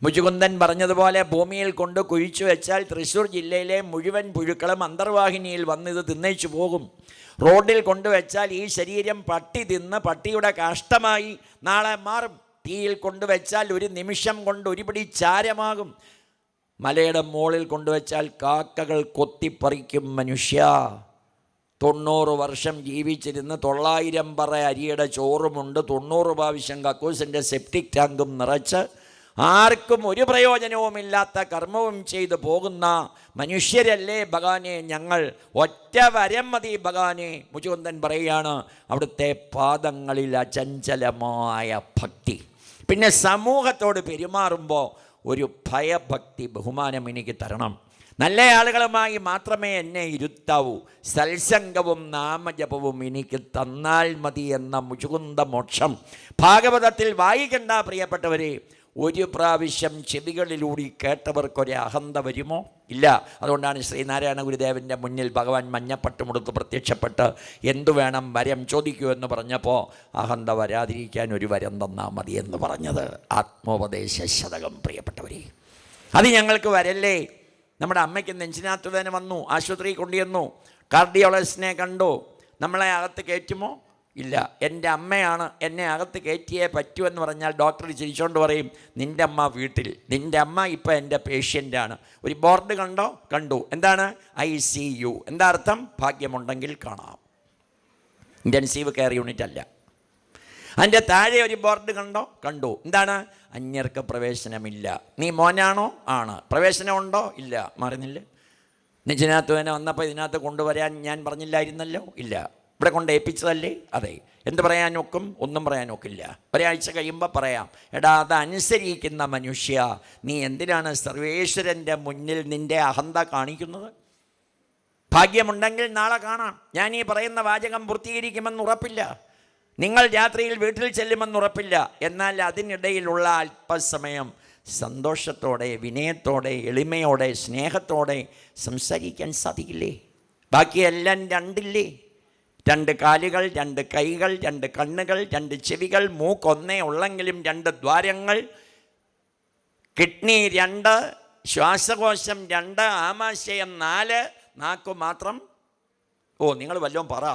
മുചുകുന്ദൻ പറഞ്ഞതുപോലെ ഭൂമിയിൽ കൊണ്ട് കുഴിച്ചു വെച്ചാൽ തൃശ്ശൂർ ജില്ലയിലെ മുഴുവൻ പുഴുക്കളും അന്തർവാഹിനിയിൽ വന്നിത് തിന്നേച്ചു പോകും. റോഡിൽ കൊണ്ടുവച്ചാൽ ഈ ശരീരം പട്ടി തിന്ന് പട്ടിയുടെ കാഷ്ടമായി നാളെ മാറും. തീയിൽ കൊണ്ടുവച്ചാൽ 1 നിമിഷം കൊണ്ട് ഒരു പിടി ചാരമാകും. മലയുടെ മുകളിൽ കൊണ്ടുവച്ചാൽ കാക്കകൾ കൊത്തിപ്പറിക്കും. മനുഷ്യ 90 വർഷം ജീവിച്ചിരുന്ന് 900 പറ അരിയുടെ ചോറുമുണ്ട്, 90 പ്രാവശ്യം കക്കൂസിൻ്റെ സെപ്റ്റിക് ടാങ്കും നിറച്ച് ആർക്കും ഒരു പ്രയോജനവുമില്ലാത്ത കർമ്മവും ചെയ്തു പോകുന്ന മനുഷ്യരല്ലേ ഭഗവാനെ ഞങ്ങൾ? ഒറ്റ വരം മതി ഭഗവാനെ. മുചുകുന്ദൻ പറയുകയാണ്, അവിടുത്തെ പാദങ്ങളിൽ അചഞ്ചലമായ ഭക്തി. പിന്നെ സമൂഹത്തോട് പെരുമാറുമ്പോൾ ഒരു ഭയഭക്തി ബഹുമാനം എനിക്ക് തരണം. നല്ല ആളുകളുമായി മാത്രമേ എന്നെ ഇരുത്താവൂ. സത്സംഗവും നാമജപവും എനിക്ക് തന്നാൽ മതി എന്ന മുചുകുന്ദ മോക്ഷം ഭാഗവതത്തിൽ വായിക്കണ്ട പ്രിയപ്പെട്ടവരെ. 1 പ്രാവശ്യം ചെവികളിലൂടെ കേട്ടവർക്കൊരു അഹന്ത വരുമോ? ഇല്ല. അതുകൊണ്ടാണ് ശ്രീനാരായണ ഗുരുദേവൻ്റെ മുന്നിൽ ഭഗവാൻ മഞ്ഞപ്പട്ടുമുടുത്ത് പ്രത്യക്ഷപ്പെട്ട് എന്തു വേണം വരം ചോദിക്കൂ എന്ന് പറഞ്ഞപ്പോൾ അഹന്ത വരാതിരിക്കാൻ ഒരു വരം തന്നാൽ മതി എന്ന് പറഞ്ഞത്. ആത്മോപദേശ ശതകം പ്രിയപ്പെട്ടവരെ, അത് ഞങ്ങൾക്ക് വരല്ലേ. നമ്മുടെ അമ്മയ്ക്ക് നെഞ്ചിനകത്ത് വേദന വന്നു, ആശുപത്രിയിൽ കൊണ്ടുവന്നു, കാർഡിയോളജിസ്റ്റിനെ കണ്ടു. നമ്മളെ അകത്ത് കയറ്റുമോ? ഇല്ല. എൻ്റെ അമ്മയാണ് എന്നെ അകത്ത് കയറ്റിയേ പറ്റൂ എന്ന് പറഞ്ഞാൽ ഡോക്ടർ ചിരിച്ചുകൊണ്ട് പറയും, നിൻ്റെ അമ്മ വീട്ടിൽ, നിൻ്റെ അമ്മ ഇപ്പോൾ എൻ്റെ പേഷ്യൻ്റാണ്. ഒരു ബോർഡ് കണ്ടോ? കണ്ടു. എന്താണ്? ICU. എന്താ അർത്ഥം? ഭാഗ്യമുണ്ടെങ്കിൽ കാണാം. ഇൻറ്റൻസീവ് കെയർ യൂണിറ്റ് അല്ല. അതിൻ്റെ താഴെ ഒരു ബോർഡ് കണ്ടോ? കണ്ടു. എന്താണ്? അന്യർക്ക് പ്രവേശനമില്ല. നീ മോനാണോ? ആണ്. പ്രവേശനമുണ്ടോ? ഇല്ല. മാറുന്നില്ല. നെഞ്ചിനകത്ത് തന്നെ വന്നപ്പോൾ ഇതിനകത്ത് കൊണ്ടുവരാൻ ഞാൻ പറഞ്ഞില്ലായിരുന്നല്ലോ? ഇല്ല. ഇവിടെ കൊണ്ട് ഏൽപ്പിച്ചതല്ലേ? അതെ. എന്ത് പറയാൻ നോക്കും? ഒന്നും പറയാൻ നോക്കില്ല. ഒരാഴ്ച കഴിയുമ്പോൾ പറയാം, എടാ അത് അനുസരിക്കുന്ന മനുഷ്യ, നീ എന്തിനാണ് സർവേശ്വരൻ്റെ മുന്നിൽ നിൻ്റെ അഹന്ത കാണിക്കുന്നത്? ഭാഗ്യമുണ്ടെങ്കിൽ നാളെ കാണാം. ഞാൻ ഈ പറയുന്ന വാചകം പൂർത്തീകരിക്കുമെന്ന് ഉറപ്പില്ല. നിങ്ങൾ രാത്രിയിൽ വീട്ടിൽ ചെല്ലുമെന്ന് ഉറപ്പില്ല. എന്നാൽ അതിനിടയിലുള്ള അല്പസമയം സന്തോഷത്തോടെ, വിനയത്തോടെ, എളിമയോടെ, സ്നേഹത്തോടെ സംസാരിക്കാൻ സാധിക്കില്ലേ? ബാക്കിയെല്ലാം രണ്ടില്ലേ? 2 കാലുകൾ, 2 കൈകൾ, 2 കണ്ണുകൾ, 2 ചെവികൾ, മൂക്കൊന്നേ ഉള്ളെങ്കിലും 2 ദ്വാരങ്ങൾ, കിഡ്നി 2, ശ്വാസകോശം 2, ആമാശയം 4, നാക്കു മാത്രം. നിങ്ങൾ വല്ലതും പറ.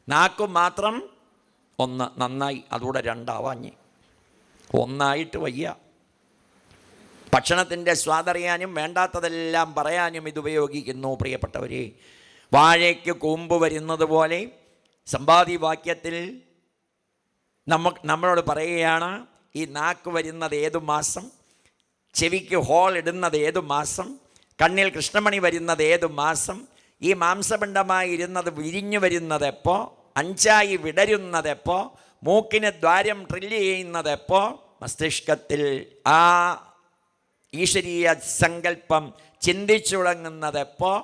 നാക്കു മാത്രം 1. നന്നായി. അതുകൂടെ 2 ആവാഞ്ഞ്. 1 വയ്യ. ഭക്ഷണത്തിൻ്റെ സ്വാദറിയാനും വേണ്ടാത്തതെല്ലാം പറയാനും ഇതുപയോഗിക്കുന്നു. പ്രിയപ്പെട്ടവരെ, വാഴയ്ക്ക് കൂമ്പ് വരുന്നത് പോലെ സമ്പാദ്യവാക്യത്തിൽ നമ്മളോട് പറയുകയാണ്, ഈ നാക്ക് വരുന്നത് ഏതു മാസം, ചെവിക്ക് ഹോൾ ഇടുന്നത് ഏതു മാസം, കണ്ണിൽ കൃഷ്ണമണി വരുന്നത് ഏതു മാസം, ഈ മാംസപിണ്ഡമായി ഇരുന്നത് വിരിഞ്ഞു വരുന്നത് എപ്പോൾ, 5ആയി വിടരുന്നതെപ്പോൾ, മൂക്കിന് ദ്വാരം ഡ്രില്ല് ചെയ്യുന്നതെപ്പോൾ, മസ്തിഷ്കത്തിൽ ആ ഈശ്വരീയ സങ്കല്പം ചിന്തിച്ചുടങ്ങുന്നതെപ്പോൾ,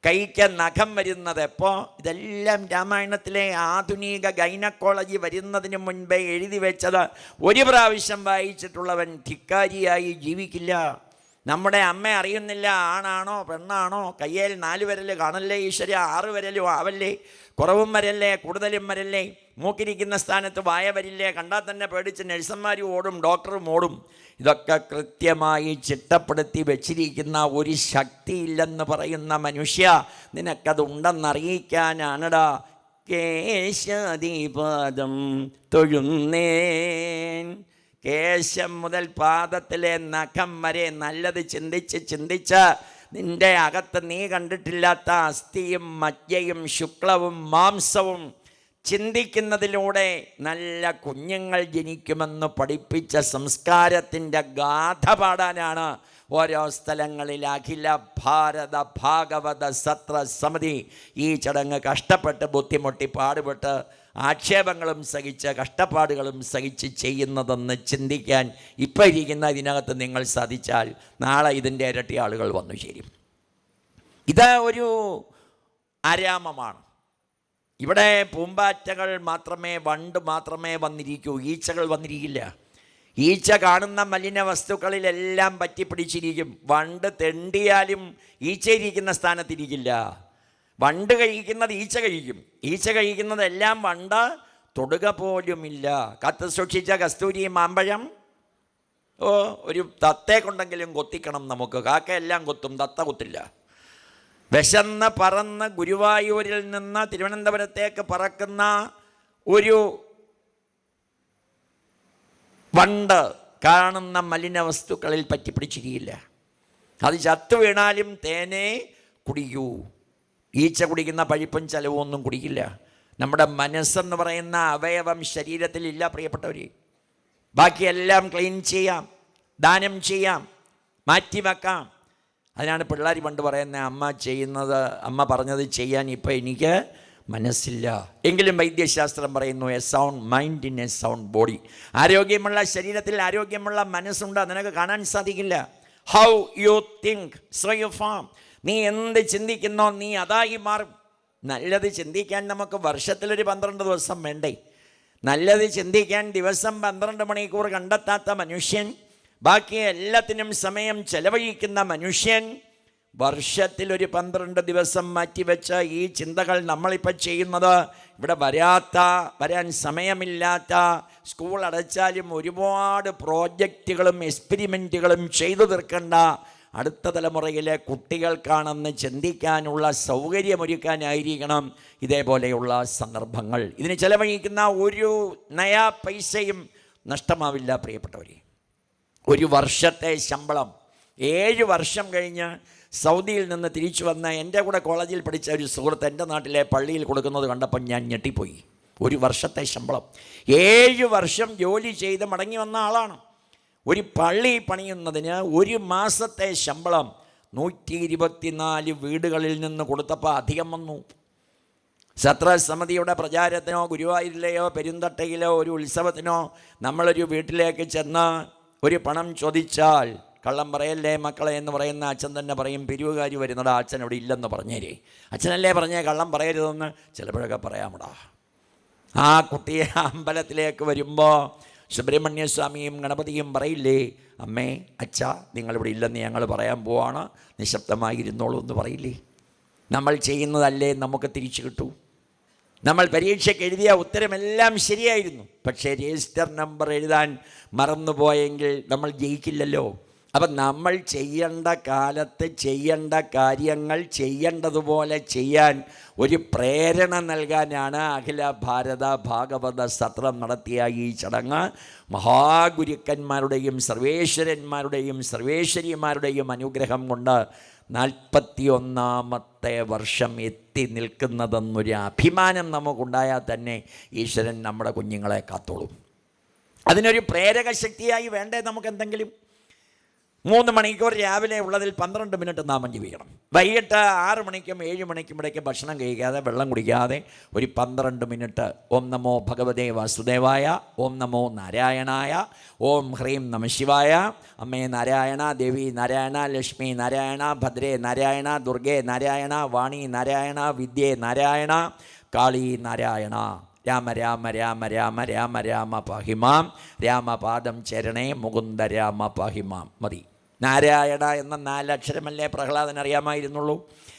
കൈക്ക് നഖം വരുന്നതെപ്പോൾ, ഇതെല്ലാം രാമായണത്തിലെ ആധുനിക ഗൈനക്കോളജി വരുന്നതിന് മുൻപേ എഴുതി വെച്ചത്. ഒരു പ്രാവശ്യം വായിച്ചിട്ടുള്ളവൻ ധിക്കാരിയായി ജീവിക്കില്ല. നമ്മുടെ അമ്മ അറിയുന്നില്ല ആണാണോ പെണ്ണാണോ, കയ്യിൽ 4 വിരൽ കാണല്ലേ ഈശ്വര, 6 വിരലും ആവല്ലേ, കുറവും വരല്ലേ കൂടുതലും വരല്ലേ, മൂക്കിരിക്കുന്ന സ്ഥാനത്ത് വായ വരില്ലേ, കണ്ടാൽ തന്നെ പേടിച്ച് നഴ്സന്മാരും ഓടും, ഡോക്ടറും ഓടും. ഇതൊക്കെ കൃത്യമായി ചിട്ടപ്പെടുത്തി വെച്ചിരിക്കുന്ന ഒരു ശക്തിയില്ലെന്ന് പറയുന്ന മനുഷ്യ, നിനക്കത് ഉണ്ടെന്നറിയിക്കാനാണടാ കേശാദിപാദം തൊഴുന്നേൻ. കേശം മുതൽ പാദത്തിലെ നഖം വരെ നല്ലത് ചിന്തിച്ച് നിൻ്റെ അകത്ത് നീ കണ്ടിട്ടില്ലാത്ത അസ്ഥിയും മജ്ജയും ശുക്ലവും മാംസവും ചിന്തിക്കുന്നതിലൂടെ നല്ല കുഞ്ഞുങ്ങൾ ജനിക്കുമെന്ന് പഠിപ്പിച്ച സംസ്കാരത്തിൻ്റെ ഗാഥ പാടാനാണ് ഓരോ സ്ഥലങ്ങളിൽ അഖില ഭാരത ഭാഗവത സത്ര സമിതി ഈ ചടങ്ങ് കഷ്ടപ്പെട്ട് ബുദ്ധിമുട്ടി പാടുപെട്ട് ആക്ഷേപങ്ങളും സഹിച്ച് കഷ്ടപ്പാടുകളും സഹിച്ച് ചെയ്യുന്നതെന്ന് ചിന്തിക്കാൻ ഇപ്പോൾ ഇരിക്കുന്ന ഇതിനകത്ത് നിങ്ങൾ സാധിച്ചാൽ നാളെ ഇതിൻ്റെ ഇരട്ടി ആളുകൾ വന്നു ചേരും. ഇത് ഒരു ആരാമമാണ്. ഇവിടെ പൂമ്പാറ്റകൾ മാത്രമേ, വണ്ട് മാത്രമേ വന്നിരിക്കൂ, ഈച്ചകൾ വന്നിരിക്കില്ല. ഈച്ച കാണുന്ന മലിന വസ്തുക്കളിലെല്ലാം പറ്റിപ്പിടിച്ചിരിക്കും. വണ്ട് തെണ്ടിയാലും ഈച്ച ഇരിക്കുന്ന സ്ഥാനത്തിരിക്കില്ല. വണ്ട് കഴിക്കുന്നത് ഈച്ച കഴിക്കും, ഈച്ച കഴിക്കുന്നതെല്ലാം വണ്ട് തൊടുക പോലുമില്ല. കത്ത് സൂക്ഷിച്ച കസ്തൂരി മാമ്പഴം ഒരു തത്തയെ കൊണ്ടെങ്കിലും കൊത്തിക്കണം നമുക്ക്. കാക്കയെല്ലാം കൊത്തും, തത്ത കൊത്തില്ല. വിശന്ന് പറന്ന് ഗുരുവായൂരിൽ നിന്ന് തിരുവനന്തപുരത്തേക്ക് പറക്കുന്ന ഒരു വണ്ട് കാണുന്ന മലിന വസ്തുക്കളിൽ പറ്റിപ്പിടിച്ചിരിക്കില്ല. അത് ചത്തു വീണാലും തേനേ കുടിക്കൂ. ഈച്ച കുടിക്കുന്ന പഴിപ്പും ചലവും ഒന്നും കുടിക്കില്ല. നമ്മുടെ മനസ്സെന്ന് പറയുന്ന അവയവം ശരീരത്തിലില്ല പ്രിയപ്പെട്ടവർ. ബാക്കിയെല്ലാം ക്ലീൻ ചെയ്യാം, ദാനം ചെയ്യാം, മാറ്റിവെക്കാം. അതിനാണ് പിള്ളേർ പണ്ട് പറയുന്നത്, അമ്മ പറഞ്ഞത് ചെയ്യാൻ ഇപ്പം എനിക്ക് മനസ്സില്ല. എങ്കിലും വൈദ്യശാസ്ത്രം പറയുന്നു, A sound mind in A sound body. ആരോഗ്യമുള്ള ശരീരത്തിൽ ആരോഗ്യമുള്ള മനസ്സുണ്ട്. നിനക്ക് കാണാൻ സാധിക്കില്ല. How you think so you farm. നീ എന്ത് ചിന്തിക്കുന്നോ നീ അതായി മാറും. നല്ലത് ചിന്തിക്കാൻ നമുക്ക് വർഷത്തിലൊരു 12 ദിവസം വേണ്ടേ? നല്ലത് ചിന്തിക്കാൻ ദിവസം 12 മണിക്കൂർ കണ്ടെത്താത്ത മനുഷ്യൻ, ബാക്കി എല്ലാത്തിനും സമയം ചെലവഴിക്കുന്ന മനുഷ്യൻ, വർഷത്തിലൊരു 12 ദിവസം മാറ്റിവെച്ച ഈ ചിന്തകൾ നമ്മളിപ്പോൾ ചെയ്യുന്നത്, ഇവിടെ വരാൻ സമയമില്ലാത്ത, സ്കൂൾ അടച്ചാലും ഒരുപാട് പ്രോജക്റ്റുകളും എക്സ്പെരിമെൻറ്റുകളും ചെയ്തു തീർക്കേണ്ട അടുത്ത തലമുറയിലെ കുട്ടികൾക്കാണെന്ന് ചിന്തിക്കാനുള്ള സൗകര്യമൊരുക്കാനായിരിക്കണം ഇതേപോലെയുള്ള സന്ദർഭങ്ങൾ. ഇതിന് ചെലവഴിക്കുന്ന ഒരു നയാ പൈസയും നഷ്ടമാവില്ല പ്രിയപ്പെട്ടവരെ. ഒരു വർഷത്തെ ശമ്പളം 7 വർഷം കഴിഞ്ഞ് സൗദിയിൽ നിന്ന് തിരിച്ചു വന്ന എൻ്റെ കൂടെ കോളേജിൽ പഠിച്ച ഒരു സുഹൃത്ത് എൻ്റെ നാട്ടിലെ പള്ളിയിൽ കൊടുക്കുന്നത് കണ്ടപ്പോൾ ഞാൻ ഞെട്ടിപ്പോയി. ഒരു വർഷത്തെ ശമ്പളം, 7 വർഷം ജോലി ചെയ്ത് മടങ്ങി വന്ന ആളാണ്. ഒരു പള്ളി പണിയുന്നതിന് ഒരു മാസത്തെ ശമ്പളം 124 വീടുകളിൽ നിന്ന് കൊടുത്തപ്പോൾ അധികം വന്നു. സത്രസമിതിയുടെ പ്രചാരത്തിനോ ഗുരുവായൂരിലെയോ പെരുന്തട്ടയിലോ ഒരു ഉത്സവത്തിനോ നമ്മളൊരു വീട്ടിലേക്ക് ചെന്ന് ഒരു പണം ചോദിച്ചാൽ, കള്ളം പറയല്ലേ മക്കളെ എന്ന് പറയുന്ന അച്ഛൻ തന്നെ പറയും, പിരിവുകാരി വരുന്നടാ, അച്ഛൻ ഇവിടെ ഇല്ലെന്ന് പറഞ്ഞേരേ, അച്ഛനല്ലേ പറഞ്ഞേ കള്ളം പറയരുതെന്ന്. ചിലപ്പോഴൊക്കെ പറയാമടാ. ആ കുട്ടിയെ അമ്പലത്തിലേക്ക് വരുമ്പോൾ സുബ്രഹ്മണ്യസ്വാമിയും ഗണപതിയും പറയില്ലേ, അമ്മേ അച്ഛ നിങ്ങളിവിടെ ഇല്ലെന്ന് ഞങ്ങൾ പറയാൻ പോവാണ്, നിശബ്ദമായിരുന്നോളൂ എന്ന് പറയില്ലേ? നമ്മൾ ചെയ്യുന്നതല്ലേ നമുക്ക് തിരിച്ചു കിട്ടൂ. നമ്മൾ പരീക്ഷയ്ക്ക് എഴുതിയ ഉത്തരമെല്ലാം ശരിയായിരുന്നു, പക്ഷേ രജിസ്റ്റർ നമ്പർ എഴുതാൻ മറന്നുപോയെങ്കിൽ നമ്മൾ ജയിക്കില്ലല്ലോ. അപ്പം നമ്മൾ ചെയ്യേണ്ട കാലത്ത് ചെയ്യേണ്ട കാര്യങ്ങൾ ചെയ്യേണ്ടതുപോലെ ചെയ്യാൻ ഒരു പ്രേരണ നൽകാനാണ് അഖില ഭാരത ഭാഗവത സത്രം നടത്തിയ ഈ ചടങ്ങ്. മഹാഗുരുക്കന്മാരുടെയും സർവേശ്വരന്മാരുടെയും സർവേശ്വരിമാരുടെയും അനുഗ്രഹം കൊണ്ട് 41ാമത്തെ വർഷം എത്തി നിൽക്കുന്നതെന്നൊരു അഭിമാനം നമുക്കുണ്ടായാൽ തന്നെ ഈശ്വരൻ നമ്മുടെ കുഞ്ഞുങ്ങളെ കാത്തോളും. അതിനൊരു പ്രേരക ശക്തിയായി വേണ്ടേ നമുക്കെന്തെങ്കിലും? 3 മണിക്കൂർ രാവിലെ ഉള്ളതിൽ 12 മിനിറ്റ് നാമം ജപിക്കണം. വൈകിട്ട് 6 മണിക്കും 7 മണിക്കും ഇടയ്ക്ക് ഭക്ഷണം കഴിക്കാതെ വെള്ളം കുടിക്കാതെ ഒരു 12 മിനിറ്റ് ഓം നമോ ഭഗവതേ വാസുദേവായ, ഓം നമോ നാരായണായ, ഓം ഹ്രീം നമ ശിവായ, അമ്മേ നാരായണ, ദേവി നാരായണ, ലക്ഷ്മി നാരായണ, ഭദ്രേ നാരായണ, ദുർഗേ നാരായണ, വാണി നാരായണ, വിദ്യേ നാരായണ, കാളി നാരായണ, രാമ രാമ രാമ രാമ രാമ രാമ പാഹിമാം, രാമപാദം ചരണേ മുകുന്ദ രാമ പാഹിമാം. മതി. നാരായണ എന്ന 4 അക്ഷരമല്ലേ പ്രഹ്ലാദൻ അറിയാമായിരുന്നുള്ളൂ.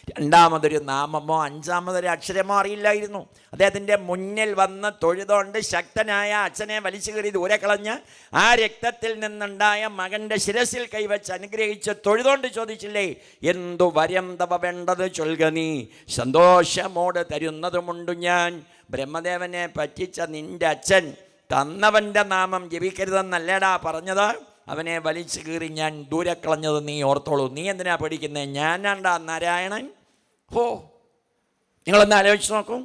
2ാമതൊരു നാമമോ 5ാമതൊരു അക്ഷരമോ അറിയില്ലായിരുന്നു. അദ്ദേഹത്തിൻ്റെ മുന്നിൽ വന്ന് തൊഴുതുകൊണ്ട് ശക്തനായ അച്ഛനെ വലിച്ചു കയറി ദൂരെ കളഞ്ഞ് ആ രക്തത്തിൽ നിന്നുണ്ടായ മകൻ്റെ ശിരസിൽ കൈവച്ച് അനുഗ്രഹിച്ച് തൊഴുതുകൊണ്ട് ചോദിച്ചില്ലേ, എന്തു വരം തവ വേണ്ടത് ചൊൽക നീ, സന്തോഷമോട് തരുന്നതുമുണ്ടു ഞാൻ. ബ്രഹ്മദേവനെ പറ്റിച്ച നിൻ്റെ അച്ഛൻ തന്നവൻ്റെ നാമം ജപിക്കരുതെന്നല്ലേടാ പറഞ്ഞത്? അവനെ വലിച്ചു കീറി ഞാൻ ദൂരെ കളഞ്ഞത് നീ ഓർത്തോളൂ. നീ എന്തിനാ പേടിക്കുന്നത്? ഞാനാണ്ടാ നാരായണൻ. നിങ്ങളൊന്ന് ആലോചിച്ച് നോക്കൂ.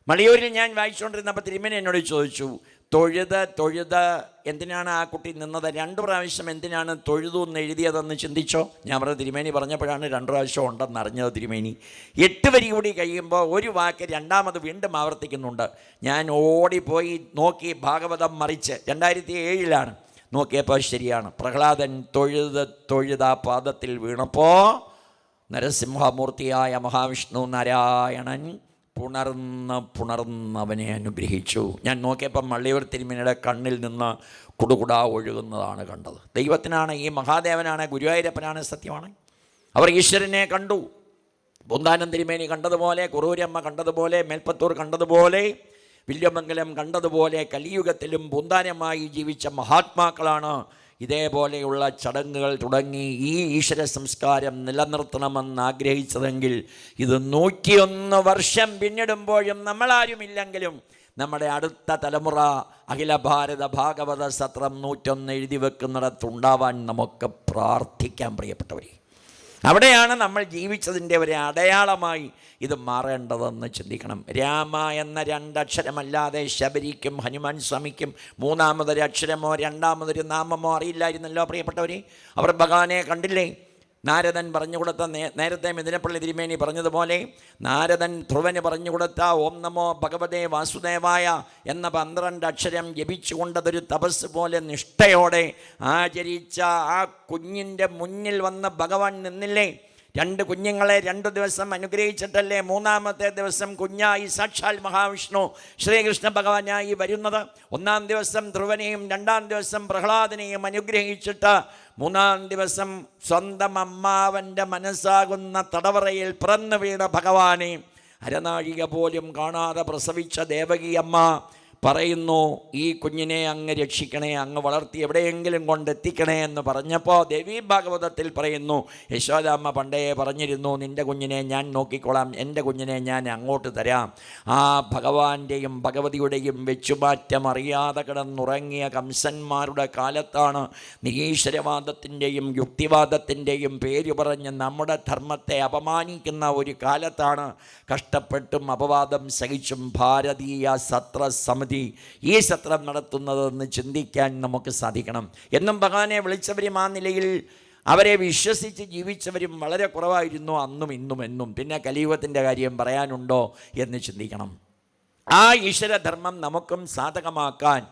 മളിയൂരിൽ ഞാൻ വായിച്ചുകൊണ്ടിരുന്നപ്പോൾ തിരുമേനി എന്നോട് ചോദിച്ചു, തൊഴുത് എന്തിനാണ് ആ കുട്ടി നിന്നത്? 2 പ്രാവശ്യം എന്തിനാണ് തൊഴുതു എന്ന് എഴുതിയതെന്ന് ചിന്തിച്ചോ? ഞാൻ പറഞ്ഞ തിരുമേനി പറഞ്ഞപ്പോഴാണ് 2 പ്രാവശ്യം ഉണ്ടെന്ന് അറിഞ്ഞത്. തിരുമേനി 8 വരി കൂടി കഴിയുമ്പോൾ ഒരു വാക്ക് 2ാമത് വീണ്ടും ആവർത്തിക്കുന്നുണ്ട്. ഞാൻ ഓടിപ്പോയി നോക്കി, ഭാഗവതം മറിച്ച് 2007 നോക്കിയപ്പോൾ ശരിയാണ്. പ്രഹ്ലാദൻ തൊഴുത പാദത്തിൽ വീണപ്പോൾ നരസിംഹമൂർത്തിയായ മഹാവിഷ്ണു നാരായണൻ പുണർന്ന് അവനെ അനുഗ്രഹിച്ചു. ഞാൻ നോക്കിയപ്പം മള്ളിയൂർ തിരുമേനിയുടെ കണ്ണിൽ നിന്ന് കുടുകുടാ ഒഴുകുന്നതാണ് കണ്ടത്. ദൈവത്തിനാണ്, ഈ മഹാദേവനാണ്, ഗുരുവായൂരപ്പനാണ്, സത്യമാണ്. അവർ ഈശ്വരനെ കണ്ടു. പൂന്താനം തിരുമേനി കണ്ടതുപോലെ, കുറൂരമ്മ കണ്ടതുപോലെ, മേൽപ്പത്തൂർ കണ്ടതുപോലെ, വില്യമംഗലം കണ്ടതുപോലെ കലിയുഗത്തിലും പൂന്താനമായി ജീവിച്ച മഹാത്മാക്കളാണ് ഇതേപോലെയുള്ള ചടങ്ങുകൾ തുടങ്ങി ഈ ഈശ്വര സംസ്കാരം നിലനിർത്തണമെന്ന് ആഗ്രഹിച്ചതെങ്കിൽ ഇത് 101 വർഷം പിന്നിടുമ്പോഴും നമ്മളാരുമില്ലെങ്കിലും നമ്മുടെ അടുത്ത തലമുറ അഖില ഭാരത ഭാഗവത സത്രം 101 എഴുതി വെക്കുന്നിടത്തുണ്ടാവാൻ നമുക്ക് പ്രാർത്ഥിക്കാൻ പ്രിയപ്പെട്ടവരെ. അവിടെയാണ് നമ്മൾ ജീവിച്ചതിൻ്റെ ഒരു അടയാളമായി ഇത് മാറേണ്ടതെന്ന് ചിന്തിക്കണം. രാമ എന്ന 2 അക്ഷരമല്ലാതെ ശബരിക്കും ഹനുമാൻ സ്വാമിക്കും 3ാമതൊരു അക്ഷരമോ 2ാമതൊരു നാമമോ അറിയില്ലായിരുന്നല്ലോ പ്രിയപ്പെട്ടവരെ. അവർ ഭഗവാനെ കണ്ടില്ലേ? നാരദൻ പറഞ്ഞുകൊടുത്ത, നേരത്തെ മിഥുനപ്പള്ളി തിരുമേനി പറഞ്ഞതുപോലെ നാരദൻ ധ്രുവന് പറഞ്ഞുകൊടുത്ത ഓം നമോ ഭഗവതേ വാസുദേവായ എന്ന 12 അക്ഷരം ജപിച്ചുകൊണ്ടതൊരു തപസ് പോലെ നിഷ്ഠയോടെ ആചരിച്ച ആ കുഞ്ഞിൻ്റെ മുന്നിൽ വന്ന് ഭഗവാൻ നിന്നില്ലേ? 2 കുഞ്ഞുങ്ങളെ 2 ദിവസം അനുഗ്രഹിച്ചിട്ടല്ലേ 3ാമത്തെ ദിവസം കുഞ്ഞായി സാക്ഷാൽ മഹാവിഷ്ണു ശ്രീകൃഷ്ണ ഭഗവാനായി വരുന്നത്? 1ാം ദിവസം ധ്രുവനെയും 2ാം ദിവസം പ്രഹ്ലാദനെയും അനുഗ്രഹിച്ചിട്ട് 3ാം ദിവസം സ്വന്തം അമ്മാവൻ്റെ മനസ്സാകുന്ന തടവറയിൽ പിറന്നു വീണ ഭഗവാനെ അരനാഴിക പോലും കാണാതെ പ്രസവിച്ച ദേവകി അമ്മ പറയുന്നു, ഈ കുഞ്ഞിനെ അങ്ങ് രക്ഷിക്കണേ, അങ്ങ് വളർത്തി എവിടെയെങ്കിലും കൊണ്ടെത്തിക്കണേ എന്ന് പറഞ്ഞപ്പോൾ ദേവീ ഭാഗവതത്തിൽ പറയുന്നു, യശോദാമ്മ പണ്ടേ പറഞ്ഞിരുന്നു, നിൻ്റെ കുഞ്ഞിനെ ഞാൻ നോക്കിക്കോളാം, എൻ്റെ കുഞ്ഞിനെ ഞാൻ അങ്ങോട്ട് തരാം. ആ ഭഗവാന്റെയും ഭഗവതിയുടെയും വെച്ചുമാറ്റം അറിയാതെ കിടന്നുറങ്ങിയ കംസന്മാരുടെ കാലത്താണ് നിരീശ്വരവാദത്തിൻ്റെയും യുക്തിവാദത്തിൻ്റെയും പേര് പറഞ്ഞ് നമ്മുടെ ധർമ്മത്തെ അപമാനിക്കുന്ന ഒരു കാലത്താണ് കഷ്ടപ്പെട്ടും അപവാദം സഹിച്ചും ഭാരതീയ സത്ര സമിതി ഈ സത്രം നടത്തുന്നതെന്ന് ചിന്തിക്കാൻ നമുക്ക് സാധിക്കണം. എന്നും ഭഗവാനെ വിളിച്ചവരും ആ നിലയിൽ അവരെ വിശ്വസിച്ച് ജീവിച്ചവരും വളരെ കുറവായിരുന്നു, അന്നും ഇന്നും എന്നും. പിന്നെ കലിയുഗത്തിൻ്റെ കാര്യം പറയാനുണ്ടോ എന്ന് ചിന്തിക്കണം. ആ ഈശ്വരധർമ്മം നമുക്കും സാധകമാക്കാൻ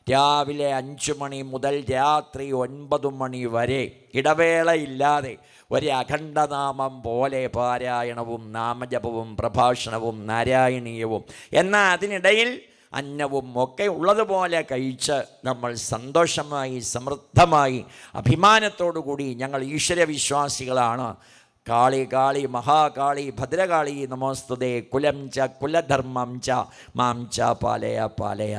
രാവിലെ 5 മണി മുതൽ രാത്രി 9 മണി വരെ ഇടവേളയില്ലാതെ ഒരു അഖണ്ഡനാമം പോലെ പാരായണവും നാമജപവും പ്രഭാഷണവും നാരായണീയവും, എന്നാൽ അതിനിടയിൽ അന്നവും ഒക്കെ ഉള്ളതുപോലെ കഴിച്ച് നമ്മൾ സന്തോഷമായി സമൃദ്ധമായി അഭിമാനത്തോടു കൂടി ഞങ്ങൾ ഈശ്വരവിശ്വാസികളാണ്, കാളി കാളി മഹാകാളി ഭദ്രകാളി നമോസ്തുതേ കുലം ച കുലധർമ്മം ച മാം ച പാലയ പാലയ,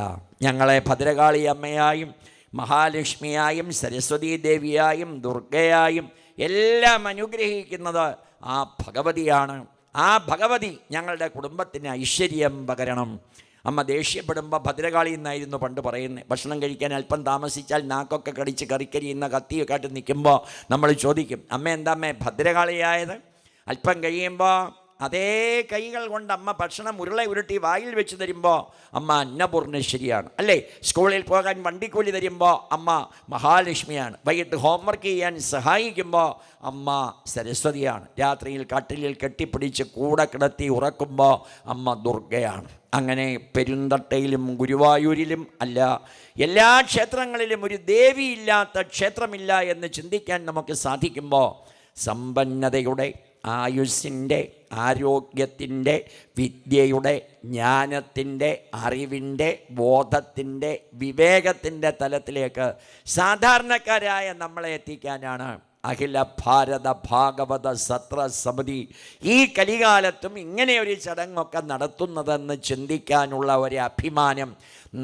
ഞങ്ങളെ ഭദ്രകാളി അമ്മയായും മഹാലക്ഷ്മിയായും സരസ്വതീ ദേവിയായും ദുർഗയായും എല്ലാം അനുഗ്രഹിക്കുന്നത് ആ ഭഗവതിയാണ്. ആ ഭഗവതി ഞങ്ങളുടെ കുടുംബത്തിന് ഐശ്വര്യം പകരണം. അമ്മ ദേഷ്യപ്പെടുമ്പോൾ ഭദ്രകാളി എന്നായിരുന്നു പണ്ട് പറയുന്നത്. ഭക്ഷണം കഴിക്കാൻ അല്പം താമസിച്ചാൽ നാക്കൊക്കെ കടിച്ച് കറിക്കരിയുന്ന കത്തിയൊക്കെ ആയിട്ട് നിൽക്കുമ്പോൾ നമ്മൾ ചോദിക്കും, അമ്മ എന്താ അമ്മേ ഭദ്രകാളിയായത്? അല്പം കഴിയുമ്പോൾ അതേ കൈകൾ കൊണ്ട് അമ്മ ഭക്ഷണം ഉരുട്ടി വായിൽ വെച്ച് തരുമ്പോൾ അമ്മ അന്നപൂർണേശ്വരിയാണ്, അല്ലേ? സ്കൂളിൽ പോകാൻ വണ്ടിക്കൂലി തരുമ്പോൾ അമ്മ മഹാലക്ഷ്മിയാണ്. വൈകിട്ട് ഹോംവർക്ക് ചെയ്യാൻ സഹായിക്കുമ്പോൾ അമ്മ സരസ്വതിയാണ്. രാത്രിയിൽ കട്ടിലിൽ കെട്ടിപ്പിടിച്ച് കൂടെ കിടത്തി ഉറക്കുമ്പോൾ അമ്മ ദുർഗയാണ്. അങ്ങനെ പെരുന്തട്ടയിലും ഗുരുവായൂരിലും അല്ല, എല്ലാ ക്ഷേത്രങ്ങളിലും ഒരു ദേവിയില്ലാത്ത ക്ഷേത്രമില്ല എന്ന് ചിന്തിക്കാൻ നമുക്ക് സാധിക്കുമ്പോൾ സമ്പന്നതയുടെ, ആയുസ്സിൻ്റെ, ആരോഗ്യത്തിൻ്റെ, വിദ്യയുടെ, ജ്ഞാനത്തിൻ്റെ, അറിവിൻ്റെ, ബോധത്തിൻ്റെ, വിവേകത്തിൻ്റെ തലത്തിലേക്ക് സാധാരണക്കാരായ നമ്മളെ എത്തിക്കാനാണ് അഖില ഭാരത ഭാഗവത സത്ര സമിതി ഈ കലികാലത്തും ഇങ്ങനെ ഒരു ചടങ്ങൊക്കെ നടത്തുന്നതെന്ന് ചിന്തിക്കാനുള്ള ഒരു അഭിമാനം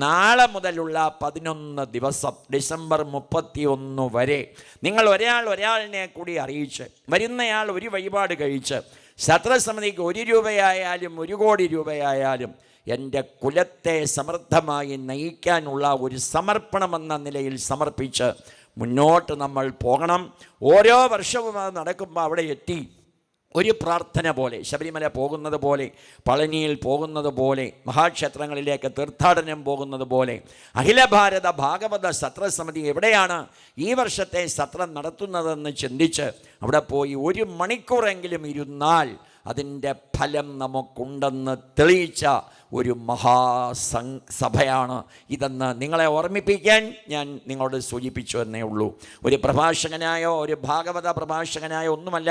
നാളെ മുതലുള്ള 11 ദിവസം ഡിസംബർ 31 വരെ നിങ്ങൾ ഒരാളിനെ കൂടി അറിയിച്ച് വരുന്നയാൾ ഒരു വഴിപാട് കഴിച്ച് സത്രസമിതിക്ക് 1 രൂപയായാലും 1 കോടി രൂപയായാലും എൻ്റെ കുലത്തെ സമൃദ്ധമായി നയിക്കാനുള്ള ഒരു സമർപ്പണമെന്ന നിലയിൽ സമർപ്പിച്ച് മുന്നോട്ട് നമ്മൾ പോകണം. ഓരോ വർഷവും അത് നടക്കുമ്പോൾ അവിടെ എത്തി ഒരു പ്രാർത്ഥന പോലെ, ശബരിമല പോകുന്നത് പോലെ, പളനിയിൽ പോകുന്നത് പോലെ, മഹാക്ഷേത്രങ്ങളിലേക്ക് തീർത്ഥാടനം പോകുന്നത് പോലെ അഖില ഭാരത ഭാഗവത സത്രസമിതി എവിടെയാണ് ഈ വർഷത്തെ സത്രം നടത്തുന്നതെന്ന് ചിന്തിച്ച് അവിടെ പോയി 1 മണിക്കൂറെങ്കിലും ഇരുന്നാൽ അതിൻ്റെ ഫലം നമുക്കുണ്ടെന്ന് തെളിയിച്ച ഒരു മഹാസഭയാണ് ഇതെന്ന് നിങ്ങളെ ഓർമ്മിപ്പിക്കാൻ ഞാൻ നിങ്ങളോട് സൂചിപ്പിച്ചു എന്നേ ഉള്ളൂ. ഒരു പ്രഭാഷകനായോ ഒരു ഭാഗവത പ്രഭാഷകനായോ ഒന്നുമല്ല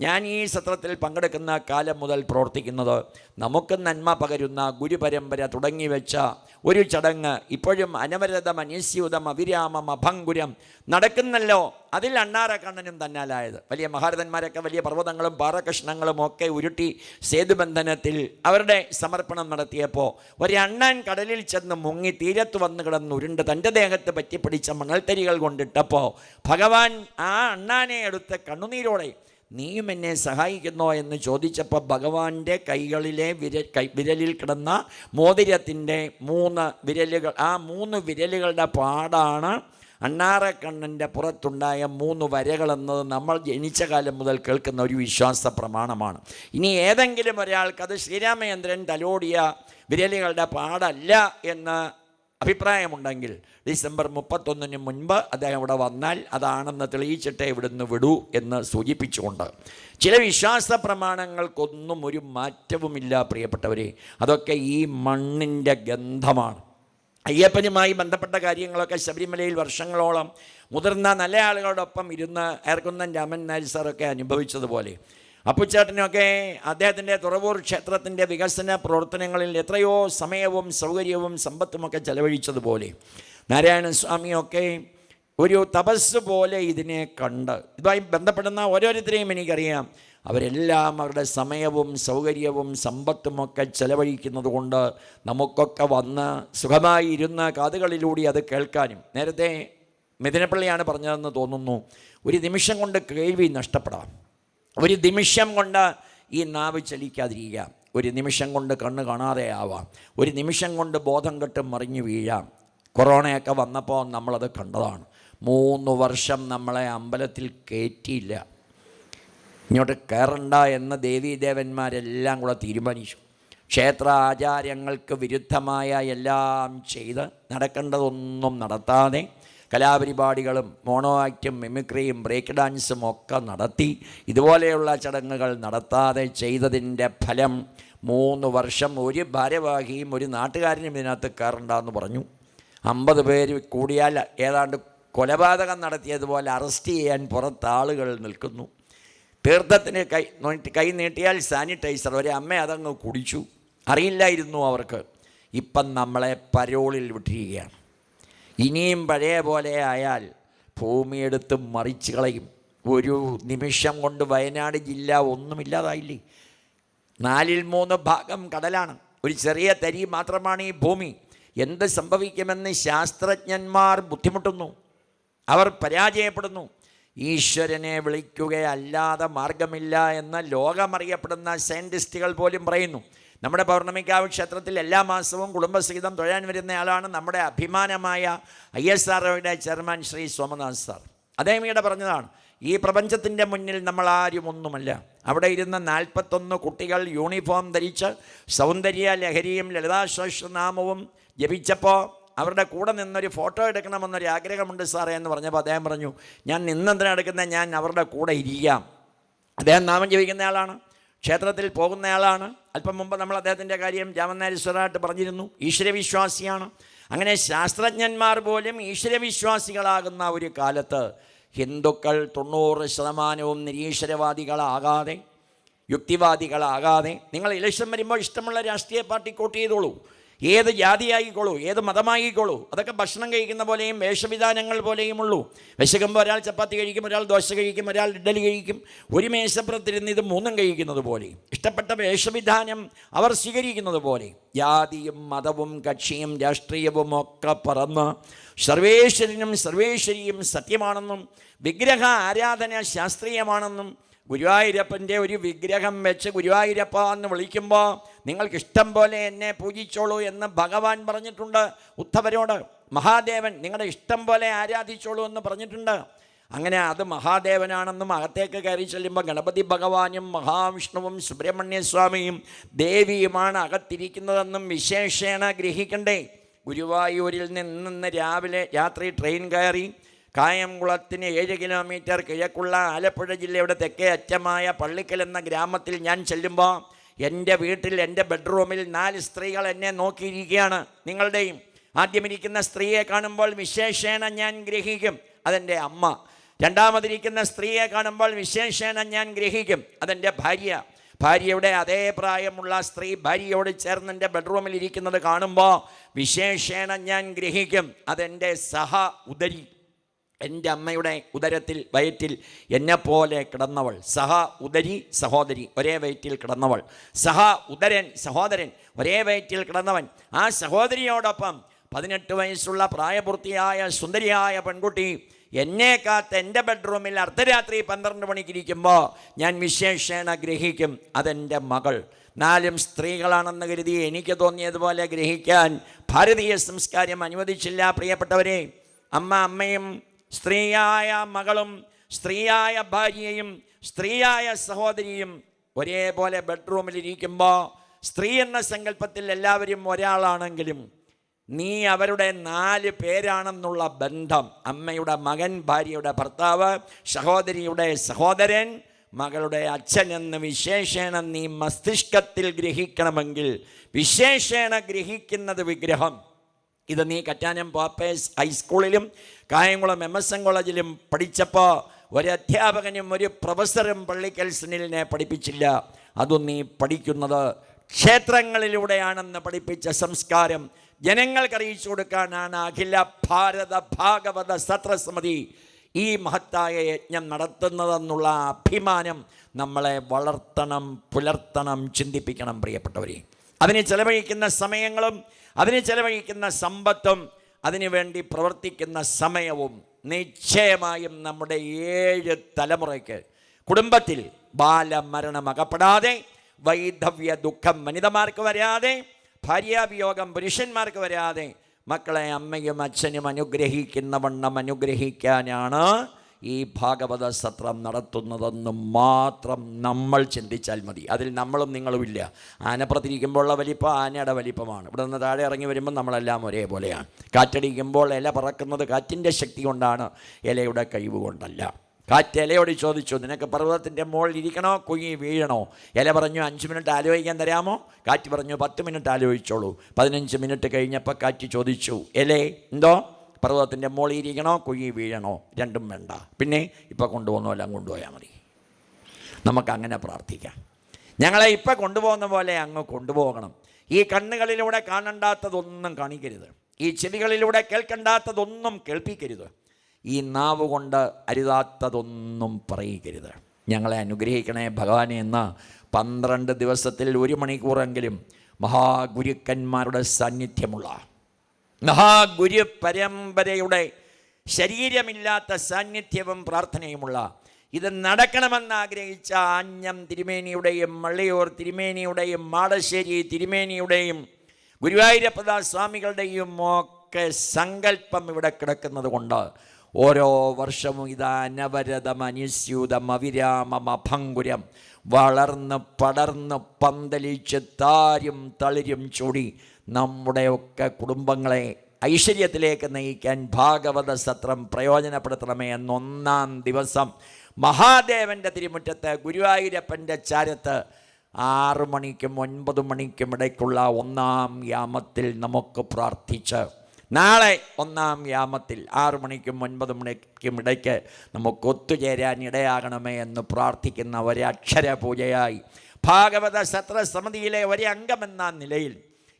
ഞാൻ ഈ സത്രത്തിൽ പങ്കെടുക്കുന്ന കാലം മുതൽ പ്രവർത്തിക്കുന്നത്. നമുക്ക് നന്മ പകരുന്ന ഗുരുപരമ്പര തുടങ്ങി വെച്ച ഒരു ചടങ്ങ് ഇപ്പോഴും അനവരതം അനിസ്യൂതം അവിരാമം അഭംഗുരം നടക്കുന്നല്ലോ. അതിൽ അണ്ണാറക്കണ്ണനും തന്നാലായത്. വലിയ മഹാരഥന്മാരൊക്കെ വലിയ പർവ്വതങ്ങളും പാറകഷ്ണങ്ങളും ഒക്കെ ഉരുട്ടി സേതുബന്ധനത്തിൽ അവരുടെ സമർപ്പണം നടത്തിയപ്പോൾ ഒരണ്ണാൻ കടലിൽ ചെന്ന് മുങ്ങി തീരത്ത് വന്ന് കിടന്നുരുണ്ട് തൻ്റെ ദേഹത്ത് പറ്റിപ്പിടിച്ച മണൽത്തരികൾ കൊണ്ടിട്ടപ്പോൾ ഭഗവാൻ ആ അണ്ണാനെ എടുത്ത് കണ്ണുനീരോടെ നീയും എന്നെ സഹായിക്കുന്നോ എന്ന് ചോദിച്ചപ്പോൾ ഭഗവാന്റെ കൈകളിലെ വിരലിൽ കിടന്ന മോതിരത്തിൻ്റെ 3 വിരലുകൾ, ആ 3 വിരലുകളുടെ പാടാണ് അണ്ണാറക്കണ്ണൻ്റെ പുറത്തുണ്ടായ 3 വരകളെന്നത് നമ്മൾ ജനിച്ച കാലം മുതൽ കേൾക്കുന്ന ഒരു വിശ്വാസ പ്രമാണമാണ്. ഇനി ഏതെങ്കിലും ഒരാൾക്കത് ശ്രീരാമചന്ദ്രൻ തലോടിയ വിരലുകളുടെ പാടല്ല എന്ന് അഭിപ്രായമുണ്ടെങ്കിൽ ഡിസംബർ 31 മുൻപ് അദ്ദേഹം ഇവിടെ വന്നാൽ അതാണെന്ന് തെളിയിച്ചിട്ടേ ഇവിടുന്ന് വിടൂ എന്ന് സൂചിപ്പിച്ചുകൊണ്ട് ചില വിശ്വാസ പ്രമാണങ്ങൾക്കൊന്നും ഒരു മാറ്റവുമില്ല പ്രിയപ്പെട്ടവരെ. അതൊക്കെ ഈ മണ്ണിൻ്റെ ഗന്ധമാണ്. അയ്യപ്പനുമായി ബന്ധപ്പെട്ട കാര്യങ്ങളൊക്കെ ശബരിമലയിൽ വർഷങ്ങളോളം മുതിർന്ന നല്ല ആളുകളോടൊപ്പം ഇരുന്ന് ഏർക്കുന്നൻ രാമൻ നായർ സാറൊക്കെ അനുഭവിച്ചതുപോലെ അപ്പുച്ചേട്ടനൊക്കെ അദ്ദേഹത്തിൻ്റെ തുറവൂർ ക്ഷേത്രത്തിൻ്റെ വികസന പ്രവർത്തനങ്ങളിൽ എത്രയോ സമയവും സൗകര്യവും സമ്പത്തുമൊക്കെ ചെലവഴിച്ചതുപോലെ നാരായണസ്വാമിയൊക്കെ ഒരു തപസ് പോലെ ഇതിനെ കണ്ട് ഇതുമായി ബന്ധപ്പെടുന്ന ഓരോരുത്തരെയും എനിക്കറിയാം. അവരെല്ലാം അവരുടെ സമയവും സൗകര്യവും സമ്പത്തുമൊക്കെ ചെലവഴിക്കുന്നത് കൊണ്ട് നമുക്കൊക്കെ വന്ന് സുഖമായി ഇരുന്ന കാതുകളിലൂടെ അത് കേൾക്കാനും, നേരത്തെ മിഥുനപ്പള്ളിയാണ് പറഞ്ഞതെന്ന് തോന്നുന്നു, ഒരു നിമിഷം കൊണ്ട് കേൾവി നഷ്ടപ്പെടാം, ഒരു നിമിഷം കൊണ്ട് ഈ നാവ് ചലിക്കാതിരിക്കാം, ഒരു നിമിഷം കൊണ്ട് കണ്ണ് കാണാതെ ആവാം, ഒരു നിമിഷം കൊണ്ട് ബോധം കെട്ട് മറിഞ്ഞു വീഴാം. കൊറോണയൊക്കെ വന്നപ്പോൾ നമ്മളത് കണ്ടതാണ്. 3 വർഷം നമ്മളെ അമ്പലത്തിൽ കയറ്റിയില്ല, ഇങ്ങോട്ട് കയറണ്ട എന്ന് ദേവീദേവന്മാരെല്ലാം കൂടെ തീരുമാനിച്ചു. ക്ഷേത്ര ആചാരങ്ങൾക്ക് വിരുദ്ധമായ എല്ലാം ചെയ്ത് നടക്കേണ്ടതൊന്നും നടത്താതെ കലാപരിപാടികളും മോണോ ആക്റ്റും മിമിക്രിയും ബ്രേക്ക് ഡാൻസും ഒക്കെ നടത്തി ഇതുപോലെയുള്ള ചടങ്ങുകൾ നടത്താതെ ചെയ്തതിൻ്റെ ഫലം 3 വർഷം ഒരു ഭാരവാഹിയും ഒരു നാട്ടുകാരനും ഇതിനകത്ത് കയറണ്ടെന്ന് പറഞ്ഞു. 50 പേര് കൂടിയാൽ ഏതാണ്ട് കൊലപാതകം നടത്തിയതുപോലെ അറസ്റ്റ് ചെയ്യാൻ പുറത്ത് ആളുകൾ നിൽക്കുന്നു. തീർത്ഥത്തിന് കൈ നീട്ടിയാൽ സാനിറ്റൈസർ, ഒരു അമ്മ അതങ്ങ് കുടിച്ചു, അറിയില്ലായിരുന്നു അവർക്ക്. ഇപ്പം നമ്മളെ പരോളിൽ വിട്ടിരിക്കുകയാണ്. ഇനിയും പഴയ പോലെ ആയാൽ ഭൂമിയെടുത്ത് മറിച്ച് കളയും. ഒരു നിമിഷം കൊണ്ട് വയനാട് ജില്ല ഒന്നുമില്ലാതായില്ലേ? 4/3 ഭാഗം കടലാണ്, ഒരു ചെറിയ തരി മാത്രമാണ് ഈ ഭൂമി. എന്ത് സംഭവിക്കുമെന്ന് ശാസ്ത്രജ്ഞന്മാർ ബുദ്ധിമുട്ടുന്നു, അവർ പരാജയപ്പെടുന്നു. ഈശ്വരനെ വിളിക്കുകയല്ലാതെ മാർഗമില്ല എന്ന് ലോകമറിയപ്പെടുന്ന സയൻറ്റിസ്റ്റുകൾ പോലും പറയുന്നു. നമ്മുടെ പൗർണമിക്കാവ് ക്ഷേത്രത്തിൽ എല്ലാ മാസവും കുടുംബസഹിതം തൊഴാൻ വരുന്നയാളാണ് നമ്മുടെ അഭിമാനമായ ISROയുടെ ചെയർമാൻ ശ്രീ സോമനാഥ് സാർ. അദ്ദേഹം ഈയിടെ പറഞ്ഞതാണ്, ഈ പ്രപഞ്ചത്തിൻ്റെ മുന്നിൽ നമ്മൾ ആരും ഒന്നുമല്ല. അവിടെ ഇരുന്ന 41 കുട്ടികൾ യൂണിഫോം ധരിച്ച് സൗന്ദര്യ ലഹരിയും ലളിതാ സഹസ്രനാമവും ജപിച്ചപ്പോൾ അവരുടെ കൂടെ നിന്നൊരു ഫോട്ടോ എടുക്കണമെന്നൊരു ആഗ്രഹമുണ്ട് സാറേ എന്ന് പറഞ്ഞപ്പോൾ അദ്ദേഹം പറഞ്ഞു, ഞാൻ നിന്നെന്തിനാ എടുക്കുന്നത്, ഞാൻ അവരുടെ കൂടെ ഇരിക്കാം. അദ്ദേഹം നാമം ജപിക്കുന്നയാളാണ്, ക്ഷേത്രത്തിൽ പോകുന്നയാളാണ്. അല്പം മുമ്പ് നമ്മൾ അദ്ദേഹത്തിൻ്റെ കാര്യം രാമനാരീശ്വരമായിട്ട് പറഞ്ഞിരുന്നു. ഈശ്വരവിശ്വാസിയാണ്. അങ്ങനെ ശാസ്ത്രജ്ഞന്മാർ പോലും ഈശ്വരവിശ്വാസികളാകുന്ന ഒരു കാലത്ത് ഹിന്ദുക്കൾ 90% നിരീശ്വരവാദികളാകാതെ, യുക്തിവാദികളാകാതെ, നിങ്ങൾ ഇലക്ഷൻ വരുമ്പോൾ ഇഷ്ടമുള്ള രാഷ്ട്രീയ പാർട്ടി വോട്ട് ചെയ്തോളൂ, ഏത് ജാതിയായിക്കോളൂ, ഏത് മതമായിക്കോളൂ, അതൊക്കെ ഭക്ഷണം കഴിക്കുന്ന പോലെയും വേഷവിധാനങ്ങൾ പോലെയുമുള്ളൂ. വിശക്കുമ്പോൾ ഒരാൾ ചപ്പാത്തി കഴിക്കും, ഒരാൾ ദോശ കഴിക്കും, ഒരാൾ ഇഡ്ഡലി കഴിക്കും. ഒരു മേശപ്പുറത്തിരുന്ന് ഇത് 3 കഴിക്കുന്നത് പോലെ, ഇഷ്ടപ്പെട്ട വേഷവിധാനം അവർ സ്വീകരിക്കുന്നത് പോലെ, ജാതിയും മതവും കക്ഷിയും രാഷ്ട്രീയവും ഒക്കെ പറന്ന് സർവേശ്വരനും സർവേശ്വരിയും സത്യമാണെന്നും വിഗ്രഹ ആരാധന ശാസ്ത്രീയമാണെന്നും ഗുരുവായൂരപ്പൻ്റെ ഒരു വിഗ്രഹം വെച്ച് ഗുരുവായൂരപ്പ എന്ന് വിളിക്കുമ്പോൾ നിങ്ങൾക്കിഷ്ടം പോലെ എന്നെ പൂജിച്ചോളൂ എന്ന് ഭഗവാൻ പറഞ്ഞിട്ടുണ്ട് ഉദ്ധവരോട്. മഹാദേവൻ നിങ്ങളുടെ ഇഷ്ടം പോലെ ആരാധിച്ചോളൂ എന്ന് പറഞ്ഞിട്ടുണ്ട്. അങ്ങനെ അത് മഹാദേവനാണെന്നും അകത്തേക്ക് കയറി ചെല്ലുമ്പോൾ ഗണപതി ഭഗവാനും മഹാവിഷ്ണുവും സുബ്രഹ്മണ്യസ്വാമിയും ദേവിയുമാണ് അകത്തിരിക്കുന്നതെന്നും വിശേഷേണ ഗ്രഹിക്കണ്ടേ. ഗുരുവായൂരിൽ നിന്ന് രാത്രി ട്രെയിൻ കയറി കായംകുളത്തിന് 7 കിലോമീറ്റർ കിഴക്കുള്ള ആലപ്പുഴ ജില്ലയുടെ തെക്കേ അറ്റമായ പള്ളിക്കൽ എന്ന ഗ്രാമത്തിൽ ഞാൻ ചെല്ലുമ്പോൾ എൻ്റെ വീട്ടിൽ എൻ്റെ ബെഡ്റൂമിൽ 4 സ്ത്രീകൾ എന്നെ നോക്കിയിരിക്കുകയാണ്. നിങ്ങളുടെയും ആദ്യമിരിക്കുന്ന സ്ത്രീയെ കാണുമ്പോൾ വിശേഷേണ ഞാൻ ഗ്രഹിക്കും, അതെൻ്റെ അമ്മ. രണ്ടാമതിരിക്കുന്ന സ്ത്രീയെ കാണുമ്പോൾ വിശേഷേണ ഞാൻ ഗ്രഹിക്കും, അതെൻ്റെ ഭാര്യ. ഭാര്യയുടെ അതേ പ്രായമുള്ള സ്ത്രീ ഭാര്യയോട് ചേർന്ന് എൻ്റെ ബെഡ്റൂമിൽ ഇരിക്കുന്നത് കാണുമ്പോൾ വിശേഷേണ ഞാൻ ഗ്രഹിക്കും, അതെൻ്റെ സഹ ഉദരി. എൻ്റെ അമ്മയുടെ ഉദരത്തിൽ വയറ്റിൽ എന്നെപ്പോലെ കിടന്നവൾ, സഹ ഉദരി സഹോദരി, ഒരേ വയറ്റിൽ കിടന്നവൾ. സഹ ഉദരൻ സഹോദരൻ, ഒരേ വയറ്റിൽ കിടന്നവൻ. ആ സഹോദരിയോടൊപ്പം 18 വയസ്സുള്ള പ്രായപൂർത്തിയായ സുന്ദരിയായ പെൺകുട്ടി എന്നെ കാത്ത് എൻ്റെ ബെഡ്റൂമിൽ അർദ്ധരാത്രി 12 മണിക്കിരിക്കുമ്പോൾ ഞാൻ വിശേഷേണ ഗ്രഹിക്കും, അതെൻ്റെ മകൾ. 4 സ്ത്രീകളാണെന്ന് കരുതി എനിക്ക് തോന്നിയതുപോലെ ഗ്രഹിക്കാൻ ഭാരതീയ സംസ്കാരം അനുവദിച്ചില്ല. പ്രിയപ്പെട്ടവരെ, അമ്മയും സ്ത്രീയായ മകളും സ്ത്രീയായ ഭാര്യയും സ്ത്രീയായ സഹോദരിയും ഒരേപോലെ ബെഡ്റൂമിലിരിക്കുമ്പോൾ സ്ത്രീ എന്ന സങ്കല്പത്തിൽ എല്ലാവരും ഒരാളാണെങ്കിലും നീ അവരുടെ 4 പേരാണെന്നുള്ള ബന്ധം, അമ്മയുടെ മകൻ, ഭാര്യയുടെ ഭർത്താവ്, സഹോദരിയുടെ സഹോദരൻ, മകളുടെ അച്ഛൻ എന്ന് വിശേഷേണ നീ മസ്തിഷ്കത്തിൽ ഗ്രഹിക്കണമെങ്കിൽ വിശേഷേണ ഗ്രഹിക്കുന്നത് വിഗ്രഹം. ഇത് നീ കറ്റാനം പോപ്പേഴ്സ് ഹൈസ്കൂളിലും കായംകുളം MSN കോളേജിലും പഠിച്ചപ്പോൾ ഒരധ്യാപകനും ഒരു പ്രൊഫസറും പള്ളിക്കൽ സുനിലിനെ പഠിപ്പിച്ചില്ല. അതും നീ പഠിക്കുന്നത് ക്ഷേത്രങ്ങളിലൂടെയാണെന്ന് പഠിപ്പിച്ച സംസ്കാരം ജനങ്ങൾക്ക് അറിയിച്ചു കൊടുക്കാനാണ് അഖില ഭാരത ഭാഗവത സത്രസമിതി ഈ മഹത്തായ യജ്ഞം നടത്തുന്നതെന്നുള്ള അഭിമാനം നമ്മളെ വളർത്തണം, പുലർത്തണം, ചിന്തിപ്പിക്കണം പ്രിയപ്പെട്ടവരെ. അതിന് ചെലവഴിക്കുന്ന സമയങ്ങളും അതിന് ചെലവഴിക്കുന്ന സമ്പത്തും അതിനുവേണ്ടി പ്രവർത്തിക്കുന്ന സമയവും നിശ്ചയമായും നമ്മുടെ 7 തലമുറയ്ക്ക് കുടുംബത്തിൽ ബാലമരണം അകപ്പെടാതെ, വൈധവ്യ ദുഃഖം വനിതമാർക്ക് വരാതെ, ഭാര്യാവിയോഗം പുരുഷന്മാർക്ക് വരാതെ മക്കളെ അമ്മയും അച്ഛനും അനുഗ്രഹിക്കുന്ന വണ്ണം അനുഗ്രഹിക്കാനാണ് ഈ ഭാഗവത സത്രം നടത്തുന്നതെന്ന് മാത്രം നമ്മൾ ചിന്തിച്ചാൽ മതി. അതിൽ നമ്മളും നിങ്ങളുമില്ല. ആനപ്പുറത്തിരിക്കുമ്പോഴുള്ള വലിപ്പം ആനയുടെ വലിപ്പമാണ്. ഇവിടെ നിന്ന് താഴെ ഇറങ്ങി വരുമ്പോൾ നമ്മളെല്ലാം ഒരേപോലെയാണ്. കാറ്റടിക്കുമ്പോൾ ഇല പറക്കുന്നത് കാറ്റിൻ്റെ ശക്തി കൊണ്ടാണ്, ഇലയുടെ കഴിവ് കൊണ്ടല്ല. കാറ്റ് ഇലയോട് ചോദിച്ചു, നിനക്ക് പർവ്വതത്തിൻ്റെ മുകളിൽ ഇരിക്കണോ കുഴി വീഴണോ? ഇല പറഞ്ഞു 5 മിനിറ്റ് ആലോചിക്കാൻ തരാമോ? കാറ്റ് പറഞ്ഞു 10 മിനിറ്റ് ആലോചിച്ചോളൂ. 15 മിനിറ്റ് കഴിഞ്ഞപ്പോൾ കാറ്റ് ചോദിച്ചു, ഇലേ എന്തോ പർവ്വതത്തിൻ്റെ മുകളിൽ ഇരിക്കണോ കുഴി വീഴണോ? രണ്ടും വേണ്ട, പിന്നെ ഇപ്പോൾ കൊണ്ടുപോകുന്ന എല്ലാം കൊണ്ടുപോയാൽ മതി. നമുക്കങ്ങനെ പ്രാർത്ഥിക്കാം. ഞങ്ങളെ ഇപ്പം കൊണ്ടുപോകുന്ന പോലെ അങ്ങ് കൊണ്ടുപോകണം. ഈ കണ്ണുകളിലൂടെ കാണണ്ടാത്തതൊന്നും കാണിക്കരുത്, ഈ ചെവികളിലൂടെ കേൾക്കണ്ടാത്തതൊന്നും കേൾപ്പിക്കരുത്, ഈ നാവ് കൊണ്ട് അരുതാത്തതൊന്നും പറയിക്കരുത്. ഞങ്ങളെ അനുഗ്രഹിക്കണേ ഭഗവാനെ എന്ന് 12 ദിവസത്തിൽ 1 മണിക്കൂറെങ്കിലും മഹാഗുരുക്കന്മാരുടെ സാന്നിധ്യമുള്ള, മഹാഗുരു പരമ്പരയുടെ ശരീരമില്ലാത്ത സാന്നിധ്യവും പ്രാർത്ഥനയുമുള്ള, ഇത് നടക്കണമെന്ന് ആഗ്രഹിച്ച ആഞ്ഞം തിരുമേനിയുടെയും മള്ളിയൂർ തിരുമേനിയുടെയും മാടശ്ശേരി തിരുമേനിയുടെയും ഗുരുവായൂരപ്പദ സ്വാമികളുടെയും ഒക്കെ സങ്കല്പം ഇവിടെ കിടക്കുന്നത് കൊണ്ട് ഓരോ വർഷവും ഇത് അനവരതം, അനുസ്യൂതം, അവിരാമം, അഭംഗുരം വളർന്ന് പടർന്ന് പന്തലിച്ച് താരും തളിരും ചൂടി നമ്മുടെയൊക്കെ കുടുംബങ്ങളെ ഐശ്വര്യത്തിലേക്ക് നയിക്കാൻ ഭാഗവത സത്രം പ്രയോജനപ്പെടുത്തണമേ എന്ന് 1-ാം ദിവസം മഹാദേവൻ്റെ തിരുമുറ്റത്ത് ഗുരുവായൂരപ്പൻ്റെ ചാരത്ത് 6 മണിക്കും 9 മണിക്കും ഇടയ്ക്കുള്ള 1-ാം യാമത്തിൽ നമുക്ക് പ്രാർത്ഥിച്ച്, നാളെ 1-ാം യാമത്തിൽ 6 മണിക്കും 9 മണിക്കും ഇടയ്ക്ക് നമുക്ക് ഒത്തുചേരാൻ ഇടയാകണമേ എന്ന് പ്രാർത്ഥിക്കുന്ന ഒരക്ഷര പൂജയായി ഭാഗവത സത്ര സമിതിയിലെ ഒരംഗമെന്ന നിലയിൽ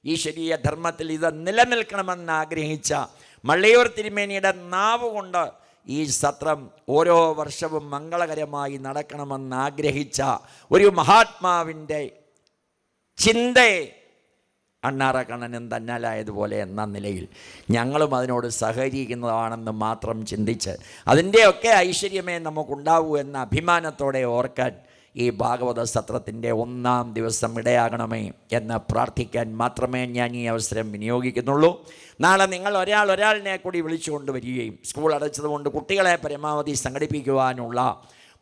ഈശ്വരീയ ധർമ്മത്തിൽ ഇത് നിലനിൽക്കണമെന്ന് ആഗ്രഹിച്ച മള്ളിയൂർ തിരുമേനിയുടെ നാവ് കൊണ്ട് ഈ സത്രം ഓരോ വർഷവും മംഗളകരമായി നടക്കണമെന്ന് ആഗ്രഹിച്ച ഒരു മഹാത്മാവിൻ്റെ ചിന്തയെ അണ്ണാറക്കണ്ണനും തന്നാലായതുപോലെ എന്ന നിലയിൽ ഞങ്ങളും അതിനോട് സഹകരിക്കുന്നതാണെന്ന് മാത്രം ചിന്തിച്ച് അതിൻ്റെയൊക്കെ ഐശ്വര്യമേ നമുക്കുണ്ടാവൂ എന്ന അഭിമാനത്തോടെ ഓർക്കാൻ ഈ ഭാഗവത സത്രത്തിൻ്റെ 1-ാം ദിവസം ഇടയാകണമേ എന്ന് പ്രാർത്ഥിക്കാൻ മാത്രമേ ഞാൻ ഈ അവസരം വിനിയോഗിക്കുന്നുള്ളൂ. നാളെ നിങ്ങൾ ഒരാളിനെ കൂടി വിളിച്ചുകൊണ്ട് വരികയും സ്കൂൾ അടച്ചതുകൊണ്ട് കുട്ടികളെ പരമാവധി സംഘടിപ്പിക്കുവാനുള്ള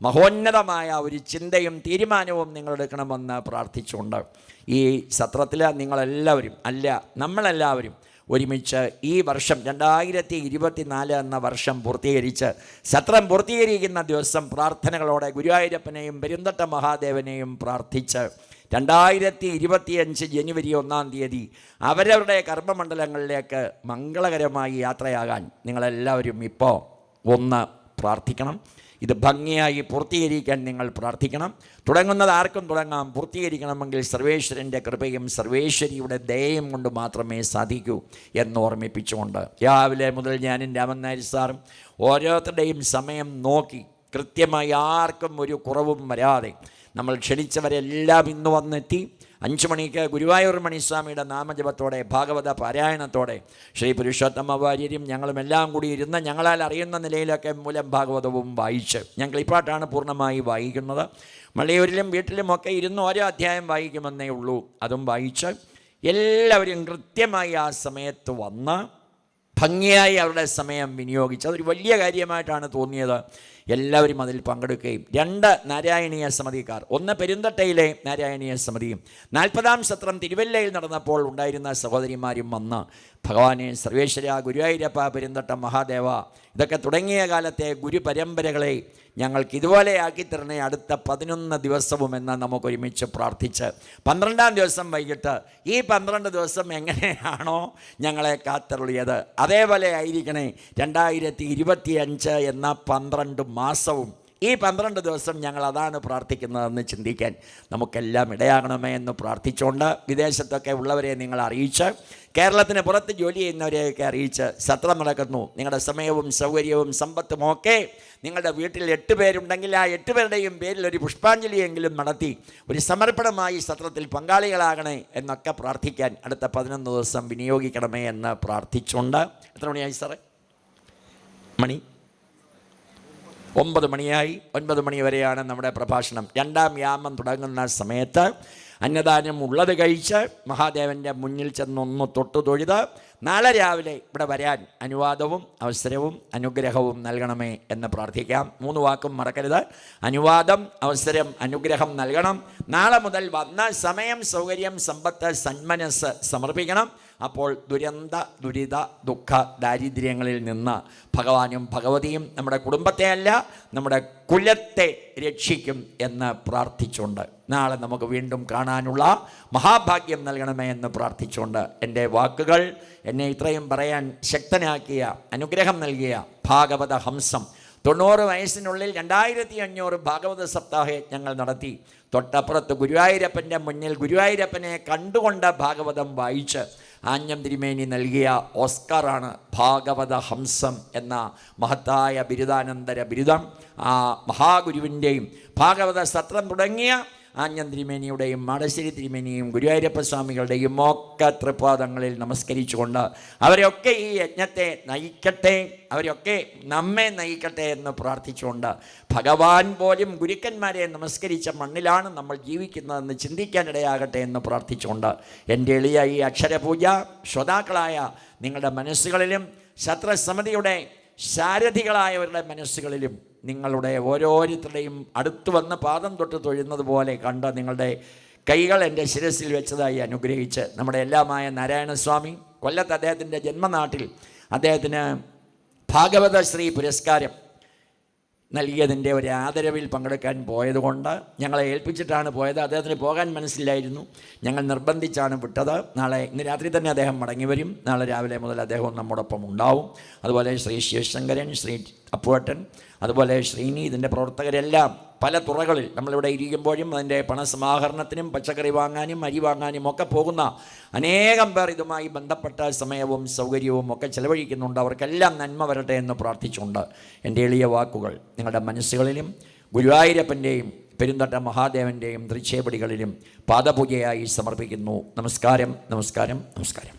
മഹോന്നതമായ ഒരു ചിന്തയും തീരുമാനവും നിങ്ങളെടുക്കണമെന്ന് പ്രാർത്ഥിച്ചുകൊണ്ട് ഈ സത്രത്തിൽ നിങ്ങളെല്ലാവരും നമ്മളെല്ലാവരും ഒരുമിച്ച് ഈ വർഷം 2024 എന്ന വർഷം പൂർത്തീകരിച്ച് സത്രം പൂർത്തീകരിക്കുന്ന ദിവസം പ്രാർത്ഥനകളോടെ ഗുരുവായൂരപ്പനെയും പെരുന്തട്ട മഹാദേവനെയും പ്രാർത്ഥിച്ച് 2025 ജനുവരി 1-ാം തീയതി അവരവരുടെ കർമ്മമണ്ഡലങ്ങളിലേക്ക് മംഗളകരമായി യാത്രയാകാൻ നിങ്ങളെല്ലാവരും ഇപ്പോൾ ഒന്ന് പ്രാർത്ഥിക്കണം. ഇത് ഭംഗിയായി പൂർത്തീകരിക്കാൻ നിങ്ങൾ പ്രാർത്ഥിക്കണം. തുടങ്ങുന്നത് ആർക്കും തുടങ്ങാം, പൂർത്തീകരിക്കണമെങ്കിൽ സർവേശ്വരൻ്റെ കൃപയും സർവേശ്വരിയുടെ ദയയും കൊണ്ട് മാത്രമേ സാധിക്കൂ എന്ന് ഓർമ്മിപ്പിച്ചുകൊണ്ട് രാവിലെ മുതൽ ഞാനും രാമൻ നായർ സാറും ഓരോരുത്തരുടെയും സമയം നോക്കി കൃത്യമായി ആർക്കും ഒരു കുറവും വരാതെ നമ്മൾ ക്ഷണിച്ചവരെല്ലാം ഇന്ന് വന്നെത്തി. 5 മണിക്ക് ഗുരുവായൂർ മണിസ്വാമിയുടെ നാമജപത്തോടെ ഭാഗവത പാരായണത്തോടെ ശ്രീ പുരുഷോത്തമ വാര്യരും ഞങ്ങളുമെല്ലാം കൂടി ഇരുന്ന് ഞങ്ങളാൽ അറിയുന്ന നിലയിലൊക്കെ മൂലം ഭാഗവതവും വായിച്ച്, ഞാൻ ക്ലിപ്പാട്ടാണ് പൂർണ്ണമായി വായിക്കുന്നത്, മള്ളിയൂരിലും വീട്ടിലുമൊക്കെ ഇരുന്ന് ഓരോ അധ്യായം വായിക്കുമെന്നേ ഉള്ളൂ, അതും വായിച്ച് എല്ലാവരും കൃത്യമായി ആ സമയത്ത് വന്ന് ഭംഗിയായി അവരുടെ സമയം വിനിയോഗിച്ച് അതൊരു വലിയ കാര്യമായിട്ടാണ് തോന്നിയത്. എല്ലാവരും അതിൽ പങ്കെടുക്കുകയും 2 നാരായണീയ സമിതിക്കാർ, ഒന്ന് പെരുന്തട്ടയിലെ നാരായണീയ സമിതിയും 40-ാം സത്രം തിരുവല്ലയിൽ നടന്നപ്പോൾ ഉണ്ടായിരുന്ന സഹോദരിമാരും വന്ന് ഭഗവാനെ സർവേശ്വര ഗുരുവായൂരപ്പ പെരുന്തട്ട മഹാദേവ ഇതൊക്കെ തുടങ്ങിയ കാലത്തെ ഗുരുപരമ്പരകളെ ഞങ്ങൾക്ക് ഇതുപോലെ ആക്കിത്തരണേ അടുത്ത 11 ദിവസവും എന്ന് നമുക്കൊരുമിച്ച് പ്രാർത്ഥിച്ച് 12-ാം ദിവസം വൈകിട്ട് ഈ 12 ദിവസം എങ്ങനെയാണോ ഞങ്ങളെ കാത്തരുളിയത് അതേപോലെ ആയിരിക്കണേ 2025 എന്ന 12 മാസവും ഈ 12 ദിവസം ഞങ്ങൾ അതാണ് പ്രാർത്ഥിക്കുന്നതെന്ന് ചിന്തിക്കാൻ നമുക്കെല്ലാം ഇടയാകണമേ എന്ന് പ്രാർത്ഥിച്ചുകൊണ്ട് വിദേശത്തൊക്കെ ഉള്ളവരെ നിങ്ങൾ അറിയിച്ച്, കേരളത്തിന് പുറത്ത് ജോലി ചെയ്യുന്നവരെയൊക്കെ അറിയിച്ച്, സത്രം നടക്കുന്നു. നിങ്ങളുടെ സമയവും സൗകര്യവും സമ്പത്തും ഒക്കെ നിങ്ങളുടെ വീട്ടിൽ 8 പേരുണ്ടെങ്കിൽ ആ 8 പേരുടെയും പേരിൽ ഒരു പുഷ്പാഞ്ജലിയെങ്കിലും നടത്തി ഒരു സമർപ്പണമായി സത്രത്തിൽ പങ്കാളികളാകണേ എന്നൊക്കെ പ്രാർത്ഥിക്കാൻ അടുത്ത 11 ദിവസം വിനിയോഗിക്കണമേ എന്ന് പ്രാർത്ഥിച്ചുകൊണ്ട്. എത്ര മണിയായി സാറേ? മണി 9 മണിയായി. 9 മണി വരെയാണ് നമ്മുടെ പ്രഭാഷണം. 2ാം യാമം തുടങ്ങുന്ന സമയത്ത് അന്നദാനം ഉള്ളത് കഴിച്ച് മഹാദേവൻ്റെ മുന്നിൽ ചെന്നൊന്ന് തൊട്ടു തൊഴുത് നാളെ രാവിലെ ഇവിടെ വരാൻ അനുവാദവും അവസരവും അനുഗ്രഹവും നൽകണമേ എന്ന് പ്രാർത്ഥിക്കാം. 3 വാക്കും മറക്കരുത്. അനുവാദം, അവസരം, അനുഗ്രഹം നൽകണം. നാളെ മുതൽ വന്ന സമയം, സൗകര്യം, സമ്പത്ത്, സന്മനസ് സമർപ്പിക്കണം. അപ്പോൾ ദുരന്ത, ദുരിത, ദുഃഖ, ദാരിദ്ര്യങ്ങളിൽ നിന്ന് ഭഗവാനും ഭഗവതിയും നമ്മുടെ കുടുംബത്തെയല്ല നമ്മുടെ കുലത്തെ രക്ഷിക്കും എന്ന് പ്രാർത്ഥിച്ചുകൊണ്ട് നാളെ നമുക്ക് വീണ്ടും കാണാനുള്ള മഹാഭാഗ്യം നൽകണമേ എന്ന് പ്രാർത്ഥിച്ചുകൊണ്ട് എൻ്റെ വാക്കുകൾ എന്നെ ഇത്രയും പറയാൻ ശക്തനാക്കിയ, അനുഗ്രഹം നൽകിയ ഭാഗവത ഹംസം 90 വയസ്സിനുള്ളിൽ 2500 ഭാഗവത സപ്താഹ യജ്ഞങ്ങൾ നടത്തി. തൊട്ടപ്പുറത്ത് ഗുരുവായൂരപ്പൻ്റെ മുന്നിൽ ഗുരുവായൂരപ്പനെ കണ്ടുകൊണ്ട് ഭാഗവതം വായിച്ച് ആഞ്ഞം തിരുമേനി നൽകിയ ഓസ്കാറാണ് ഭാഗവത ഹംസം എന്ന മഹത്തായ ബിരുദാനന്തര ബിരുദം. ആ മഹാഗുരുവിൻ്റെയും ഭാഗവത സത്രം തുടങ്ങിയ ആഞ്ഞം തിരുമേനിയുടെയും മാടശ്ശേരി തിരുമേനിയും ഗുരുവായൂരപ്പ സ്വാമികളുടെയും ഒക്കെ തൃപാദങ്ങളിൽ നമസ്കരിച്ചുകൊണ്ട് അവരെയൊക്കെ ഈ യജ്ഞത്തെ നയിക്കട്ടെ, അവരൊക്കെ നമ്മെ നയിക്കട്ടെ എന്ന് പ്രാർത്ഥിച്ചുകൊണ്ട് ഭഗവാൻ പോലും ഗുരുക്കന്മാരെ നമസ്കരിച്ച മണ്ണിലാണ് നമ്മൾ ജീവിക്കുന്നതെന്ന് ചിന്തിക്കാനിടയാകട്ടെ എന്ന് പ്രാർത്ഥിച്ചുകൊണ്ട് എൻ്റെ എളിയ ഈ അക്ഷരപൂജ ശ്രോതാക്കളായ നിങ്ങളുടെ മനസ്സുകളിലും ശത്രസമിതിയുടെ സാരഥികളായവരുടെ മനസ്സുകളിലും നിങ്ങളുടെ ഓരോരുത്തരുടെയും അടുത്ത് വന്ന് പാദം തൊട്ട് തൊഴുന്നത് പോലെ കണ്ട് നിങ്ങളുടെ കൈകൾ എൻ്റെ ശിരസിൽ വെച്ചതായി അനുഗ്രഹിച്ച് നമ്മുടെ എല്ലാമായ നാരായണസ്വാമി കൊല്ലത്ത് അദ്ദേഹത്തിൻ്റെ ജന്മനാട്ടിൽ അദ്ദേഹത്തിന് ഭാഗവത ശ്രീ പുരസ്കാരം നൽകിയതിൻ്റെ ഒരു ആദരവിൽ പങ്കെടുക്കാൻ പോയതുകൊണ്ട് ഞങ്ങളെ ഏൽപ്പിച്ചിട്ടാണ് പോയത്. അദ്ദേഹത്തിന് പോകാൻ മനസ്സിലായിരുന്നു. ഞങ്ങൾ നിർബന്ധിച്ചാണ് വിട്ടത്. ഇന്ന് രാത്രി തന്നെ അദ്ദേഹം മടങ്ങി വരും. നാളെ രാവിലെ മുതൽ അദ്ദേഹം നമ്മോടൊപ്പം ഉണ്ടാവും. അതുപോലെ ശ്രീ ശിവശങ്കരൻ, ശ്രീ അപ്പുവട്ടൻ, അതുപോലെ ശ്രീനി, ഇതിൻ്റെ പ്രവർത്തകരെല്ലാം പല തുറകളിൽ നമ്മളിവിടെ ഇരിക്കുമ്പോഴും അതിൻ്റെ പണസമാഹരണത്തിനും പച്ചക്കറി വാങ്ങാനും അരി വാങ്ങാനും ഒക്കെ പോകുന്ന അനേകം പേർ ഇതുമായി ബന്ധപ്പെട്ട സമയവും സൗകര്യവും ഒക്കെ ചെലവഴിക്കുന്നുണ്ട്. അവർക്കെല്ലാം നന്മ വരട്ടെ എന്ന് പ്രാർത്ഥിച്ചുകൊണ്ട് എൻ്റെ എളിയ വാക്കുകൾ നിങ്ങളുടെ മനസ്സുകളിലും ഗുരുവായൂരപ്പൻ്റെയും പെരുന്തട്ട മഹാദേവൻ്റെയും തൃച്ചേപടികളിലും പാദപൂജയായി സമർപ്പിക്കുന്നു. നമസ്കാരം, നമസ്കാരം, നമസ്കാരം.